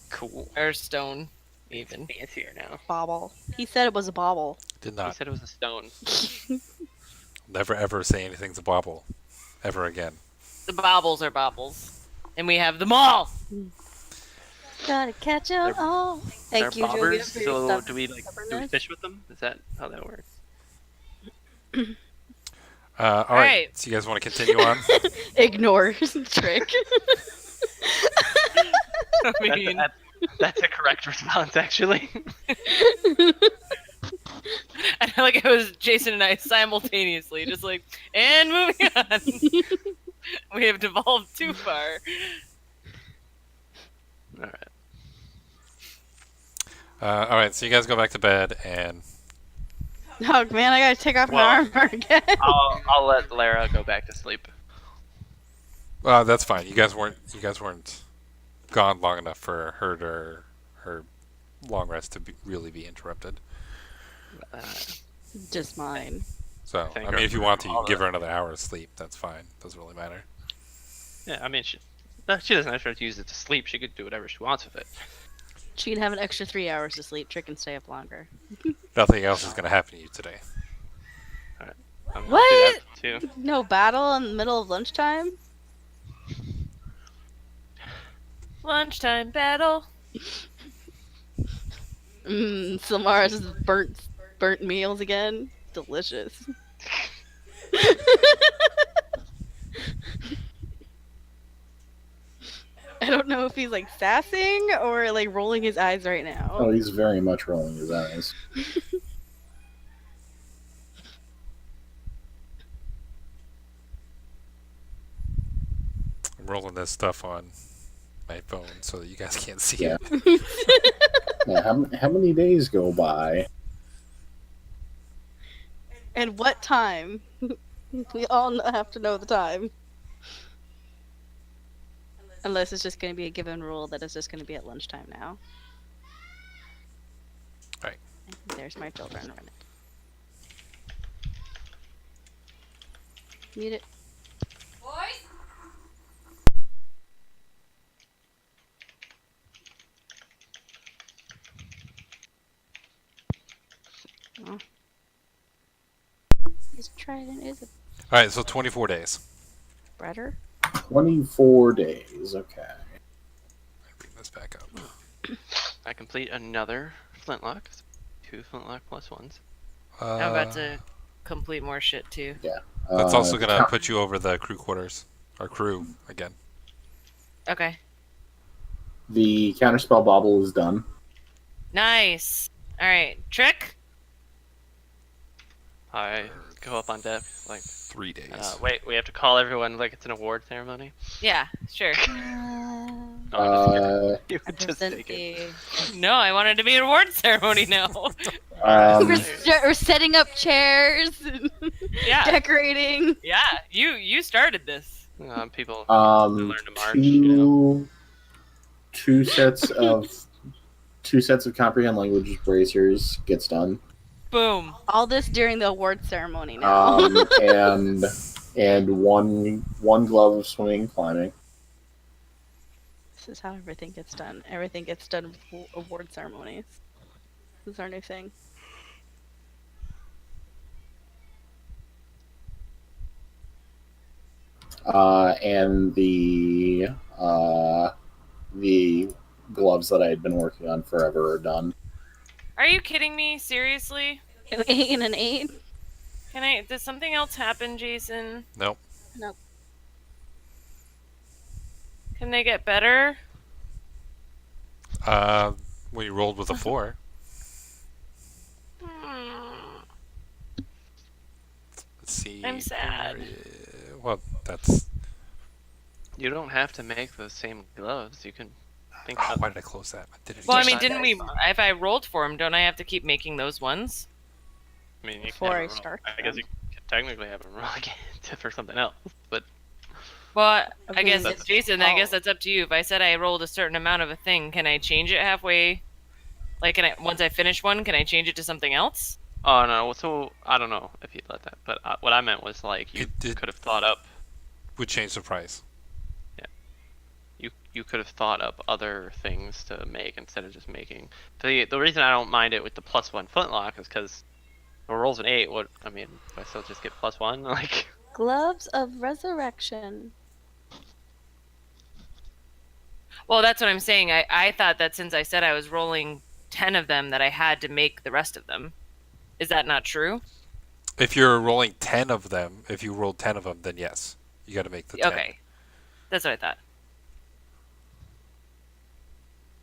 Cool. or stone, even. Fancier now. Bauble. He said it was a bauble. Did He not. said it was a stone. Never ever say anything's a bobble. Ever again. The baubles are baubles, and we have them all. Gotta catch 'em They're- all. They're Thank you, Julia, bobbers, for your so stuff. do we fish with them? Is that how that works? All right. Alright. So you guys want to continue on? Ignore Trick. I mean, That's a correct response, actually. I feel like it was Jason and I simultaneously, just like, and moving on. We have devolved too far. All right. All right. So you guys go back to bed, and Oh man, I gotta take off Well, my armor again. I'll let Lara go back to sleep. that's fine. You guys weren't gone long enough for her long rest to really be interrupted. Just mine. So think I mean, if you want to, you all can give the- her another hour of sleep. That's fine. Doesn't really matter. Yeah, I mean, she doesn't have to use it to sleep. She could do whatever she wants with it. She can have an extra 3 hours to sleep. Trick can stay up longer. Nothing else is going to happen to you today. I mean, I'll do What? that too. No battle in the middle of lunchtime? Lunchtime battle. Samara's burnt meals again. Delicious. I don't know if he's like sassing or like rolling his eyes right now. Oh, he's very much rolling his eyes. I'm rolling this stuff on my phone so that you guys can't see Yeah. it. Yeah, how many days go by? And what time? We all have to know the time. Unless it's just going to be a given rule that it's just going to be at lunchtime now. Right. There's my children running. Mute it. Oh. His trident is a All right. So 24 days. Bretter? 24 days, okay. Bring this back up. I complete another flintlock. 2 flintlock plus ones. I'm about to complete more shit too. That's also the going to count- put you over the crew quarters. Or crew again. Okay. The counterspell bauble is done. Nice. All right, Trick. I go up on deck. Like, 3 days. wait, we have to call everyone like it's an award ceremony. Yeah, sure. Oh, I'm just kidding. You would just Represent take it. the- No, I wanted to be an award ceremony now. We're setting up chairs, and Yeah, decorating. yeah. You started this. People um, learn to march. You know? two sets of comprehend language bracers gets done. Boom. All this during the award ceremony now. And one glove of swimming and climbing. This is how everything gets done. Everything gets done with award ceremonies. This is our new thing. And the gloves that I had been working on forever are done. Are you kidding me? Seriously? An 8 and an 8? Does something else happen, Jason? Nope. Nope. Can they get better? When you rolled with a 4. Let's see. I'm sad. Well, that's. You don't have to make the same gloves. You can think. Oh, why did I close that? I did it Well, I again. mean, didn't we? If I rolled for them, don't I have to keep making those ones? I mean, you Before can I have 'em roll. start I guess them. you can technically have them roll again for something else, but Well, I Okay, guess, that's- Jason, I guess that's up to you. If I said I rolled a certain amount of a thing, can I change it halfway? Like, once I finish one, can I change it to something else? oh no. So I don't know if you'd let that, but what I meant was like you It could have thought up. would change the price. You could have thought up other things to make instead of just making. The reason I don't mind it with the +1 flintlock is because it rolls an 8. What I mean, if I still just get +1, like. Gloves of Resurrection. Well, that's what I'm saying. I thought that since I said I was rolling 10 of them, that I had to make the rest of them. Is that not true? If you're rolling 10 of them, if you rolled 10 of them, then yes, you got to make the 10. Okay. That's what I thought.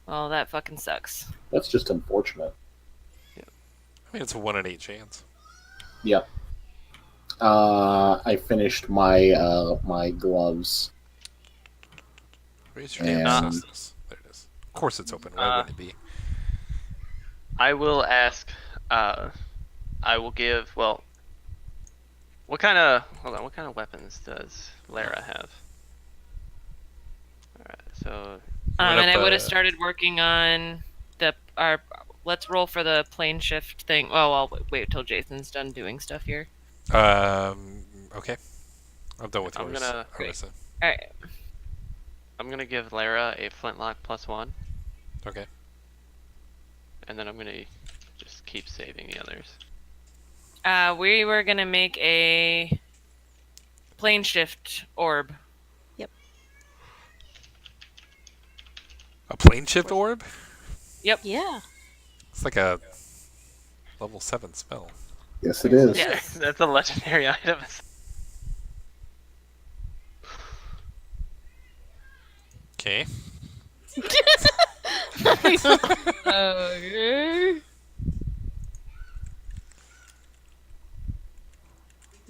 Well, that fucking sucks. That's just unfortunate. I mean, it's a 1 in 8 chance. Yep. I finished my my gloves. Where's your damn And- assistance? There it is. Of course it's open. Why wouldn't it be? I will ask. I will give. Well, what kind of? Hold on. What kind of weapons does Lara have? All right. So What And up, I would have started working on our. Let's roll for the plane shift thing. Oh, I'll wait till Jason's done doing stuff here. Okay. I'm done with I'm yours. gonna- Arisa. All right. I'm gonna give Lara a flintlock +1, Okay. and then I'm gonna just keep saving the others. We were gonna make a plane shift orb. A plane shift orb? Yeah. It's like a level 7 spell. Yes, it is. Yeah. That's a legendary item. Okay. Okay.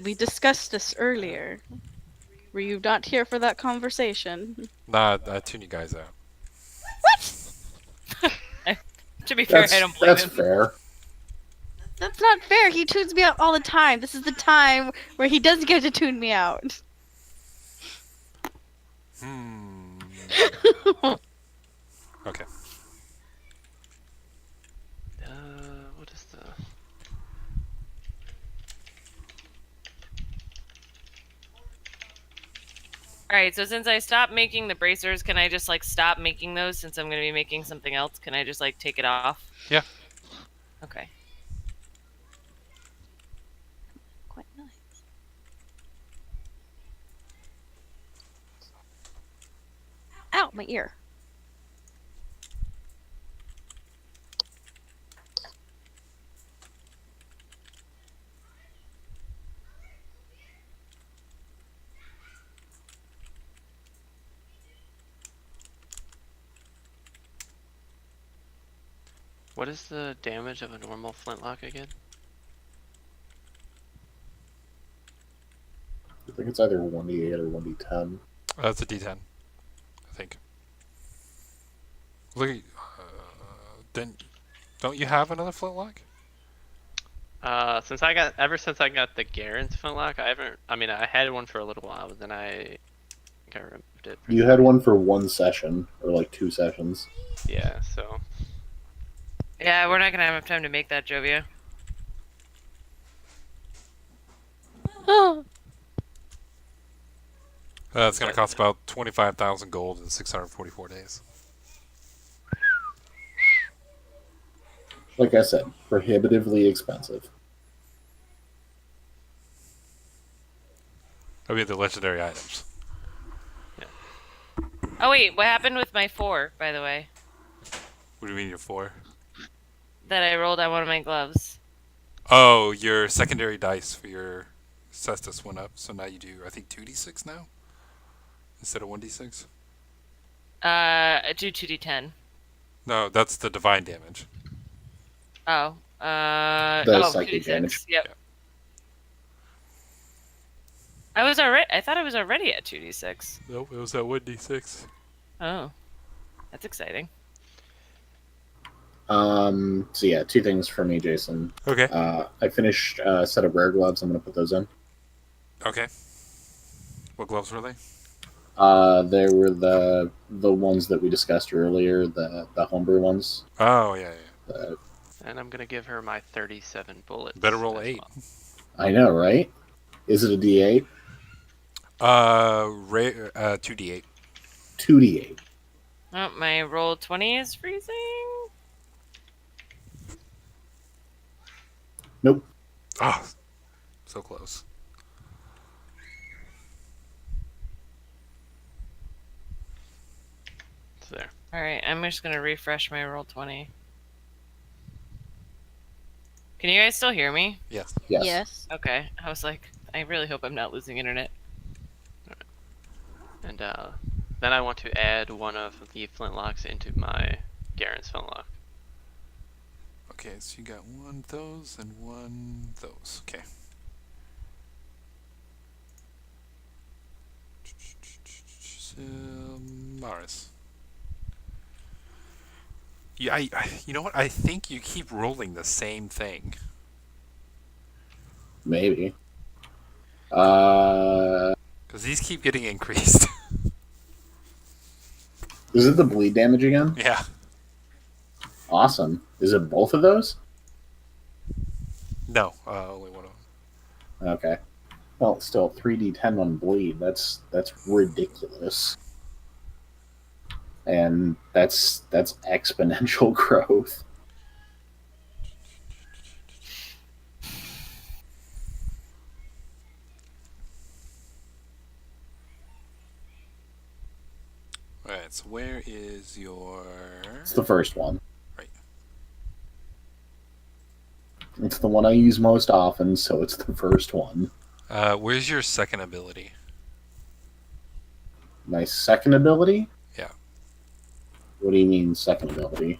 We discussed this earlier. Were you not here for that conversation? Nah, I tune you guys out. To be fair, I don't blame That's him. fair. That's not fair. He tunes me out all the time. This is the time where he doesn't get to tune me out. Okay. What is the? All right. So since I stopped making the bracers, can I just like stop making those since I'm gonna be making something else? Can I just like take it off? Yeah. Okay. Quite nice. Ow, my ear. What is the damage of a normal flintlock again? I think it's either 1d8 or 1d10. It's a D10, I think. Look, don't you have another flintlock? Since I got the Garen's flintlock, I haven't. I mean, I had one for a little while, but then I think I removed saved it. You had one for one session or like 2 sessions. Yeah, so Yeah, we're not gonna have enough time to make that, Jovia. It's going to cost about 25,000 gold in 644 days. Like I said, prohibitively expensive. I mean, the legendary items. Oh wait, what happened with my 4, by the way? What do you mean you're 4? That I rolled on one of my gloves. Oh, your secondary dice for your Cestus went up, so now you do, I think, 2d6 now? Instead of 1d6? I do 2d10. No, that's the divine damage. Oh, The psychic 2d6. damage. Yep. Yeah. I thought I was already at 2d6. Nope, it was at 1d6. Oh, that's exciting. So yeah, 2 things for me, Jason. Okay. I finished a set of rare gloves. I'm gonna put those in. Okay. What gloves were they? They were the ones that we discussed earlier, the homebrew ones. Oh, yeah, yeah. and I'm gonna give her my 37 bullets. Better roll as 8. well. I know, right? Is it a D8? 2d8. 2D8. Oh, my roll 20 is freezing. Nope. Oh, so close. It's there. Alright, I'm just gonna refresh my roll 20. Can you guys still hear me? Yes. Yes. Yes. Okay, I was like, I really hope I'm not losing internet. And then I want to add one of the flintlocks into my Garen's flintlock. Okay, so you got one those and one those. Okay. Mars. Yeah, you know what? I think you keep rolling the same thing. Maybe. Because these keep getting increased. Is it the bleed damage again? Yeah. Awesome. Is it both of those? No, only one of them. Okay. Well, still 3d10 on bleed. That's ridiculous. And that's exponential growth. Alright, so where is your... It's the first one. Right. It's the one I use most often, so it's the first one. Where's your second ability? My second ability? Yeah. What do you mean, second ability?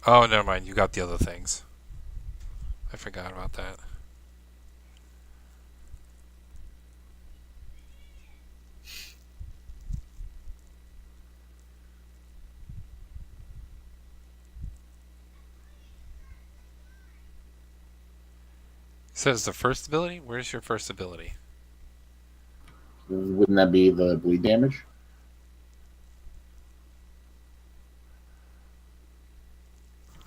Oh, never mind. You got the other things. I forgot about that. Says the first ability? Where's your first ability? Wouldn't that be the bleed damage?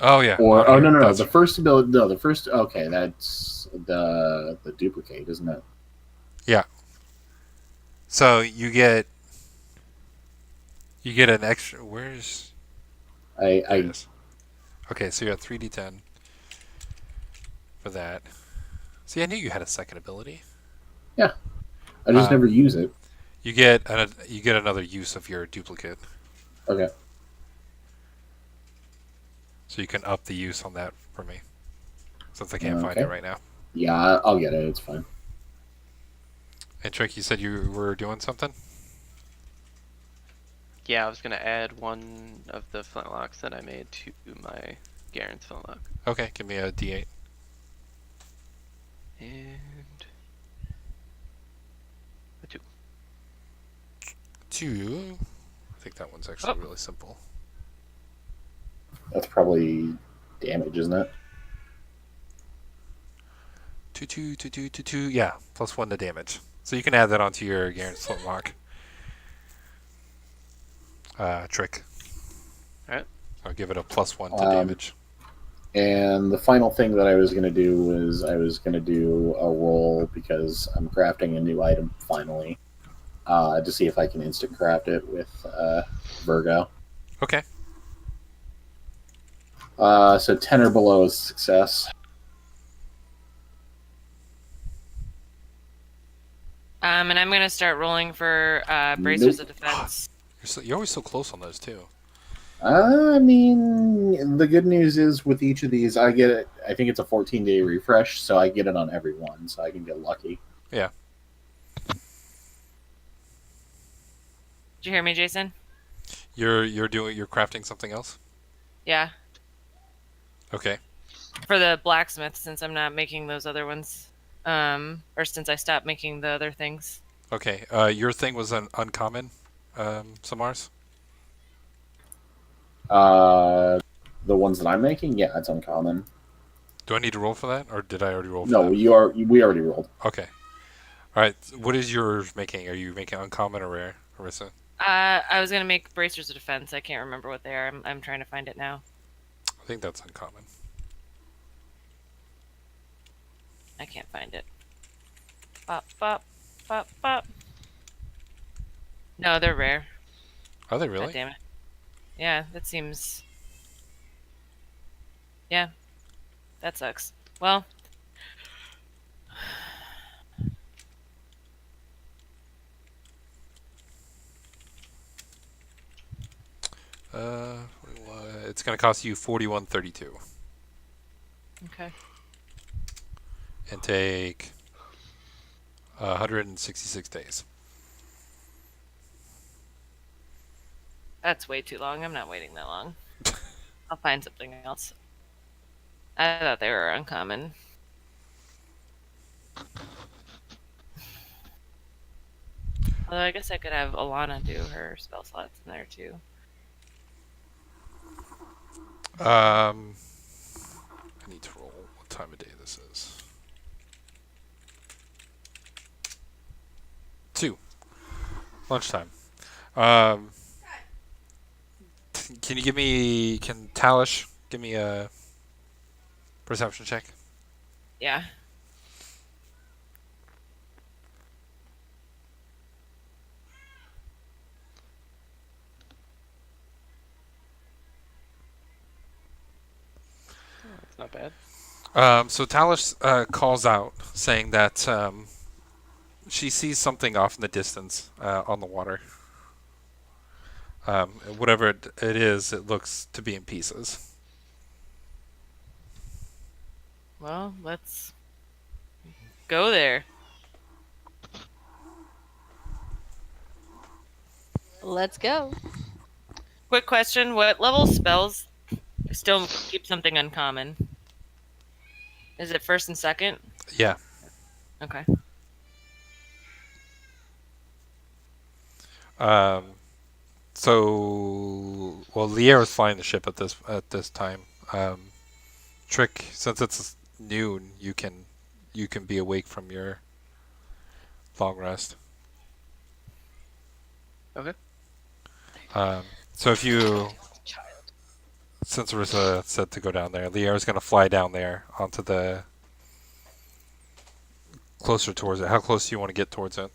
Oh, yeah. Or okay, no, that's- the first ability. No, the first. Okay, that's the duplicate, isn't it? So you get an extra. Where's? There it I is. Okay, so you're at 3d10 for that. See, I knew you had a second ability. I just never use it. You get another use of your duplicate, Okay. so you can up the use on that for me. Since I can't find Okay. it right now. Yeah, I'll get it. It's fine. And Trick, you said you were doing something. Yeah, I was gonna add one of the flintlocks that I made to my Garen's flintlock. Okay, give me a d8. And a 2. 2. I think that one's actually really simple. That's probably damage, isn't it? 2, 2, 2, 2, 2, 2. Yeah, plus 1 to damage. So you can add that onto your Garen's flintlock. trick. Alright. I'll give it a +1 to Um, damage. And the final thing that I was going to do was I was going to do a roll because I'm crafting a new item finally to see if I can instant craft it with Virgo. Okay. So 10 or below is success. And I'm gonna start rolling for bracers of Nope. defense. You're always so close on those too. I mean, the good news is with each of these, I get it. I think it's a 14-day refresh, so I get it on every one, so I can get lucky. Yeah. Did you hear me, Jason? You're crafting something else? Yeah. Okay. For the blacksmith, since I'm not making those other ones. Or since I stopped making the other things. Okay. Your thing was an uncommon, Samars? The ones that I'm making, yeah, it's uncommon. Do I need to roll for that, or did I already roll for No, that? we already rolled. Okay. All right. What is yours making? Are you making uncommon or rare, Arissa? I was gonna make bracers of defense. I can't remember what they are. I'm trying to find it now. I think that's uncommon. I can't find it. Bop, bop, bop, bop. No, they're rare. Are they God really? damn it. Yeah, that seems... Yeah. That sucks. Well... It's gonna cost you 41.32 Okay. and take 166 days. That's way too long. I'm not waiting that long. I'll find something else. I thought they were uncommon. Although I guess I could have Alana do her spell slots in there too. I need to roll what time of day this is. 2. Lunchtime. Can you give me... Can Talish give me a perception check? Yeah. That's not bad. So Talish calls out, saying that she sees something off in the distance on the water. Whatever it is, it looks to be in pieces. Well, let's go there. Let's go. Quick question: what level spells still keep something uncommon? Is it first and second? Yeah. Okay. So, well, Lier is flying the ship at this time. Trick, since it's noon, you can be awake from your long rest. Okay. So if you, since Arissa said to go down there, Lier is going to fly down there onto the closer towards it. How close do you want to get towards it?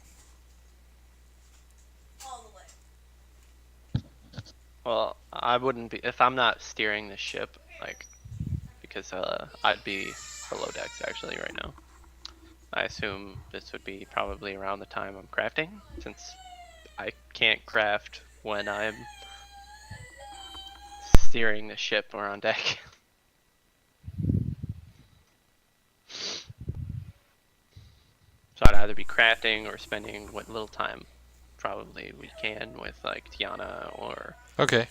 Well, I wouldn't be if I'm not steering the ship, like, because I'd be below decks actually right now. I assume this would be probably around the time I'm crafting, since I can't craft when I'm steering the ship or on deck. So I'd either be crafting or spending what little time probably we can with like Tiana or... Okay.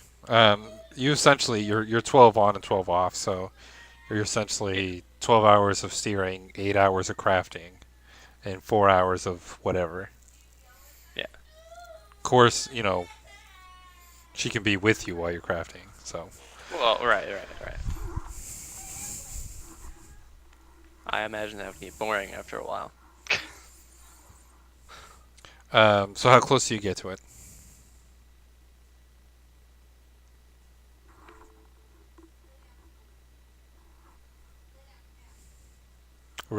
You essentially you're 12 on and 12 off, so you're essentially 12 hours of steering, 8 hours of crafting, and 4 hours of whatever. Yeah. Of course, she can be with you while you're crafting. So. Well, right. I imagine that would be boring after a while. So how close do you get to it?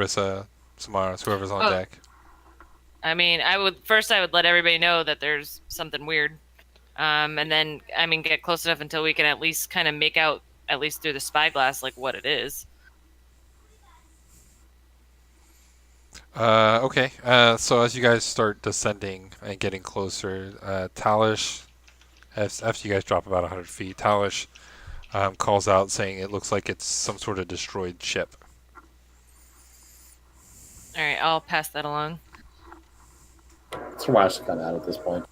Orisa, Samaras, whoever's on Oh. deck. I mean, I would let everybody know that there's something weird, and then get close enough until we can at least kind of make out, at least through the spyglass, like what it is. Okay. So as you guys start descending and getting closer, Talish, after you guys drop about 100 feet, Talish calls out saying it looks like it's some sort of destroyed ship. All right, I'll pass that along. It's a watch to come out at this point.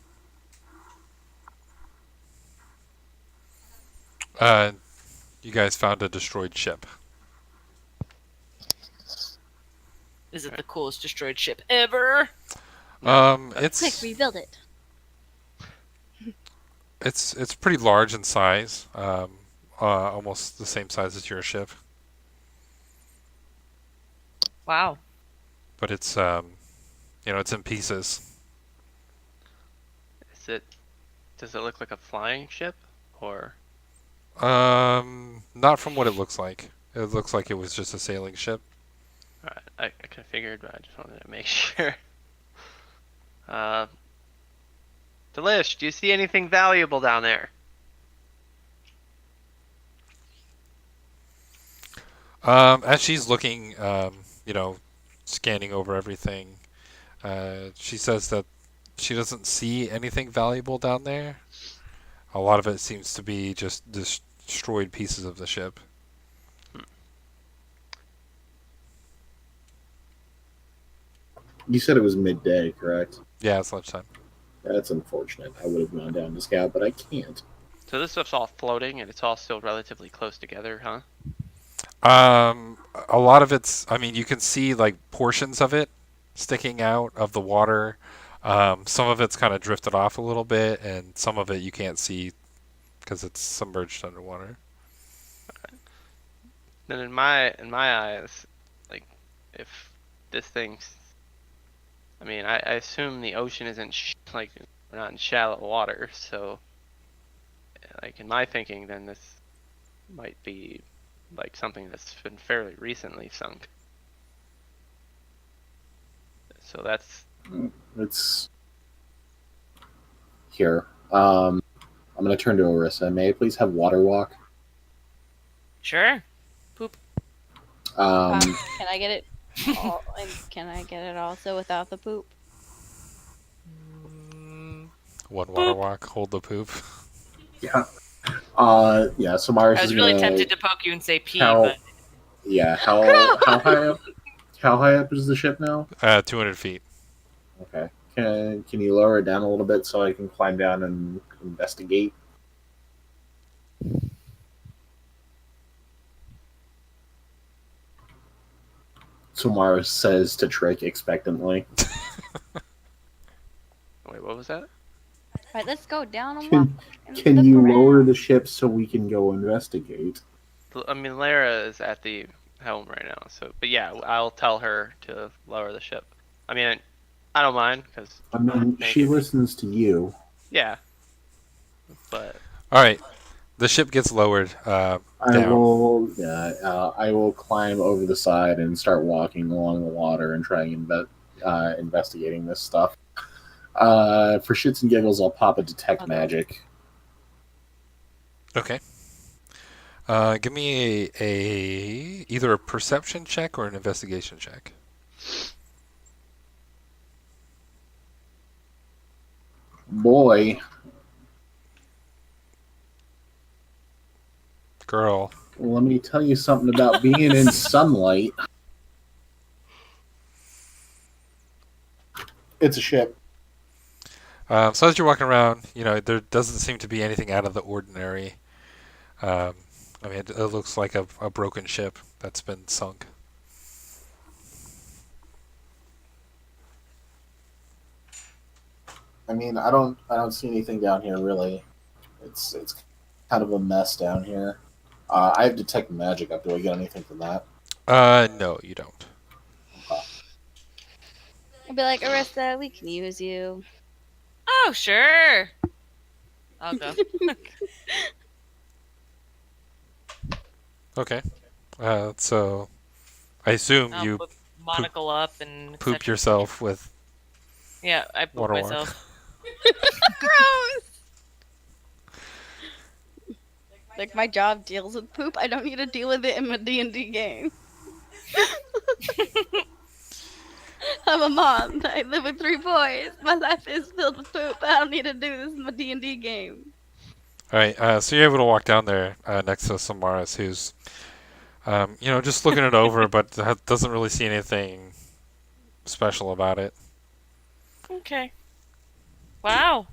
You guys found a destroyed ship. Is it the coolest destroyed ship ever? Quick, It's rebuild it. it's pretty large in size, almost the same size as your ship, Wow. but it's it's in pieces. Does it look like a flying ship, or? Not from what it looks like. It looks like it was just a sailing ship. Alright, I kind of figured, but I just wanted to make sure. Delish, do you see anything valuable down there? As she's looking, scanning over everything, she says that she doesn't see anything valuable down there. A lot of it seems to be just destroyed pieces of the ship. You said it was midday, correct? Yeah, it's lunchtime. That's unfortunate. I would have gone down to scout, but I can't. So this stuff's all floating, and it's all still relatively close together, huh? A lot of it's, you can see like portions of it sticking out of the water. Some of it's kind of drifted off a little bit, and some of it you can't see because it's submerged underwater. Then in my eyes, like, if this thing's, I assume the ocean isn't we're not in shallow water, so like in my thinking, then this might be like something that's been fairly recently sunk. So that's It's here. I'm going to turn to Orisa. May I please have water walk? Sure. Can I get it? Can I get it also without the poop? One water walk, hold the poop. Yeah. Yeah. So Mars I was is really gonna, tempted to poke you and say pee, How- but Yeah. How high up? How high up is the ship now? 200 feet. Okay. Can you lower it down a little bit so I can climb down and investigate? So Mars says to Trick expectantly. wait, what was that? Alright, let's go down and walk. and Can look you around. lower the ship so we can go investigate? Lara is at the helm right now, so but yeah, I'll tell her to lower the ship. I don't mind because She listens to you. yeah, but All right, the ship gets lowered down. I will climb over the side and start walking along the water and trying investigating this stuff. For shits and giggles, I'll pop a detect magic. Okay. Give me either a perception check or an investigation check. Boy, Girl. let me tell you something about being in sunlight. It's a ship. So as you're walking around, there doesn't seem to be anything out of the ordinary. It looks like a broken ship that's been sunk. I don't see anything down here really. It's kind of a mess down here. I have detect magic up. Do I get anything from that? No, you don't. I'll be like, Arista, we can use you. oh sure. I'll go. Okay. So I assume I'll you book monocle up and Poop etc. yourself with Yeah, I poop watermark. myself. Gross. Like my job deals with poop. I don't need to deal with it in my D&D game. I'm a mom. I live with 3 boys. My life is filled with poop. I don't need to do this in my D&D game. All right, so you're able to walk down there next to Samaras, who's, just looking it over, but doesn't really see anything special about it. Okay. Wow.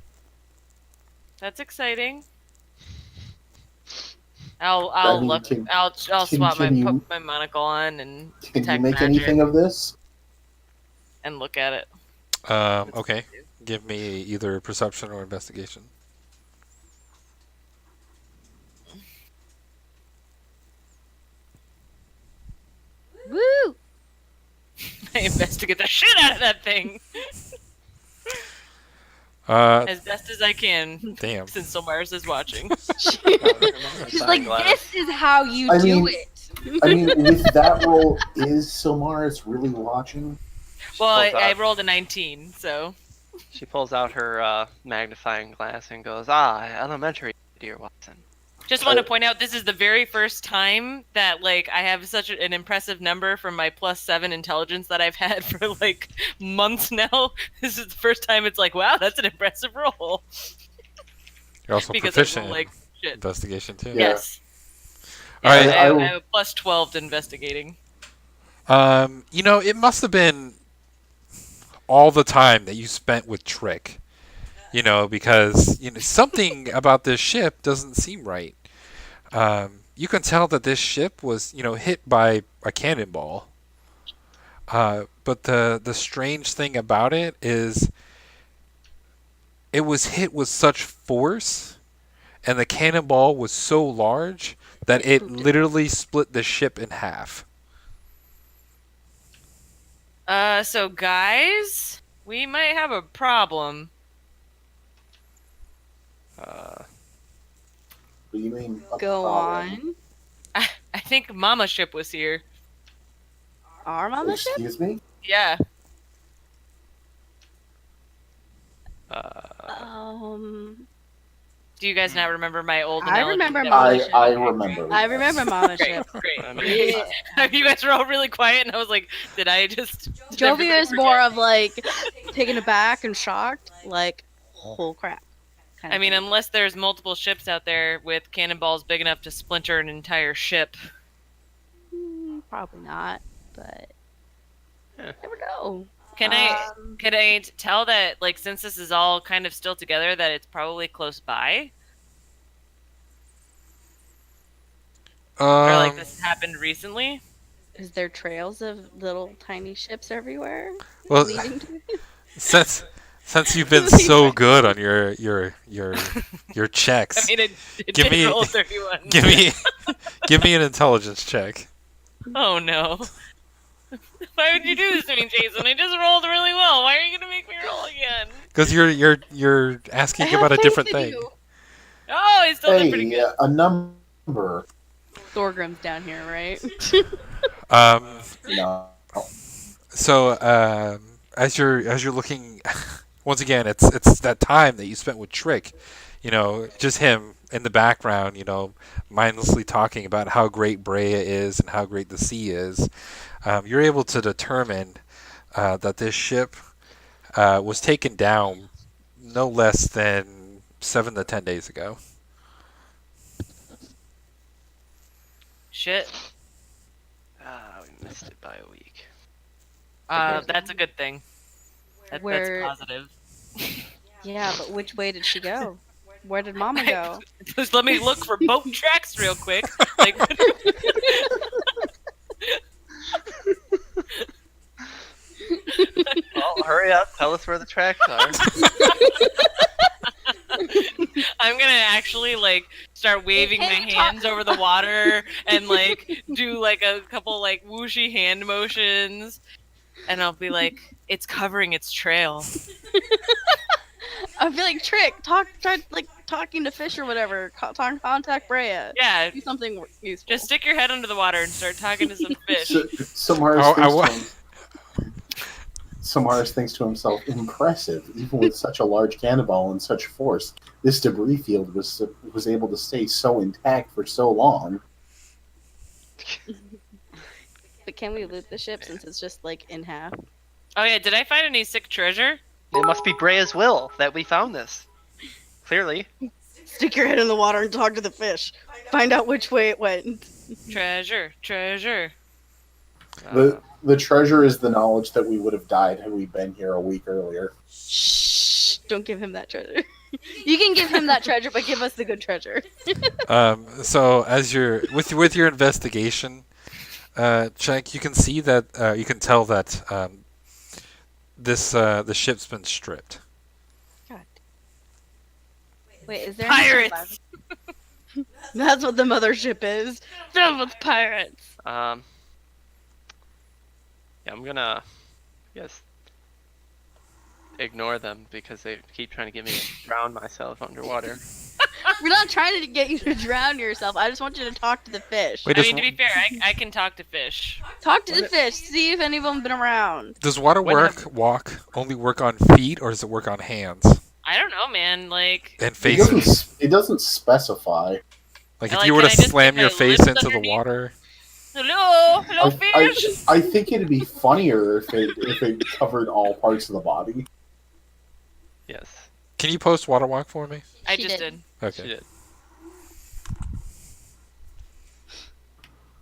That's exciting. I'll mean, look. can- I'll swap can you- put my monocle on and Can you detect make magic anything of this? and look at it. Okay, give me either perception or investigation. Woo! I investigate the shit out of that thing Uh, as best as I can, damn. since Solmars is watching. She's like, this is how you I do mean- it. I mean, with that roll, is Silmaris really watching? Well, I pulls out- rolled a 19, so She pulls out her magnifying glass and goes, "Ah, elementary, dear Watson." just want to point out this is the very first time that like I have such an impressive number from my +7 intelligence that I've had for like months now. This is the first time it's like, wow, that's an impressive roll. You're also Because I proficient roll like in shit. investigation, too. Yeah. Yes. All right. I will- have a +12 to investigating. It must have been all the time that you spent with Trick. Because something about this ship doesn't seem right. You can tell that this ship was, hit by a cannonball. But the strange thing about it is it was hit with such force, and the cannonball was so large that it literally split the ship in half. So guys, we might have a problem. Uh, What do you mean? a Go problem? on. I think Mama Ship was here. Our mama ship? Excuse me? Yeah. Do you guys not remember my old I analogy? remember that Mama was- Ship. I remember. I remember Mama Great, Ship. great. I mean, You guys were all really quiet, and I was like, "Did I just?" did Jovia everybody is more forget? of like taken aback and shocked, like, whole crap. kind I of mean, thing. unless there's multiple ships out there with cannonballs big enough to splinter an entire ship. Probably not, but Yeah. never know. Can I tell that, like, since this is all kind of still together, that it's probably close by, or like this happened recently? Is there trails of little tiny ships everywhere Well, leading to it? since you've been so good on your I checks, mean, it Give did me- roll 31. give me an intelligence check. Oh no. Why would you do this to me, Jason? I just rolled really well. Why are you gonna make me roll again? Because you're asking about a different thing. Oh, I still did pretty Hey, good. a number. Thorgrim's down here, right? No. So as you're looking, once again, it's that time that you spent with Trick, just him in the background, mindlessly talking about how great Brea is and how great the sea is. You're able to determine that this ship was taken down no less than 7 to 10 days ago. Shit. we missed it by a week. That's a good thing. Where- That's positive. Yeah, but which way did she go? Where did Mama go? Just let me look for boat tracks real quick. Like, Well, hurry up. Tell us where the tracks are. I'm gonna actually like start waving my hands over the water and like do like a couple like whooshy hand motions, and I'll be like, "It's covering its trail." I feel like Trick, try like talking to fish or whatever. Contact Brea. Yeah, Do something useful. just stick your head under the water and start talking to some fish. Samaris Oh, thinks to Samaras thinks to himself, impressive, even with such a large cannonball and such force. This debris field was able to stay so intact for so long. But can we loot the ship since it's just like in half? Oh yeah, did I find any sick treasure? It must be Brea's will that we found this. Clearly. Stick your head in the water and talk to the fish. Find out which way it went. Treasure, treasure. The treasure is the knowledge that we would have died had we been here a week earlier. Shh! Don't give him that treasure. You can give him that treasure, but give us the good treasure. So as you're with your investigation check, you can see that you can tell that the ship's been stripped. God. Wait, is there Pirates! That's what the mothership is. Filled with pirates! Yeah, I'm gonna, ignore them because they keep trying to get me to drown myself underwater. We're not trying to get you to drown yourself. I just want you to talk to the fish. Wait, I mean, to be fair, I can talk to fish. Talk to the fish. See if any of them been around. does water When only work on feet, or does it work on hands I don't know, man. Like, and It faces? doesn't specify. Like Like, if you were to can I just slam put your my face lips into the underneath? water. hello, fish. I think it'd be funnier if it covered all parts of the body. Yes, Can you post water walk for me? I She just did. did. Okay. she did.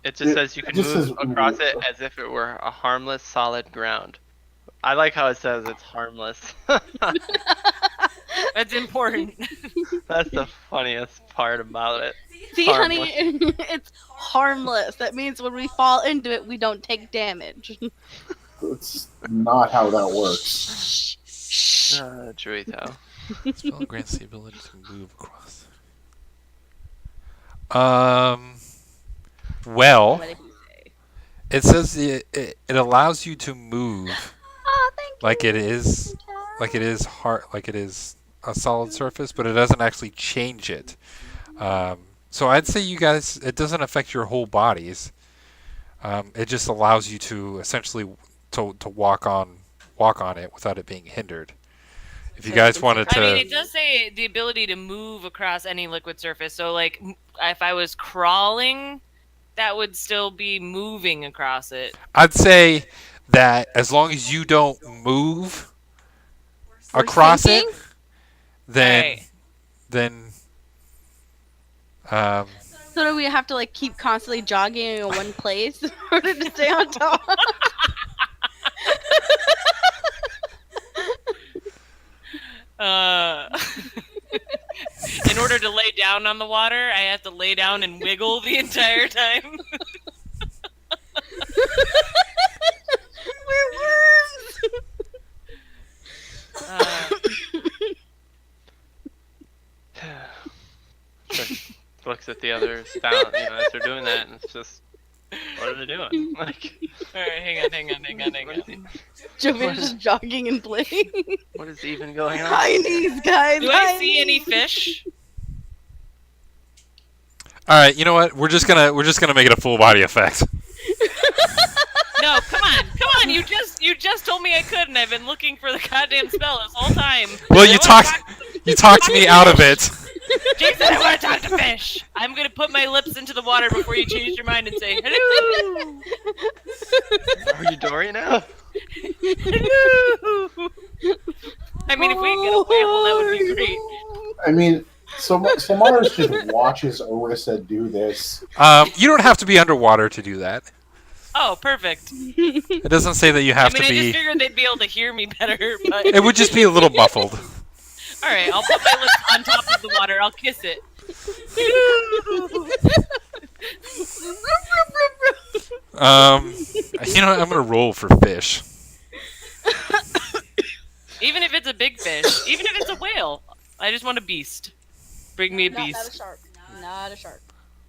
It just says you can just move says- across it as if it were a harmless, solid ground. I like how it says it's harmless. That's important. That's the funniest part about it. See, honey, it's harmless. That means when we fall into it, we don't take damage. That's not how that works. Druito. Spell grants the ability to move across. Well, What did he say? it says it allows you to move Oh, thank like you. it is a solid surface, but it doesn't actually change it. So I'd say you guys, it doesn't affect your whole bodies. It just allows you to essentially to walk on it without it being hindered. If you So guys you can wanted I mean, to, it does say the ability to move across any liquid surface. So, like, if I was crawling, that would still be moving across it. I'd say that as long as you don't move We're across sinking? it, then Right. then So do we have to like keep constantly jogging in one place in order to stay on top? In order to lay down on the water, I have to lay down and wiggle the entire time. We're worms. Just looks at the others down, as they're doing that, and it's just, what are they doing? Like, All right, hang on. what is, Jovia's just jogging and playing. what is even going on? High knees, guys. Do I high see any knees. fish? all right, you know what? We're just gonna make it a full body effect. No, come on! You just told me I could, and I've been looking for the goddamn spell this whole time. Well, I you wanna talked me out of it. Jason, I want to talk to fish. I'm gonna put my lips into the water before you change your mind and say hello. Are you Dory now? Hello. I mean, if we can get a whale, that would be great. I mean, Samaras just watches Orissa do this. You don't have to be underwater to do that. Oh, perfect. It doesn't say that you have I to just be. figured they'd be able to hear me better, but It would just be a little muffled. all right, I'll put my lips on top of the water. I'll kiss it. You know what? I'm gonna roll for fish. Even if it's a big fish, even if it's a whale, I just want a beast. Bring me a Not a beast. shark. Not a shark.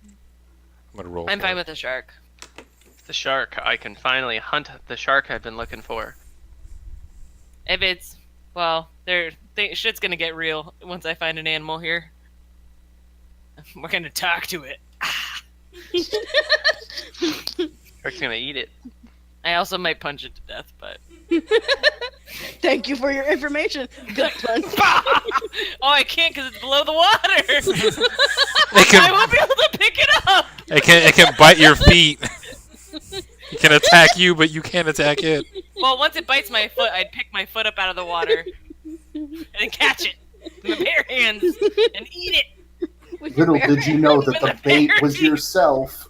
I'm gonna roll. I'm for fine it. with a shark. The shark. I can finally hunt the shark I've been looking for. If it's, well, shit's gonna get real once I find an animal here. We're gonna talk to it. Shark's gonna eat it. I also might punch it to death, but Thank you for your information. Gut punch. Oh, I can't because it's below the water. It I can won't be able to pick it up. it can bite your feet. It can attack you, but you can't attack it. Well, once it bites my foot, I'd pick my foot up out of the water and then catch it with my bare hands and eat it. Little did you know that the bait was yourself.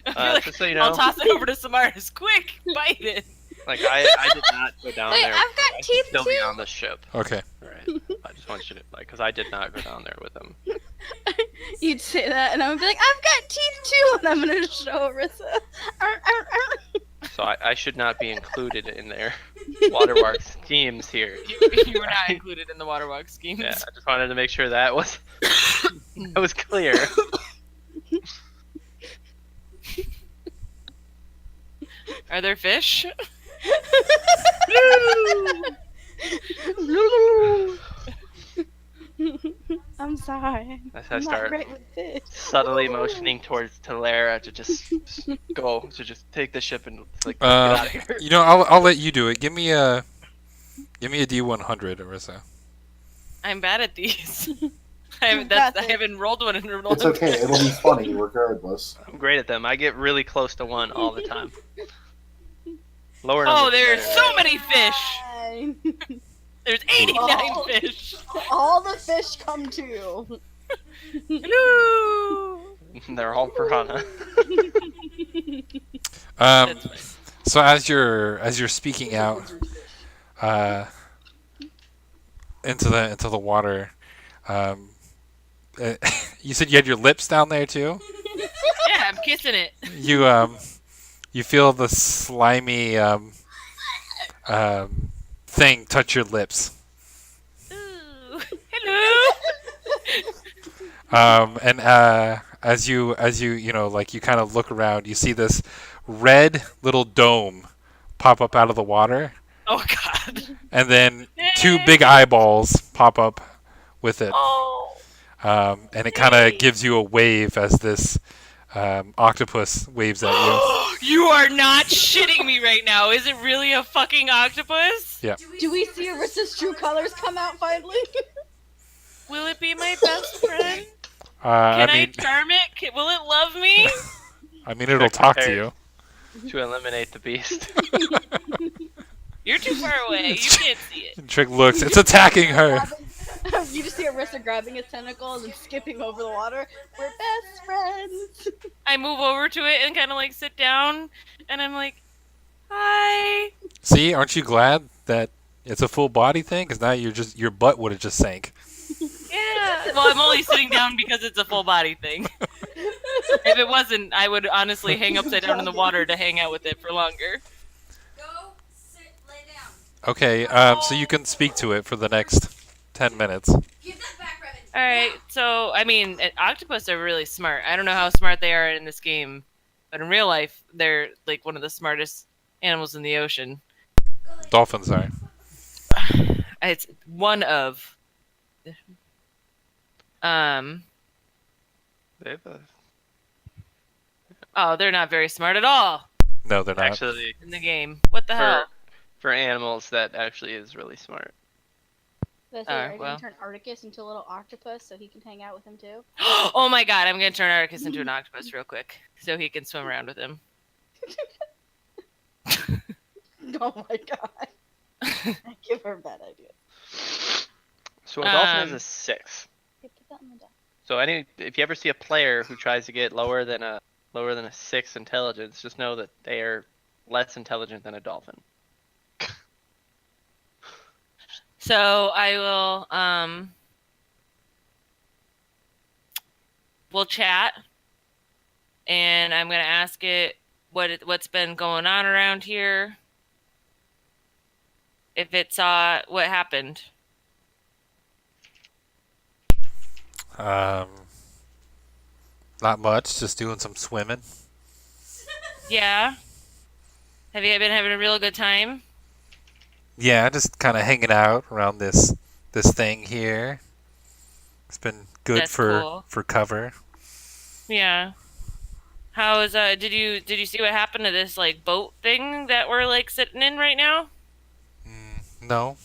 I'd be like, Just so you I'll know, toss it over to some artist. Quick, bite it. like I did not go down Wait, there. I've got I should teeth still be too. on the ship. Okay. Right. I just want you to because I did not go down there with him. You'd say that, and I would be like, I've got teeth too, and I'm gonna show Arissa. So I should not be included in their waterwork schemes here. You were not included in the waterwalk schemes. Yeah, I just wanted to make sure that was clear. Are there fish? I'm sorry. As I I'm not start great with fish. subtly motioning towards Talera to just go, to just take the ship and like get out of here. You know, I'll let you do it. Give me a D100, Arissa. I'm bad at these. Got I this. haven't rolled one in a long It's okay. It'll be funny regardless. I'm great at them. I get really close to 1 all the time. Lower Oh, numbers there's better. so many fish. Fine. There's 89 Oh. fish. All the fish come to. Hello. They're all piranha. Um, That's fine. so as you're speaking out, into the water, you said you had your lips down there too. Yeah, I'm kissing it. You feel the slimy thing touch your lips. Ooh. Hello. And as you like you kind of look around, you see this red little dome pop up out of the water, Oh God. and then 2 big eyeballs pop up with it. Oh. And it kind of gives you a wave as this octopus waves at you. You are not shitting me right now. Is it really a fucking octopus? Yeah. Do we see Arissa's true colors come out finally? Will it be my best friend? I Can I mean, charm it? Will it love me? it'll talk to you. To eliminate the beast. You're too far away. You can't see it. Trick looks. It's attacking her. You just see Arissa grabbing his tentacles and skipping over the water. We're best friends. I move over to it and kind of like sit down, and I'm like, "Hi." See, aren't you glad that it's a full body thing? Because now your butt would have just sank. Yeah. Well, I'm only sitting down because it's a full body thing. If it wasn't, I would honestly hang upside down in the water to hang out with it for longer. Go, sit, lay down. Okay. So you can speak to it for the next 10 minutes. Give that back, Revan. All right. So, I mean, octopus are really smart. I don't know how smart they are in this game, but in real life, they're like one of the smartest animals in the ocean. Dolphins are. It's one of. Oh, they're not very smart at all No, they're not. Actually, in the game. What the hell? for animals, that actually is really smart. Are you well. gonna turn Articus into a little octopus so he can hang out with him too? Oh my god, I'm gonna turn Arcus into an octopus real quick so he can swim around with him. Oh my god. I give her a bad idea. So a dolphin is a 6. Okay, put that in the deck. So if you ever see a player who tries to get lower than a 6 intelligence, just know that they are less intelligent than a dolphin. So I will we'll chat, and I'm gonna ask it what's been going on around here. If it saw what happened. Not much. Just doing some swimming. Yeah. Have you been having a real good time? Yeah, just kind of hanging out around this thing here. It's been good That's for cool. for cover. Yeah. How is did you see what happened to this like boat thing that we're like sitting in right now? No,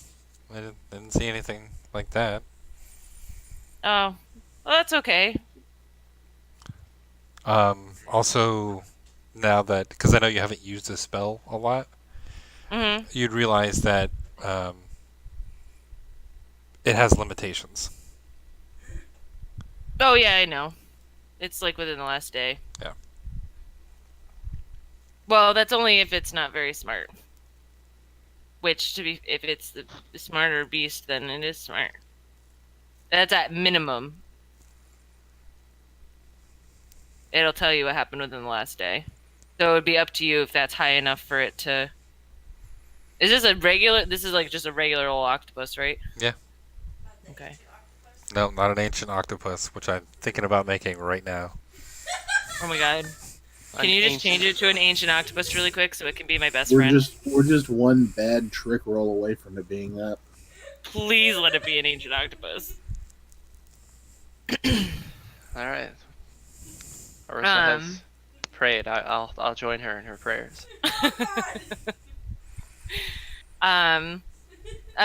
I didn't see anything like that. Oh, well, that's okay. Also, now that, because I know you haven't used this spell a lot, Mhm. you'd realize that um, it has limitations. Oh yeah, I know. It's like within the last day. Yeah. Well, that's only if it's not very smart. Which if it's the smarter beast, then it is smart. That's at minimum. It'll tell you what happened within the last day. So it would be up to you if that's high enough for it to. Is this a regular? This is like just a regular old octopus, right? Yeah. Okay. No, not an ancient octopus, which I'm thinking about making right now. Oh my god. Can you just change it to an ancient octopus really quick so it can be my best We're friend? just one bad trick roll away from it being that. Please let it be an ancient octopus. All right. Arissa has prayed. I'll join her in her prayers. I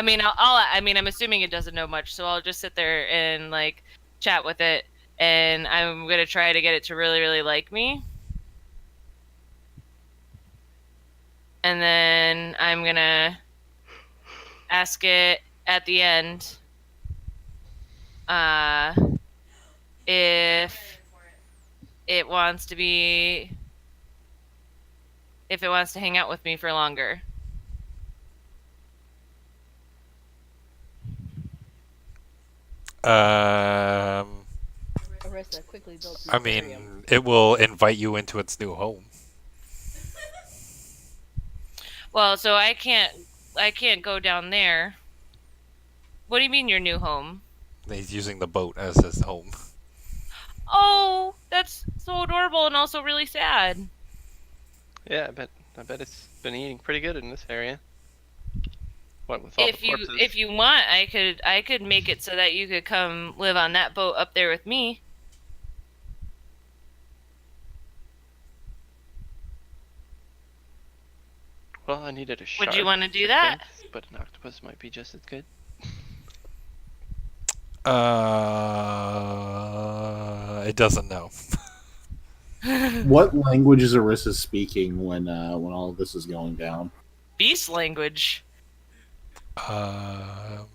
mean, I mean, I'm assuming it doesn't know much, so I'll just sit there and like chat with it, and I'm gonna try to get it to really, really like me. And then I'm gonna ask it at the end, if it wants to be, if it wants to hang out with me for longer. Arissa quickly built an I aquarium. mean, it will invite you into its new home. Well, so I can't go down there. What do you mean your new home? He's using the boat as his home. Oh, that's so adorable and also really sad. Yeah, I bet it's been eating pretty good in this area. What with all the corpses? If you want, I could make it so that you could come live on that boat up there with me. Well, I needed a shark. Would you want to do I that? think, but an octopus might be just as good. It doesn't know. What language is Arissa speaking when all of this is going down? Beast language. I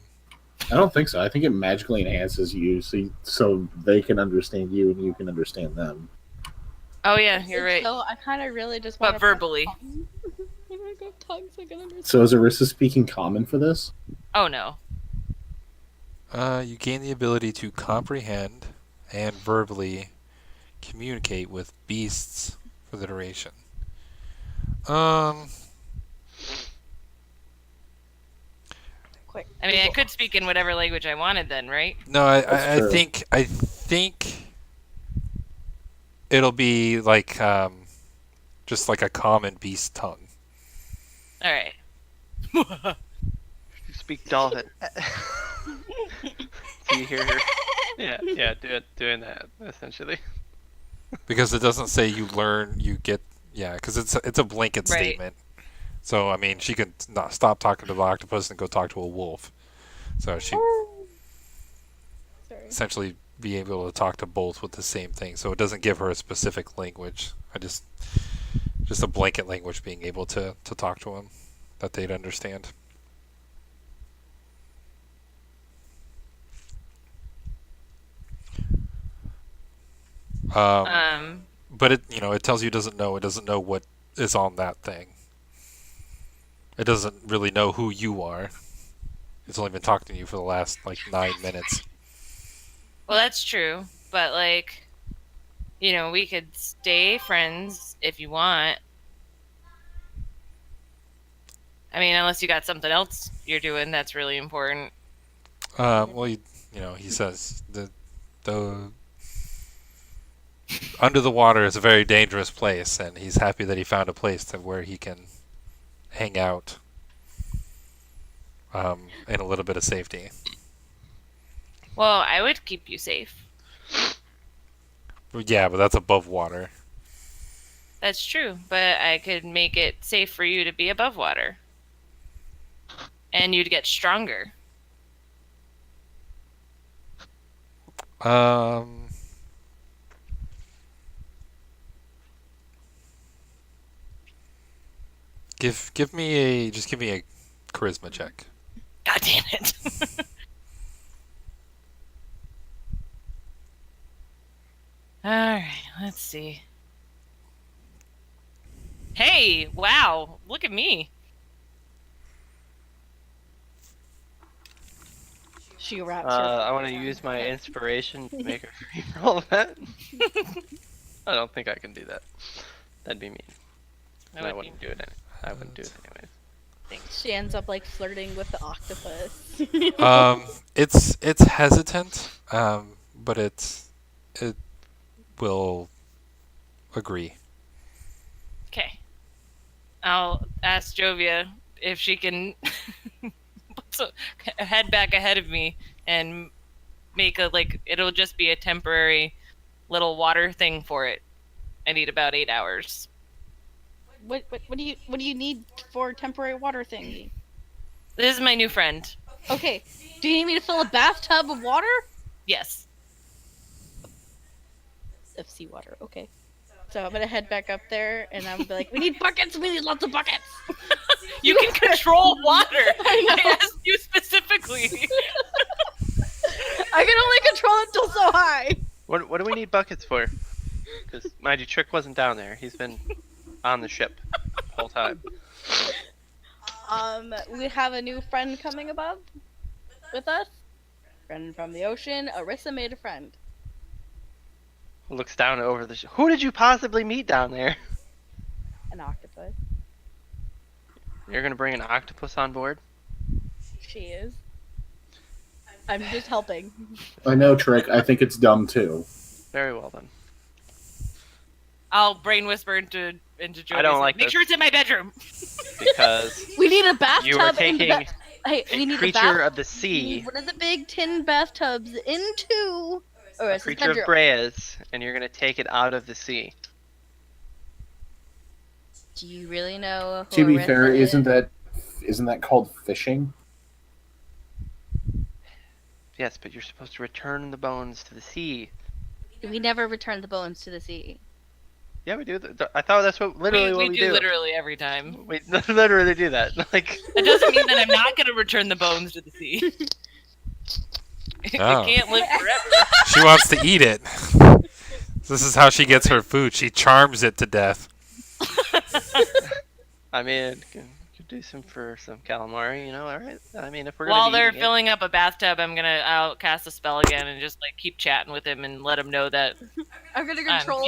don't think so. I think it magically enhances you so they can understand you and you can understand them. Oh yeah, you're right. So I kind of really just But want verbally. I want to go tongue so I can understand. So is Arissa speaking common for this? Oh no. You gain the ability to comprehend and verbally communicate with beasts for the duration. Quick. I mean, I could speak in whatever language I wanted then, right? No, That's true. I think it'll be like just like a common beast tongue. All right. You speak dolphin. Do you hear her? Yeah, doing that essentially. Because it doesn't say you learn, you get, yeah, because it's a blanket Right. statement. So I mean, she could not stop talking to the octopus and go talk to a wolf. So she Sorry. essentially be able to talk to both with the same thing. So it doesn't give her a specific language. Just a blanket language being able to talk to them that they'd understand. But it tells you it doesn't know. It doesn't know what is on that thing. It doesn't really know who you are. It's only been talking to you for the last 9 minutes. Well, that's true, but like, we could stay friends if you want. I mean, unless you got something else you're doing that's really important. Well, he says the under the water is a very dangerous place, and he's happy that he found a place where he can hang out in a little bit of safety. Well, I would keep you safe. Yeah, but that's above water. That's true, but I could make it safe for you to be above water. And you'd get stronger. Um, give me a charisma check. God damn it. Alright, let's see. Hey, wow, look at me. She wraps I her. want to use my inspiration to make a free roll that. I don't think I can do that. That'd be mean. And I wouldn't do it. I wouldn't do it anyways. She ends up like flirting with the octopus. It's hesitant, but it will agree. Okay. I'll ask Jovia if she can head back ahead of me and make a, like, it'll just be a temporary little water thing for it. I need about 8 hours. What do you need for a temporary water thingy? This is my new friend. Okay. Do you need me to fill a bathtub of water? Yes. Of seawater. Okay. So I'm gonna head back up there, and I'm gonna be like, "We need buckets. We need lots of buckets." You can control water. I know. I asked you specifically. I can only control it till so high. What do we need buckets for? Because mind you, Trick wasn't down there. He's been on the ship the whole time. We have a new friend coming above with us. Friend from the ocean. Arissa made a friend. Looks down over the ship. Who did you possibly meet down there? An octopus. You're gonna bring an octopus on board? She is. I'm just helping. I know, Trick. I think it's dumb too. Very well then. I'll brain whisper into Jovia's. I don't like Make this. sure it's in my bedroom. Because We need a bathtub. you are in taking the hey, we a need creature a of the We sea, need one of the big tin bathtubs into a Arissa's creature of bedroom. Breas, and you're gonna take it out of the sea. Do you really know? Who To be Arissa fair, is? isn't that called fishing? Yes, but you're supposed to return the bones to the sea. We never return the bones to the sea. Yeah, we do. I thought that's what literally we what we do do. literally every time. We literally do that. Like, That doesn't mean that I'm not going to return the bones to the sea. It Oh. can't live forever. She wants to eat it. This is how she gets her food. She charms it to death. I mean, could do some for some calamari, you know? All right. I mean, if we're While gonna be they're eating filling up a bathtub, I'll cast a spell again and just like keep chatting with him and let him know that I'm gonna control.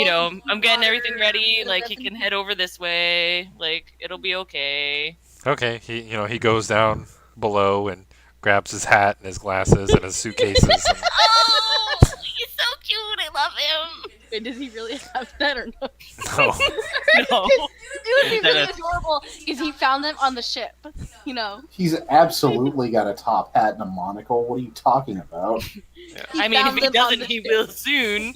I'm getting everything ready. water, Like he can head over this way. Like it'll be okay. Okay, he goes down below and grabs his hat and his glasses and his suitcases. And, Oh, he's so cute. I love him. Wait, does he really have that or not? no. No. It would be Instead really of- adorable because he found them on the ship. You know. He's absolutely got a top hat and a monocle. What are you talking about? He I mean, if found he them on doesn't, the he ship. will soon.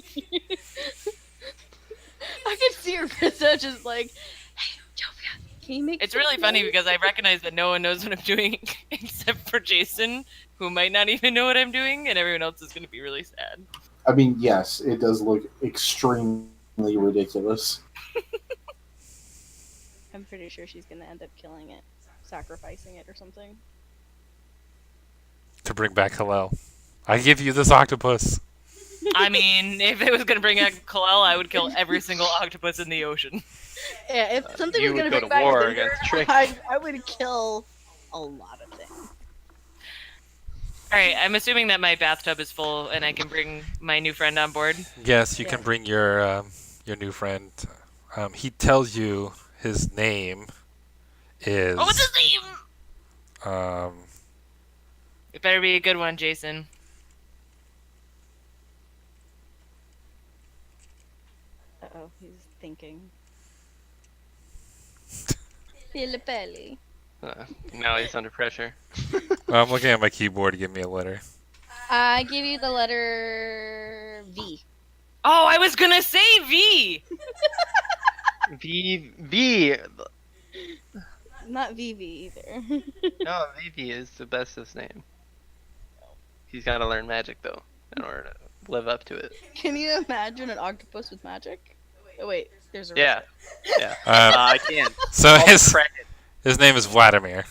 I can see Arissa just like, hey, Jovia, can you make? It's some really funny noise?" because I recognize that no one knows what I'm doing except for Jason, who might not even know what I'm doing, and everyone else is going to be really sad. I mean, yes, it does look extremely ridiculous. I'm pretty sure she's gonna end up killing it, sacrificing it or something. To bring back Hillel. I give you this octopus. I mean, if it was going to bring back Kalel, I would kill every single octopus in the ocean. Yeah, if something you was gonna would go bring to back war Cinder, against Trick. I would kill a lot of things. Alright, I'm assuming that my bathtub is full and I can bring my new friend on board. Yes, you Yeah. can bring your new friend. He tells you his name is. Oh, what's his name? Um, It better be a good one, Jason. Uh-oh, he's thinking. Filipelli. Now he's under pressure. I'm looking at my keyboard to give me a letter. I give you the letter V. Oh, I was going to say V! V. Not Vivi either. No, VV is the bestest name. He's got to learn magic though in order to live up to it. Can you imagine an octopus with magic? Oh wait, there's a Yeah, yeah. Um, I can't. so All the his credit. name is Vladimir.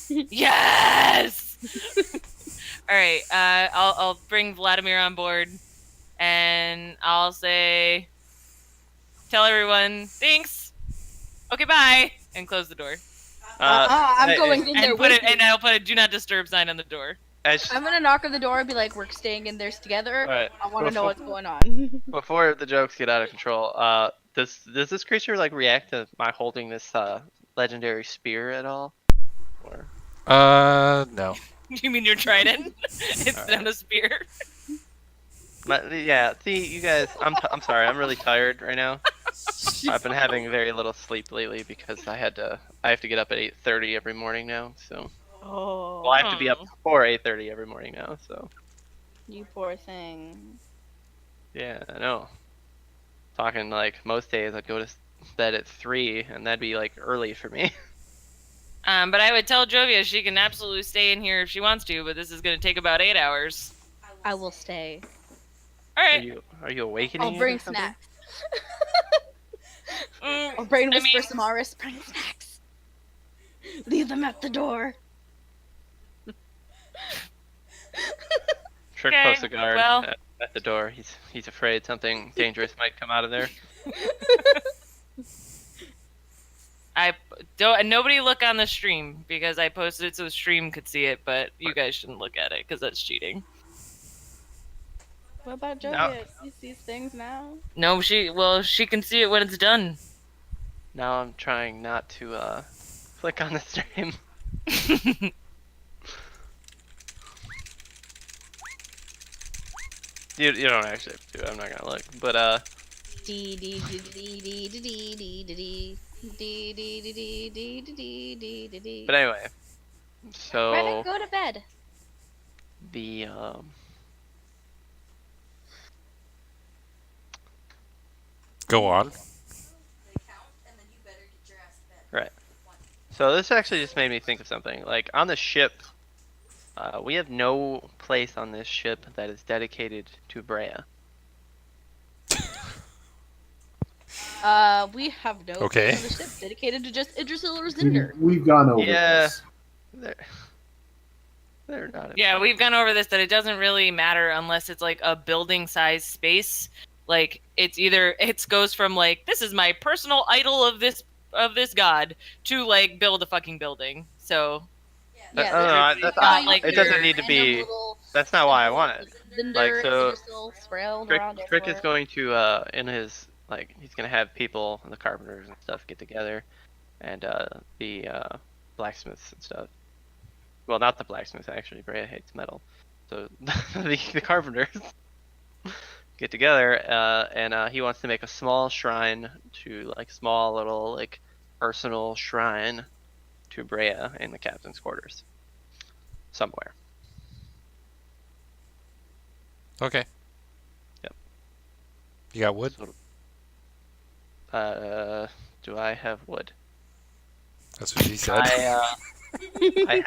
Yes. All right. I'll bring Vladimir on board, and I'll say, tell everyone thanks. Okay, bye, and close the door. I'm hey, going in there And put with it, and I'll put a do not disturb sign on the door. I'm gonna knock on the door and be like, "We're staying in there together. Alright, I want to know what's going on." before the jokes get out of control, does this creature like react to my holding this legendary spear at all? Or No. You mean your trident? It's not a spear. yeah, see, you guys, I'm sorry, I'm really tired right now. I've been having very little sleep lately because I have to get up at 8:30 every morning now. So, Oh, well, I have to be up before 8:30 every morning now. So, you poor thing. yeah, I know. Talking like most days, I'd go to bed at 3, and that'd be like early for me. But I would tell Jovia she can absolutely stay in here if she wants to, but this is going to take about 8 hours. I will stay. All Are right. you awakening? I'll it or bring something? snacks. Mm, I'll brain I whisper mean- Samaris. Bring snacks. Leave them at the door. Trick Okay, posts a guard well- at the door. He's afraid something dangerous might come out of there. I don't. Nobody look on the stream because I posted it so the stream could see it, but you guys shouldn't look at it because that's cheating. What about No. Jovia? She sees things now. No, she can see it when it's done. Now I'm trying not to click on the stream. You don't actually have to do it. I'm not gonna look, but Dee dee dee dee dee dee dee dee dee dee dee dee dee dee dee dee dee dee. but anyway. So Revan, go to bed. the Go on. They count, and then you better get your ass to bed. Right. So this actually just made me think of something. Like on the ship, we have no place on this ship that is dedicated to Brea. We have no Okay. place on the ship dedicated to just Idrisil or Zinder. We've gone over Yeah. this. They're not. Yeah, we've gone over this that it doesn't really matter unless it's like a building size space. Like it goes from like this is my personal idol of this god to like build a fucking building. So That- Yeah, no, there's that's not like it doesn't your need to be. random little That's not why I want it. Zinder, Like, so, Idrisil, sprawled Trick, around Trick is everywhere. going to in his like he's gonna have people and the carpenters and stuff get together, and the blacksmiths and stuff. Well, not the blacksmiths actually. Brea hates metal, so the carpenters get together, and he wants to make a small shrine to like small little like personal shrine to Brea in the captain's quarters somewhere. Okay. Yep. You got wood? Do I have wood? That's what she said. I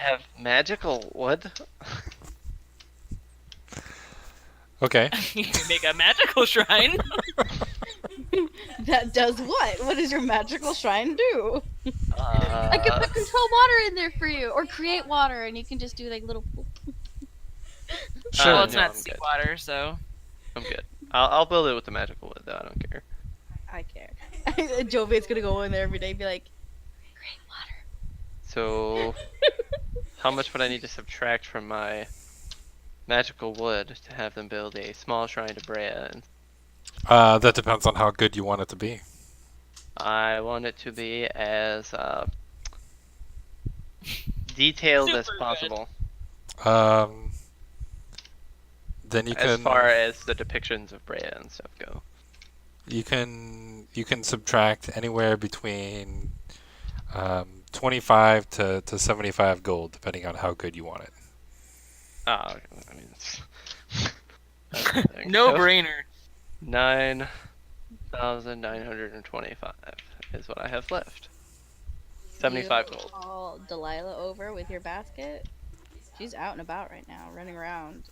have magical wood. Okay. you can make a magical shrine. That does what? What does your magical shrine do? I can put control water in there for you, or create water, and you can just do like little. Sure. Well, it's no, not I'm good. seawater, so. I'm good. I'll build it with the magical wood though. I don't care. I care. Jovia's gonna go in there every day and be like, Create water. So, how much would I need to subtract from my magical wood to have them build a small shrine to Brea? And That depends on how good you want it to be. I want it to be as detailed as Super good. possible, Then you as can far as the depictions of Brea and stuff go. you can subtract anywhere between 25 to 75 gold, depending on how good you want it. I mean, that's the thing. No So, brainer. 9. 1,925 is what I have left. 75 You gold. call Delilah over with your basket. She's out and about right now, running around.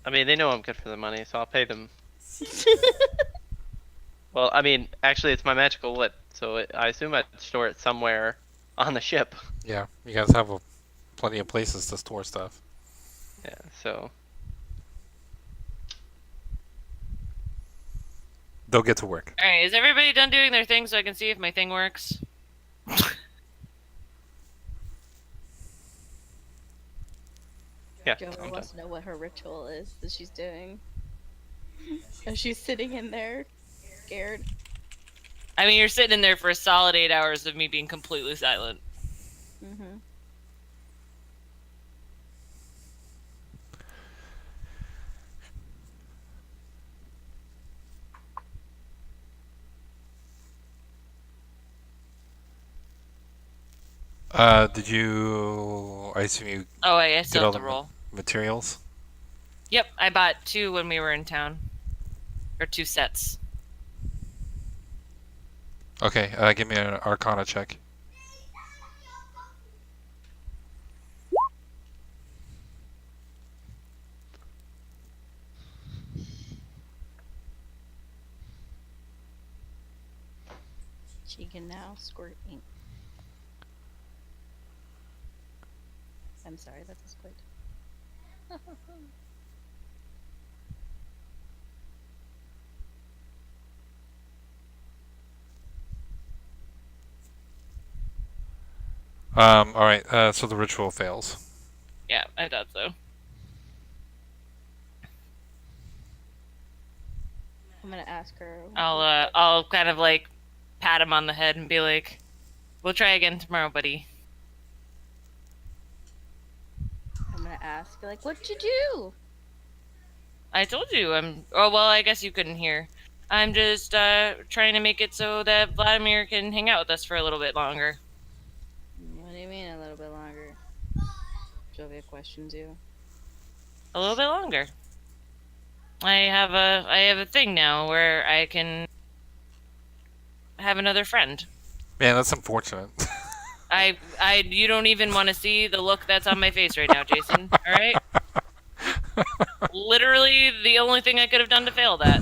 I mean, they know I'm good for the money, so I'll pay them. Well, I mean, actually, it's my magical wit, so I assume I'd store it somewhere on the ship. Yeah, you guys have plenty of places to store stuff. Yeah, so They'll get to work. All right, is everybody done doing their thing so I can see if my thing works? yeah, Joe I'm wants done. to know what her ritual is that she's doing. As she's sitting in there, scared. I mean, you're sitting in there for a solid 8 hours of me being completely silent. Mm-hmm. Did you? I assume you Oh, I did still all have the to roll. materials. Yep, I bought 2 when we were in town. Or 2 sets. Okay, give me an Arcana check. She can now squirt ink. I'm sorry, that's a squid. All right. So the ritual fails. Yeah, I thought so. I'm gonna ask her. I'll kind of like pat him on the head and be like, "We'll try again tomorrow, buddy." I'm gonna ask, like, what'd you do? I told you Oh well, I guess you couldn't hear. I'm just trying to make it so that Vladimir can hang out with us for a little bit longer. What do you mean a little bit longer? Jovia questions you. A little bit longer. I have a thing now where I can have another friend. Man, that's unfortunate. You don't even want to see the look that's on my face right now, Jason. All right? Literally the only thing I could have done to fail that.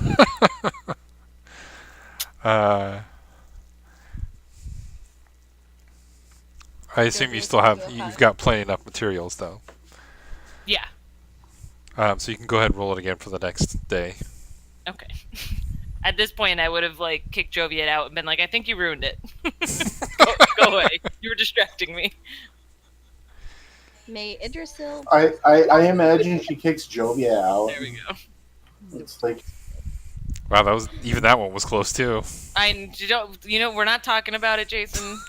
I assume you still have. You've got plenty enough materials, though. Yeah. So you can go ahead and roll it again for the next day. Okay. At this point, I would have like kicked Joviet out and been like, "I think you ruined it. Go away. You were distracting me." May Idrisil. I imagine she kicks Jovia out. There we go. It's like Wow, that one was close too. We're not talking about it, Jason.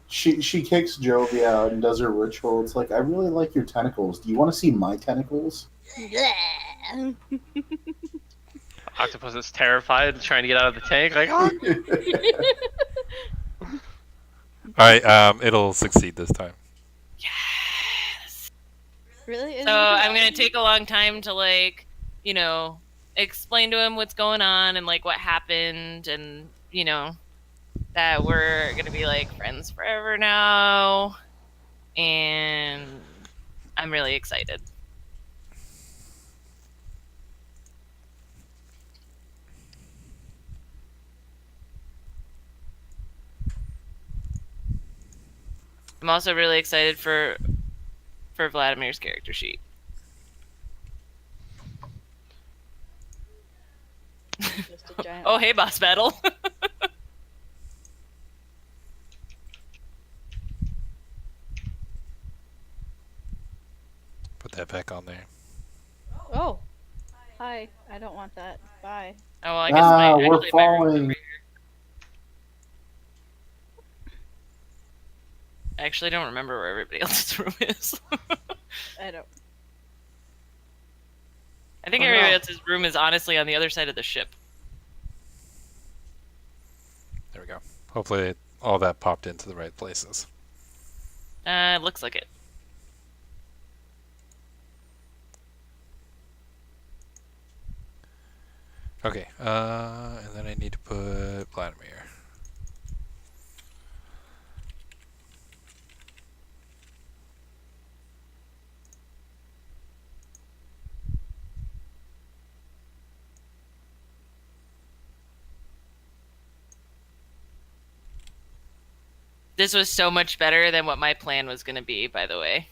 she kicks Jovia out and does her ritual. It's like, I really like your tentacles. Do you want to see my tentacles? Octopus is terrified, trying to get out of the tank. Like, oh. All right, it'll succeed this time. Yes. Really? So I'm gonna take a long time to like, explain to him what's going on and like what happened, and that we're gonna be like friends forever now, and I'm really excited. I'm also really excited for Vladimir's character sheet. Just a giant. Oh, hey, boss battle. Put that back on there. Oh. Hi. I don't want that. Bye. Oh, well, I guess my we're room's over falling. here. I actually don't remember where everybody else's room is. I don't. I think Oh, everybody no. else's room is honestly on the other side of the ship. There we go. Hopefully all that popped into the right places. Looks like it. Okay, and then I need to put Vladimir. This was so much better than what my plan was going to be, by the way.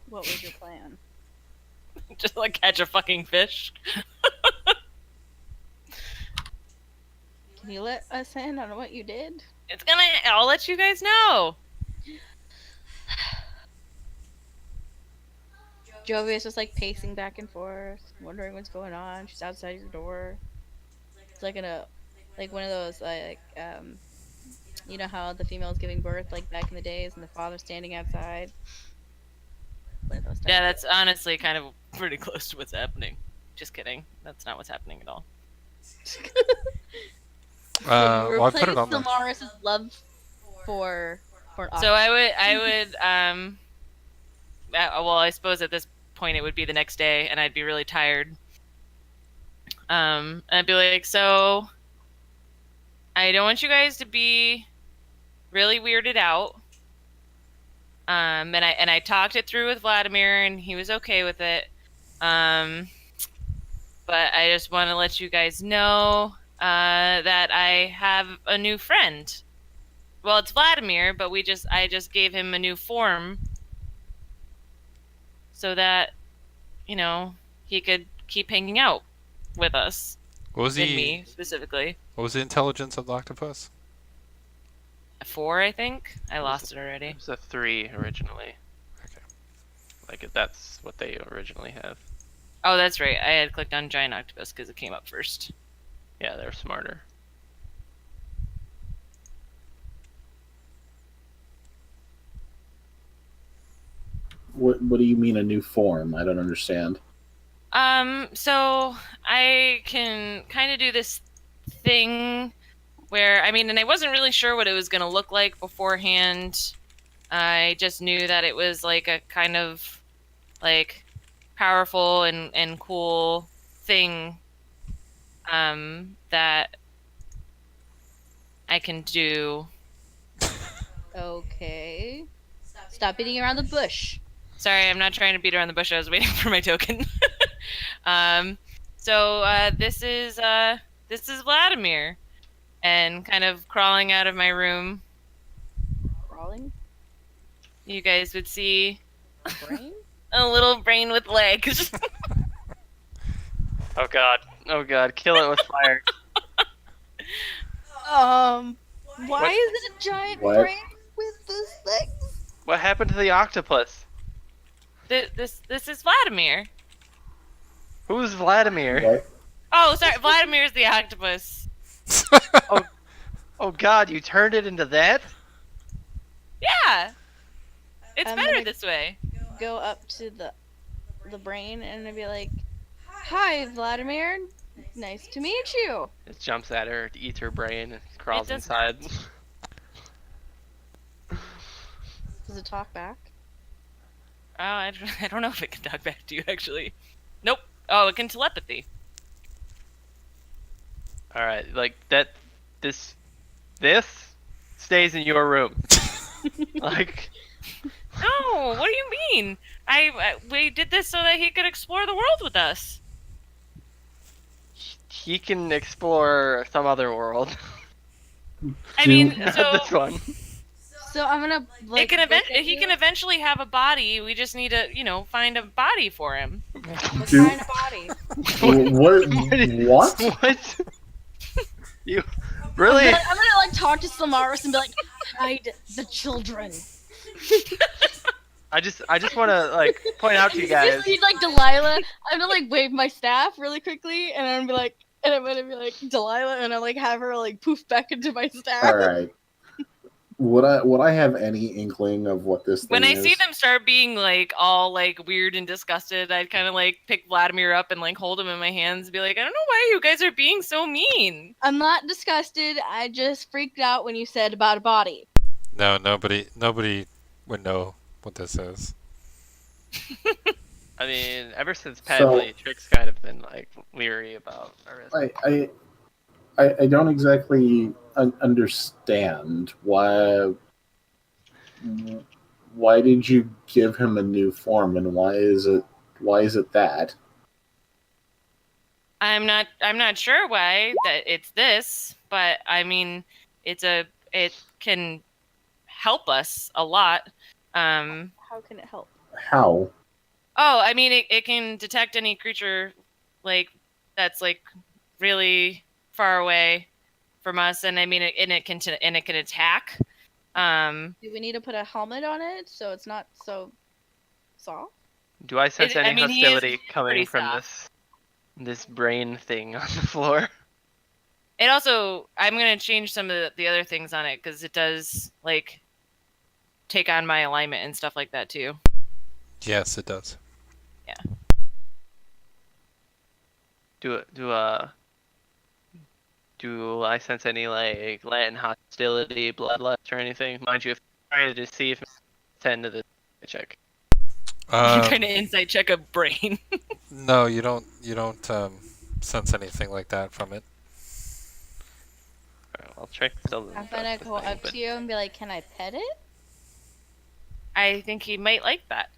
What was your plan? Just like catch a fucking fish. Can you let us in on what you did? I'll let you guys know. Jovia's just like pacing back and forth, wondering what's going on. She's outside your door. It's like like one of those you know how the female's giving birth like back in the days and the father's standing outside. One of those Yeah, types. that's honestly kind of pretty close to what's happening. Just kidding. That's not what's happening at all. Well, I put it on the. Samaris' love for an So I would well, I suppose at this point it would be the next day and I'd be really tired. And I'd be like, so I don't want you guys to be really weirded out. And I talked it through with Vladimir and he was okay with it. But I just want to let you guys know that I have a new friend. Well, it's Vladimir, but I just gave him a new form so that, you know, he could keep hanging out with us. What was And the me, specifically. What was the intelligence of the octopus? 4, I think. I lost it already. It was a 3 originally. Okay. Like that's what they originally have. Oh, that's right. I had clicked on giant octopus because it came up first. Yeah, they're smarter. What do you mean a new form? I don't understand. So I can kind of do this thing where, I mean, and I wasn't really sure what it was going to look like beforehand. I just knew that it was like a kind of like powerful and cool thing that I can do. Okay. Stop beating around the bush. Sorry, I'm not trying to beat around the bush. I was waiting for my token. This is Vladimir, and kind of crawling out of my room. Crawling? You guys would see Brain? a little brain with legs. Oh god, kill it with fire. Why is it a giant What? brain with this thing? What happened to the octopus? This is Vladimir. Who's Vladimir? What? Oh, sorry, Vladimir's the octopus. Oh god, you turned it into that? Yeah, it's I'm better gonna- this way. Go up to the brain and I'd be like, "Hi, Vladimir. Nice to meet you." It jumps at her, eats her brain, and crawls does inside. Does it talk back? Oh, I don't know if it can talk back to you actually. Nope. Oh, it can telepathy. Alright, like that. This stays in your room. Like, No, what do you mean? We did this so that he could explore the world with us. he can explore some other world. I mean, Not so this one. So I'm gonna like. he look at can you. eventually have a body. We just need to, find a body for him. What Do- kind of body? What? What? You really? I'm gonna like talk to Samaris and be like, "Hide the children." I just want to like point out to you guys. He's like Delilah. I'm gonna like wave my staff really quickly, and I'm gonna be like Delilah, and I like have her like poof back into my staff. All right. Would I have any inkling of what this thing When I is? see them start being like all like weird and disgusted, I'd kind of like pick Vladimir up and like hold him in my hands and be like, I don't know why you guys are being so mean. I'm not disgusted. I just freaked out when you said about a body. No, nobody would know what this is. I mean, ever since Pat So- played, Trick's kind of been like weary about Arista. I don't exactly understand why did you give him a new form, and why is it that? I'm not sure why that it's this, but I mean, it can help us a lot. How can it help? How? Oh, I mean, it can detect any creature, like, that's, like, really far away from us, and I mean, it can attack. Do we need to put a helmet on it so it's not so soft? Do I sense I any mean, he is hostility coming pretty from soft. this brain thing on the floor? It also, I'm gonna change some of the other things on it because it does, like, take on my alignment and stuff like that too. Yes, it does. Do I sense any like Latin hostility, bloodlust, or anything? Mind you, if I'm trying to see if it's 10 to the check. You're trying to insight check a brain. No, you don't. You don't sense anything like that from it. Alright, I'll check still. I'm gonna go up to you and be like, "Can I pet it?" I think he might like that.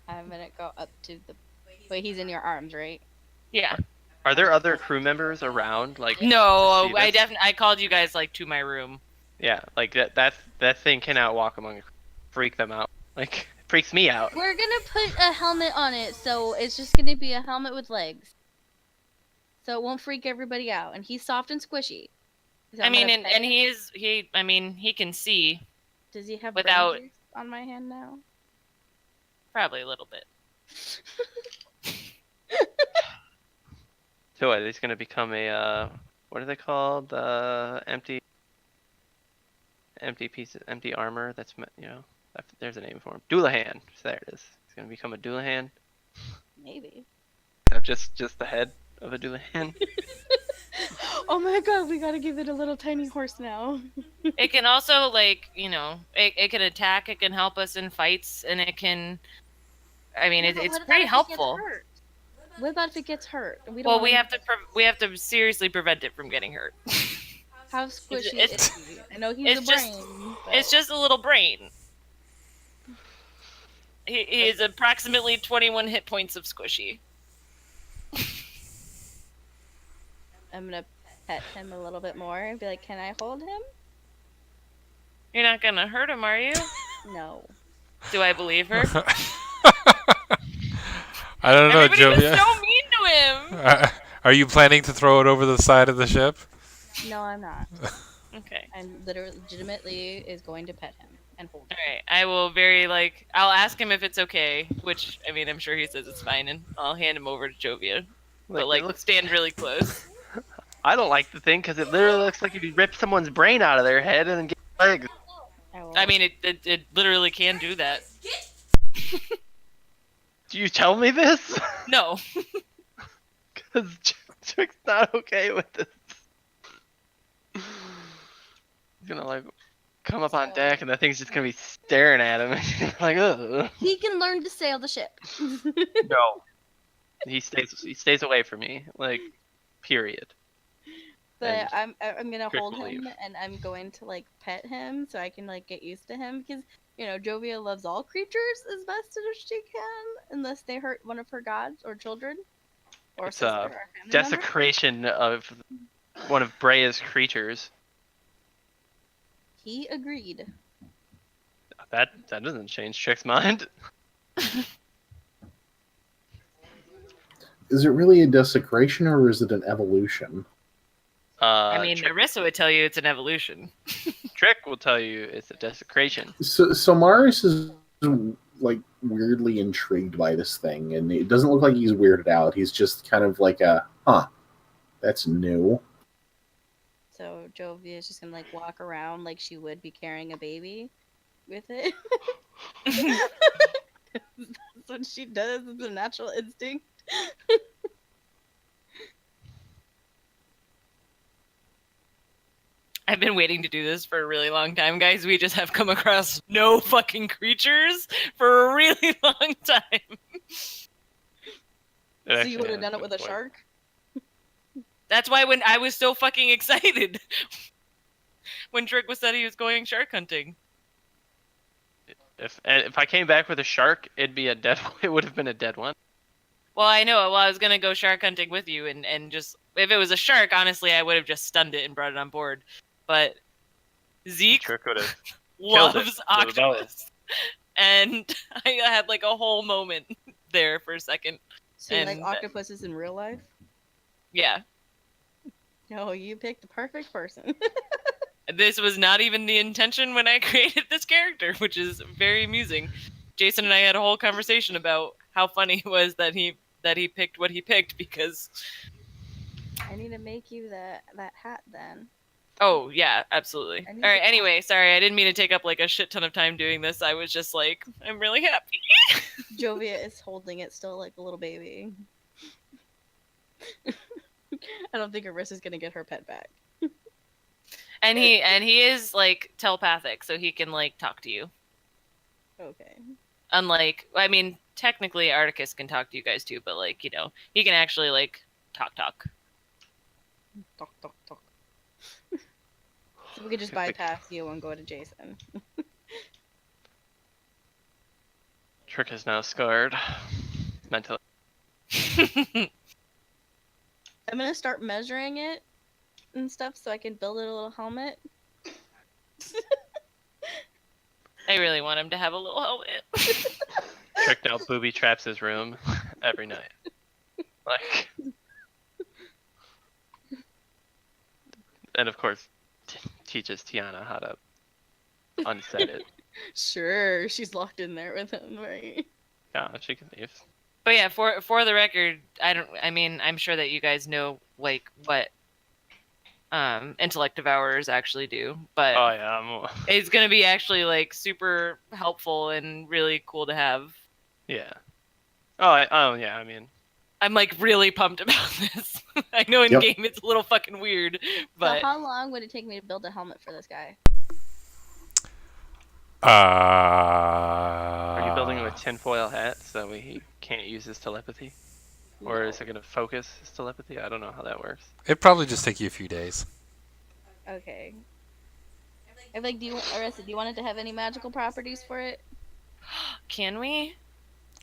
I'm gonna go up to the. Wait, he's in your arms, right? Yeah. Are there other crew members around? Like No, to see I this? I called you guys like to my room. Yeah, like that thing cannot walk among. Freak them out. Like freaks me out. We're gonna put a helmet on it, so it's just gonna be a helmet with legs. So it won't freak everybody out. And he's soft and squishy. So I I'm mean, gonna pet and it. I mean, he can see Does he have without- brain juice on my hand now? probably a little bit. So what? He's gonna become a what are they called? Empty pieces, empty armor. That's there's a name for him. Doulahan. So there it is. He's gonna become a Doulahan. Maybe. Just the head of a Doulahan. Oh my god, we gotta give it a little tiny horse now. It can also, like, it can attack. It can help us in fights, and it can. I mean, Yeah, but it's what about pretty if it gets helpful. hurt? What about if it gets hurt? We don't Well, wanna- we have to seriously prevent it from getting hurt. How squishy it's- is he? I know he's it's a just- brain. But... It's just a little brain. He is approximately 21 hit points of squishy. I'm gonna pet him a little bit more and be like, "Can I hold him?" You're not gonna hurt him, are you? No. Do I believe her? I don't know, Everybody was Jovia. so mean to him. Are you planning to throw it over the side of the ship? No, I'm not. Okay. I'm legitimately is going to pet him and hold him. Alright, I will I'll ask him if it's okay, which, I mean, I'm sure he says it's fine, and I'll hand him over to Jovia. But, Like, it like, stand really close. I don't like the thing because it literally looks like if you rip someone's brain out of their head and then get legs. I mean, it literally can do that. Do you tell me this? No. Because Chick's not okay with this. He's gonna like come up on deck and that thing's just gonna be staring at him. Like, ugh. He can learn to sail the ship. No. He stays away from me. Like, period. But And I'm gonna Crick hold will him leave. and I'm going to like pet him so I can like get used to him because Jovia loves all creatures as best as she can unless they hurt one of her gods or children or It's sister a or family member. desecration of one of Brea's creatures. He agreed. That doesn't change Chick's mind. Is it really a desecration or is it an evolution? I mean, Trick, Narissa would tell you it's an evolution. Trick will tell you it's a desecration. So Marius is like weirdly intrigued by this thing, and it doesn't look like he's weirded out. He's just kind of like that's new. So Jovia is just gonna like walk around like she would be carrying a baby with it. That's what she does. It's a natural instinct. I've been waiting to do this for a really long time, guys. We just have come across no fucking creatures for a really long time. So you would have done it with a shark? That's why when I was so fucking excited when Trick was said he was going shark hunting. If I came back with a shark, it'd be a dead. It would have been a dead one. Well, I know. Well, I was gonna go shark hunting with you, and just if it was a shark, honestly, I would have just stunned it and brought it on board. But Zeke Trick would have. loves octopus, and I had like a whole moment there for a second. So you like And- octopuses in real life? Yeah, No, you picked the perfect person. this was not even the intention when I created this character, which is very amusing. Jason and I had a whole conversation about how funny it was that he picked what he picked because. I need to make you that hat then. Oh yeah, absolutely. I All need right. to- Anyway, sorry, I didn't mean to take up like a shit ton of time doing this. I was just like, I'm really happy. Jovia is holding it still like a little baby. I don't think Arissa's gonna get her pet back. And he is like telepathic, so he can like talk to you. Okay. Unlike, I mean, technically Articus can talk to you guys too, but like, you know, he can actually like talk. Talk. So we could just bypass you and go to Jason. Trick is now scarred mentally. I'm gonna start measuring it and stuff so I can build it a little helmet. I really want him to have a little helmet. Trick now booby traps his room every night. Like, and of course, teaches Tiana how to unset it. Sure, she's locked in there with him, right? Yeah, she can leave. But yeah, for the record, I mean, I'm sure that you guys know like what intellect devourers actually do, but Oh yeah, it's gonna be actually like super helpful and really cool to have. yeah. Oh yeah. I mean, I'm like really pumped about this. I know in Yep. game it's a little fucking weird, but So how long would it take me to build a helmet for this guy? are you building him a tinfoil hat so he can't use his telepathy, or is it gonna focus his telepathy? I don't know how that works. It'd probably just take you a few days. Okay. I like, Arissa, do you want it to have any magical properties for it? can we?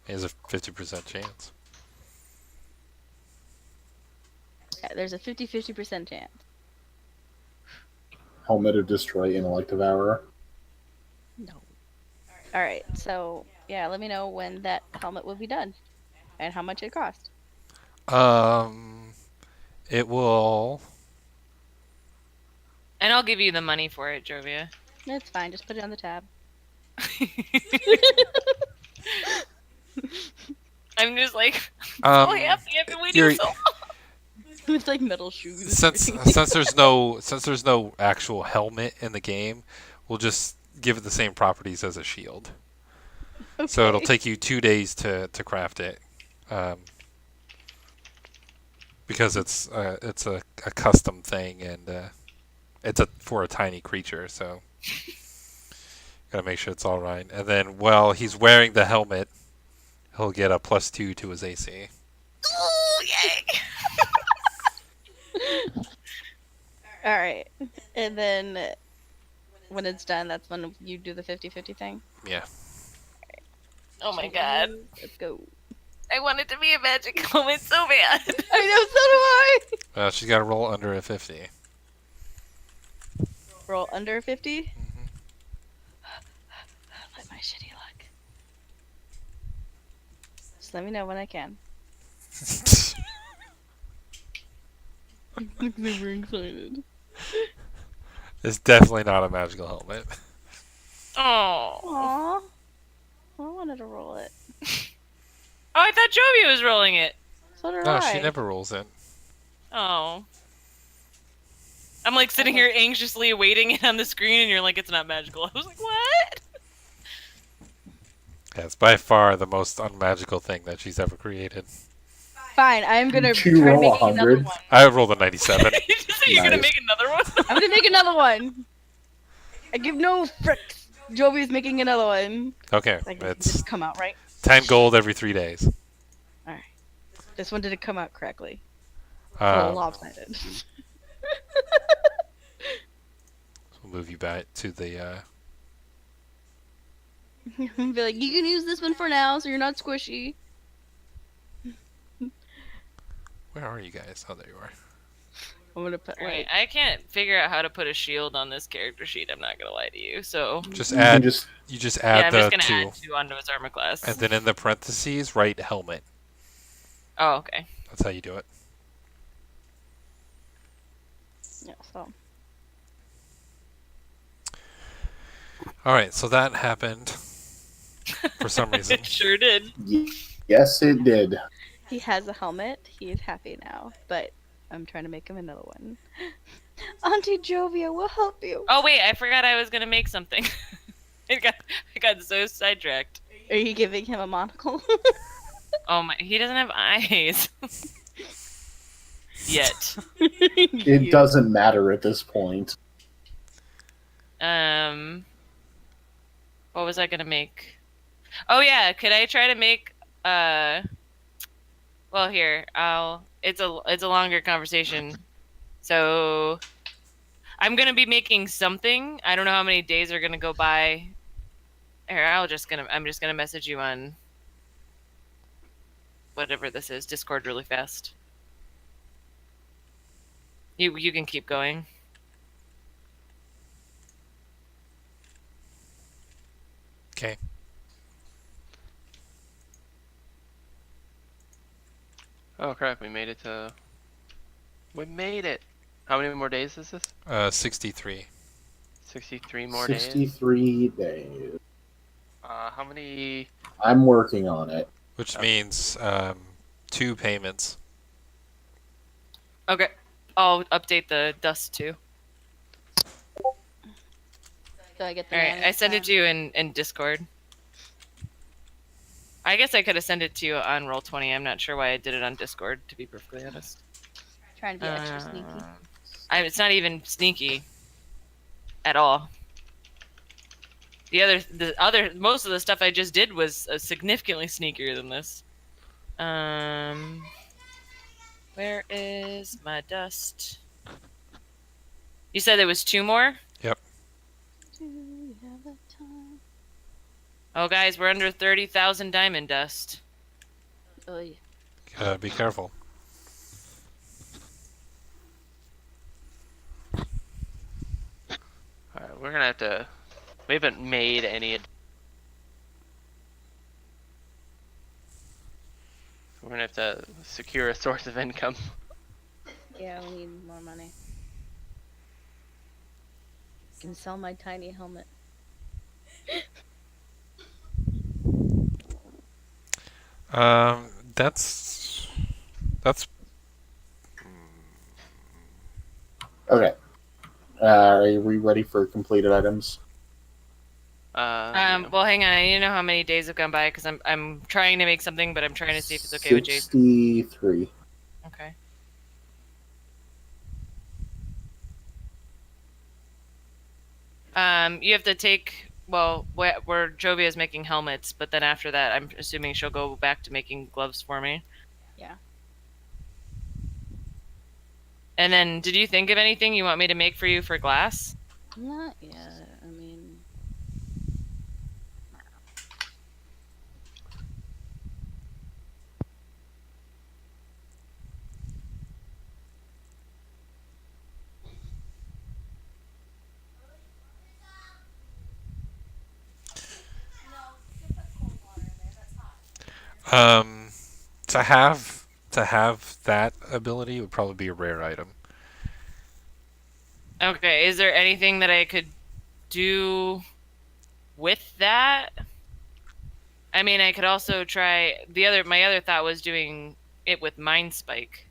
There's a 50% chance. Yeah, there's a 50% chance. Helmet of Destroy Intellect Devourer. No. Alright, so yeah, let me know when that helmet will be done. And how much it cost. It will. And I'll give you the money for it, Jovia. That's fine, just put it on the tab. I'm just like so Um, happy I've been waiting you're- so long. With like metal shoes. since there's no actual helmet in the game, we'll just give it the same properties as a shield. So it'll Okay. take you 2 days to craft it, because it's a custom thing and it's for a tiny creature. So gotta make sure it's all right. And then while he's wearing the helmet, he'll get a +2 to his AC. Ooh, yay! Alright. And then when it's done, that's when you do the 50-50 thing. Yeah. Oh my god. Let's go. I want it to be a magic helmet so bad. I know, so do I! She's got to roll under a 50. Roll under 50? Mhm. Let my shitty luck. Just let me know when I can. I'm super excited. It's definitely not a magical helmet. Oh. Aww. I wanted to roll it. Oh, I thought Jovia was rolling it. So did No, I. she never rolls it. Oh. I'm like sitting here anxiously awaiting it on the screen, and you're like, it's not magical. I was like, what? Yeah, it's by far the most unmagical thing that she's ever created. Fine, I'm gonna Did you try roll making another 100? one. I rolled a 97. You just say you're gonna Nice. make another one? I'm gonna make another one. I give no fricks. Jovi's making another one. Okay, Like, it's just come out right. 10 gold every 3 days. This one didn't come out correctly. It's a little Um, lopsided. we'll move you back to the. Be like, you can use this one for now, so you're not squishy. Where are you guys? Oh, there you are. I'm gonna put Alright, like I can't figure out how to put a shield on this character sheet, I'm not gonna lie to you, so... Just You can add. just You just Yeah, add I'm the just gonna 2, add 2 onto his armor class. and then in the parentheses write helmet. Oh, okay. That's how you do it. yeah. So All right, so that happened for some reason. It sure did. yes, it did. he has a helmet. He is happy now, but I'm trying to make him another one. Auntie Jovia will help you. Oh wait, I forgot I was gonna make something. I got so sidetracked. Are you giving him a monocle? Oh my, he doesn't have eyes. Yet. It doesn't matter at this point. What was I gonna make? Oh yeah, could I try to make well here, it's a longer conversation. So I'm gonna be making something. I don't know how many days are gonna go by. Here, I'm just gonna message you on whatever this is, Discord really fast. You can keep going. Okay. Oh crap, we made it to... We made it! How many more days is this? 63. 63 more days? 63 days. How many... I'm working on it. Which means 2 payments. Okay. I'll update the dust too. So I get the Alright, I sent it to you in Discord. I guess I could have sent it to you on Roll20. I'm not sure why I did it on Discord, to be perfectly honest. Trying to be extra sneaky. It's not even sneaky at all. Most of the stuff I just did was significantly sneakier than this. Where is my dust? You said there was 2 more? Yep. Do you have the time? Oh, guys, we're under 30,000 diamond dust. Oh, yeah. Be careful. Alright, we're gonna have to... We haven't made any... We're gonna have to secure a source of income. Yeah, we need more money. Can sell my tiny helmet. That's Okay. Are we ready for completed items? Well, hang on. I need to know how many days have gone by because I'm trying to make something, but I'm trying to see if it's okay with Jason. 63. Okay. You have to take where Jovia is making helmets, but then after that, I'm assuming she'll go back to making gloves for me. Yeah. And then, did you think of anything you want me to make for you for glass? Not yet. I mean, No, you can put cold water in there. That's hot. to have that ability would probably be a rare item. Okay. Is there anything that I could do with that? I mean, I could also try my other thought was doing it with Mind Spike,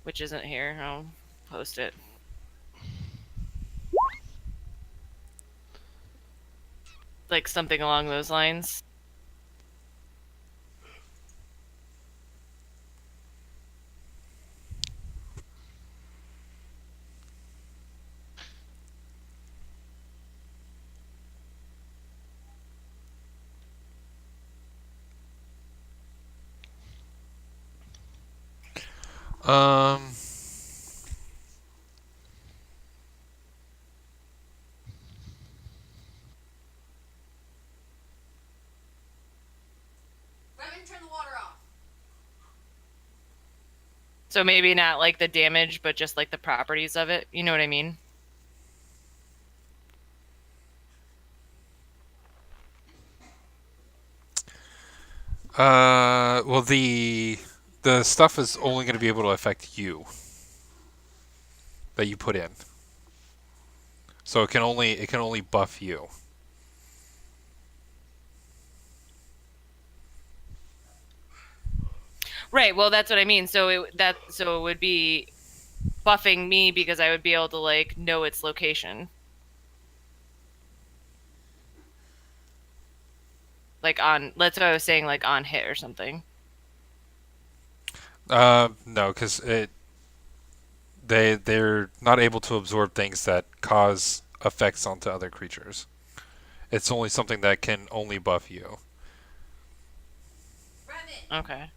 which isn't here. I'll post it. Like something along those lines. Um. Revan, turn the water off. So maybe not like the damage, but just like the properties of it. You know what I mean? Well, the stuff is only going to be able to affect you that you put in. So it can only buff you. Right. Well, that's what I mean. So it would be buffing me because I would be able to like know its location. Like on, that's what I was saying, like on hit or something. No, because they're not able to absorb things that cause effects onto other creatures. It's only something that can only buff you. Revan. Okay.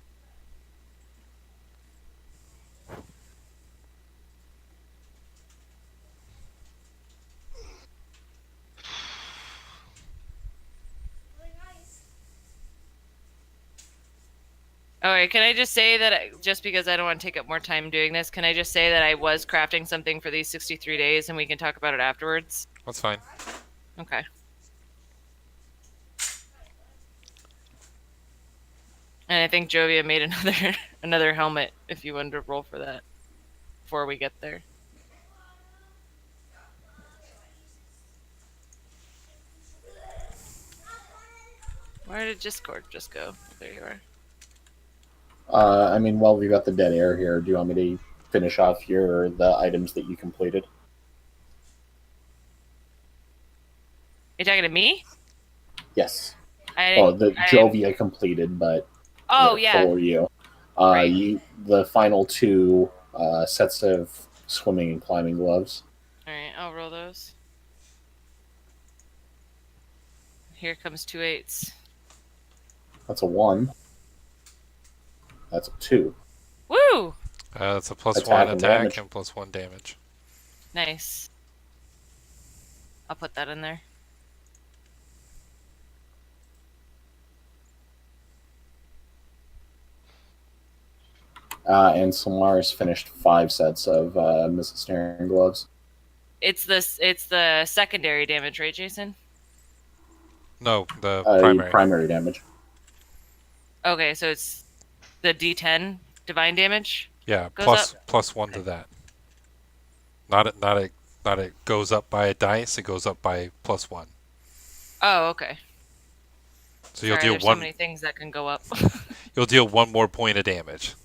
Really nice. Alright, can I just say that just because I don't want to take up more time doing this, can I just say that I was crafting something for these 63 days and we can talk about it afterwards? That's fine. Okay. And I think Jovia made another helmet if you wanted to roll for that before we get there. Where did Discord just go? There you are. I mean, while we got the dead air here, do you want me to finish off the items that you completed? You talking to me? Yes. I Oh, didn't. the Jovia completed, but Oh yeah. for you, Right. the final two sets of swimming and climbing gloves. All right, I'll roll those. Here comes 2 8s. That's a 1. That's a 2. Woo! That's a +1 Attack and attack damage. and +1 damage. Nice. I'll put that in there. And Samara's finished 5 sets of missile snaring gloves. It's the secondary damage, right, Jason? No, the primary. Primary damage. Okay, so it's the D10 divine damage. Yeah, Goes +1 to that. Not it goes up by a dice. It goes up by +1. Oh, okay. So you'll Sorry, deal there's one. so many things that can go up. You'll deal 1 more point of damage.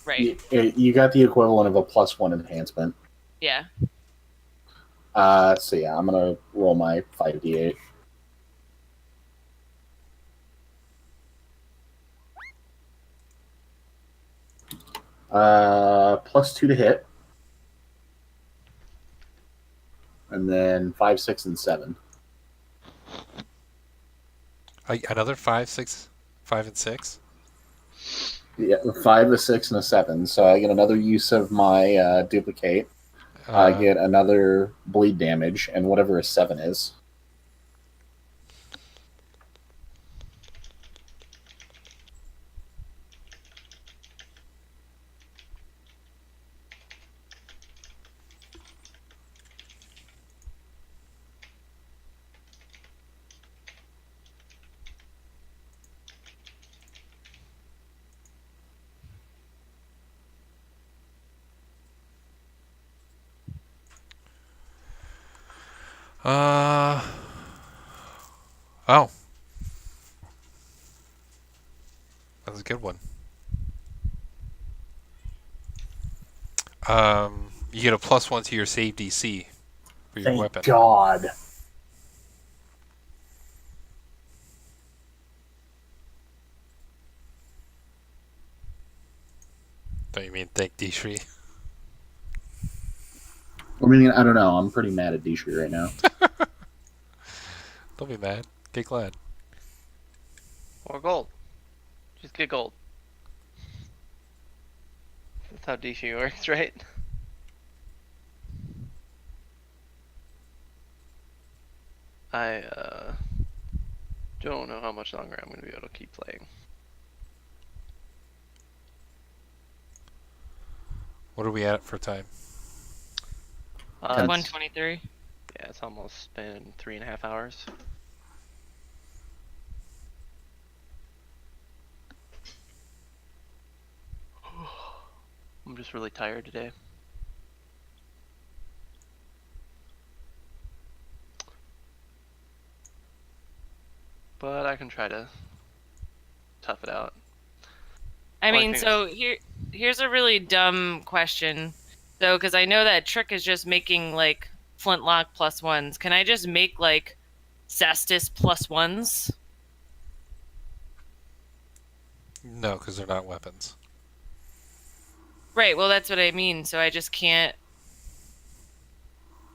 Right. You got the equivalent of a +1 enhancement. Yeah. So yeah, I'm gonna roll my 5d8. +2 to hit, and then 5, 6, and 7. Another 5, 6, 5, and 6. Yeah, 5, a 6, and a 7. So I get another use of my duplicate. I get another bleed damage, and whatever a 7 is. Oh. That's a good one. You get a +1 to your save DC for your Thank weapon. God. Don't you mean thank Dishri? I mean, I don't know. I'm pretty mad at Dishri right now. Don't be mad. Get glad. Or gold. Just get gold. That's how DC works, right? I don't know how much longer I'm going to be able to keep playing. What are we at for time? It's, 123. yeah, it's almost been 3.5 hours. I'm just really tired today. But I can try to tough it out. I Well, I mean, think so here's a really dumb question. So, because I know that Trick is just making like flintlock +1s. Can I just make like cestus +1s? No, because they're not weapons. Right. Well, that's what I mean. So I just can't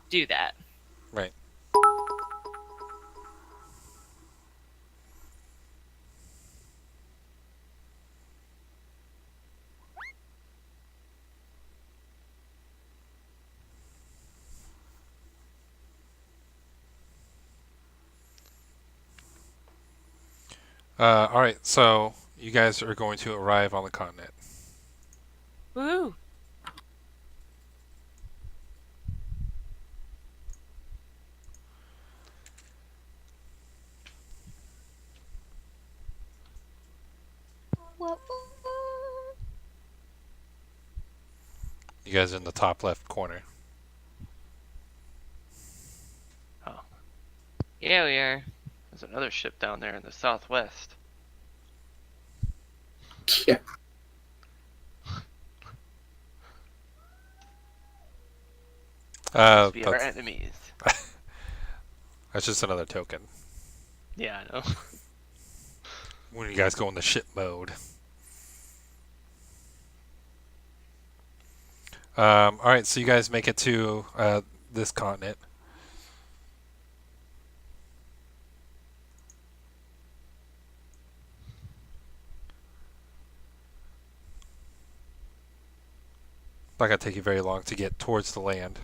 do that. Right. All right, so you guys are going to arrive on the continent. Woo! What? You guys are in the top left corner. Oh, Yeah, we are. there's another ship down there in the southwest. Yeah. Must be our That's enemies. just another token. Yeah, I know. When you guys go into ship mode. All right, so you guys make it to this continent. Not gonna take you very long to get towards the land.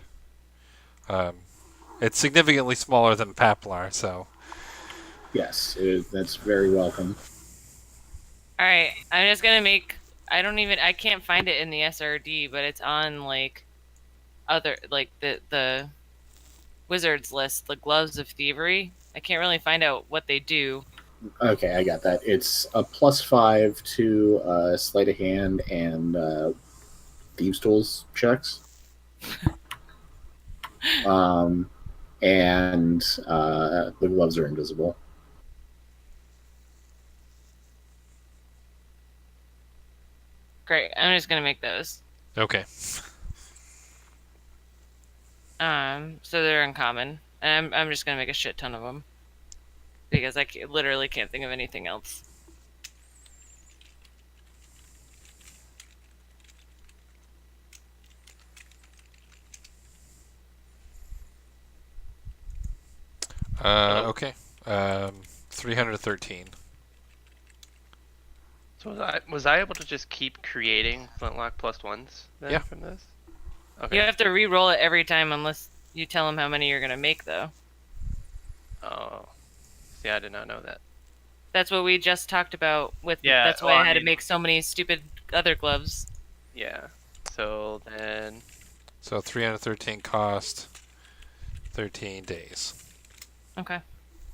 It's significantly smaller than Paplar, so Yes, that's very welcome. All right. I'm just gonna make. I can't find it in the SRD, but it's on like other like the wizards list, the gloves of thievery. I can't really find out what they do. Okay, I got that. It's a +5 to sleight of hand and thieves' tools checks. And the gloves are invisible. Great. I'm just gonna make those. okay. So they're uncommon, and I'm just gonna make a shit ton of them because literally can't think of anything else. Okay. 313. So was I able to just keep creating flintlock +1s then Yeah. from this? You Okay. have to re-roll it every time unless you tell them how many you're gonna make, though. Oh, see, I did not know that. That's what we just talked about with. Yeah, That's why well, I I had to mean- make so many stupid other gloves. Yeah. So then, So 313 cost 13 days. Okay.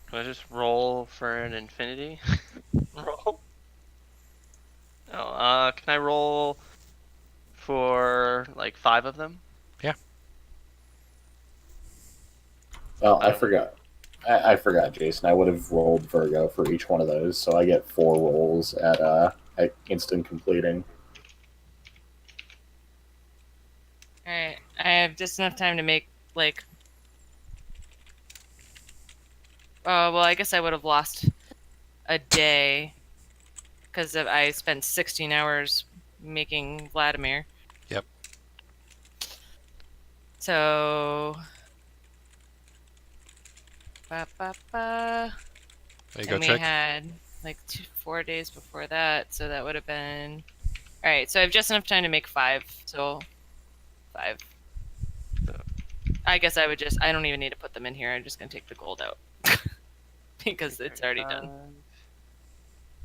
can I just roll for an infinity? Roll. Oh, can I roll for like 5 of them? Oh, I forgot. I forgot, Jason. I would have rolled Virgo for each one of those, so I get 4 rolls at instant completing. All right. I have just enough time to make like. Oh well, I guess I would have lost a day because I spent 16 hours making Vladimir. Yep. So. Ba, ba, ba. There you go, And we Trick. had like 4 days before that, so that would have been All right, so I have just enough time to make 5. So 5. I guess I don't even need to put them in here. I'm just gonna take the gold out because it's already done.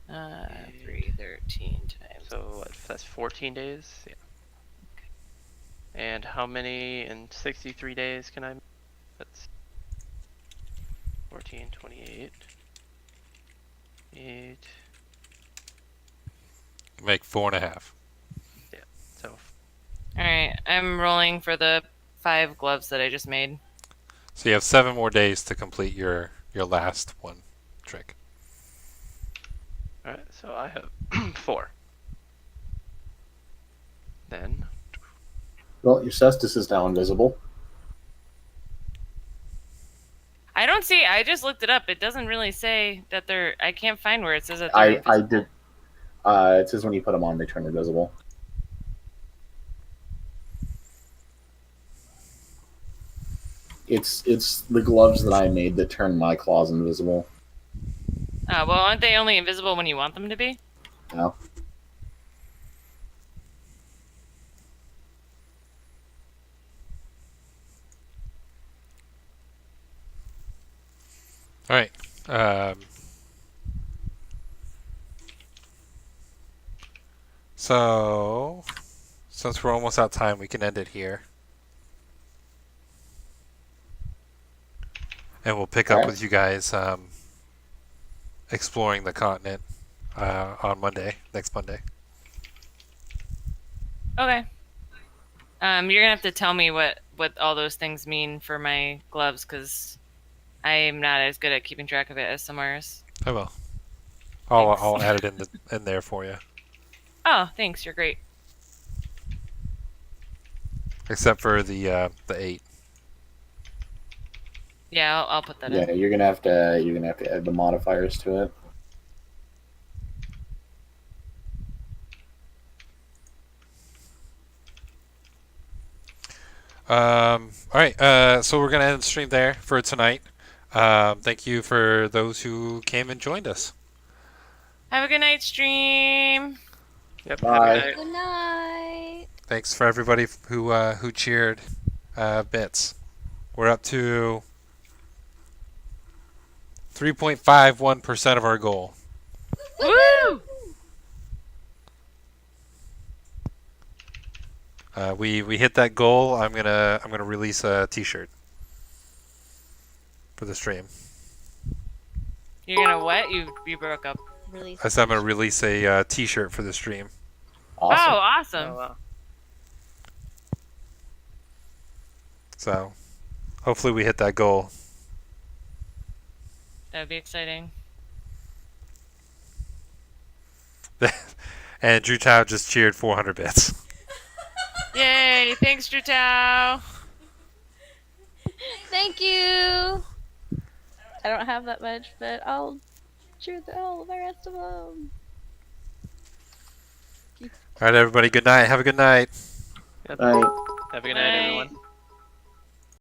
313 times. So what, that's 14 days. Yeah. And how many in 63 days can I make? That's 14, 28. 8. Make 4.5. So All right, I'm rolling for the 5 gloves that I just made. So you have 7 more days to complete your last one trick. alright, so I have 4. Then Well, your cestus is now invisible. I don't see. I just looked it up. It doesn't really say that they're. I can't find where it says that they're I invisible. did. It says when you put them on, they turn invisible. It's the gloves that I made that turn my claws invisible. Well, aren't they only invisible when you want them to be? No. All right. So, since we're almost out of time, we can end it here. And we'll pick up Alright. with you guys exploring the continent on Monday, next Monday. Okay. You're gonna have to tell me what all those things mean for my gloves, because I'm not as good at keeping track of it as Samara's. I will. Thanks. I'll add it in there for you. Oh, thanks. You're great. Except for the 8. Yeah, I'll put that Yeah, in. you're gonna have to add the modifiers to it. All right. So we're gonna end the stream there for tonight. Thank you for those who came and joined us. Have a good night, stream. yep, Bye. have a good night. Good night. Thanks for everybody who cheered bits. We're up to 3.51% of our goal. Woo! We hit that goal. I'm gonna release a T-shirt for the stream. You're gonna what? You broke up. Release. I said I'm gonna release a T-shirt for the stream. Awesome. Oh, awesome. Oh, wow. So hopefully we hit that goal. That would be exciting. And Drew Tao just cheered 400 bits. Yay! Thanks, Drew Tao. Thank you. I don't have that much, but I'll cheer all the rest of them. All right, everybody. Good night. Have a good night. Yep. Bye. Have a good night, Bye. everyone.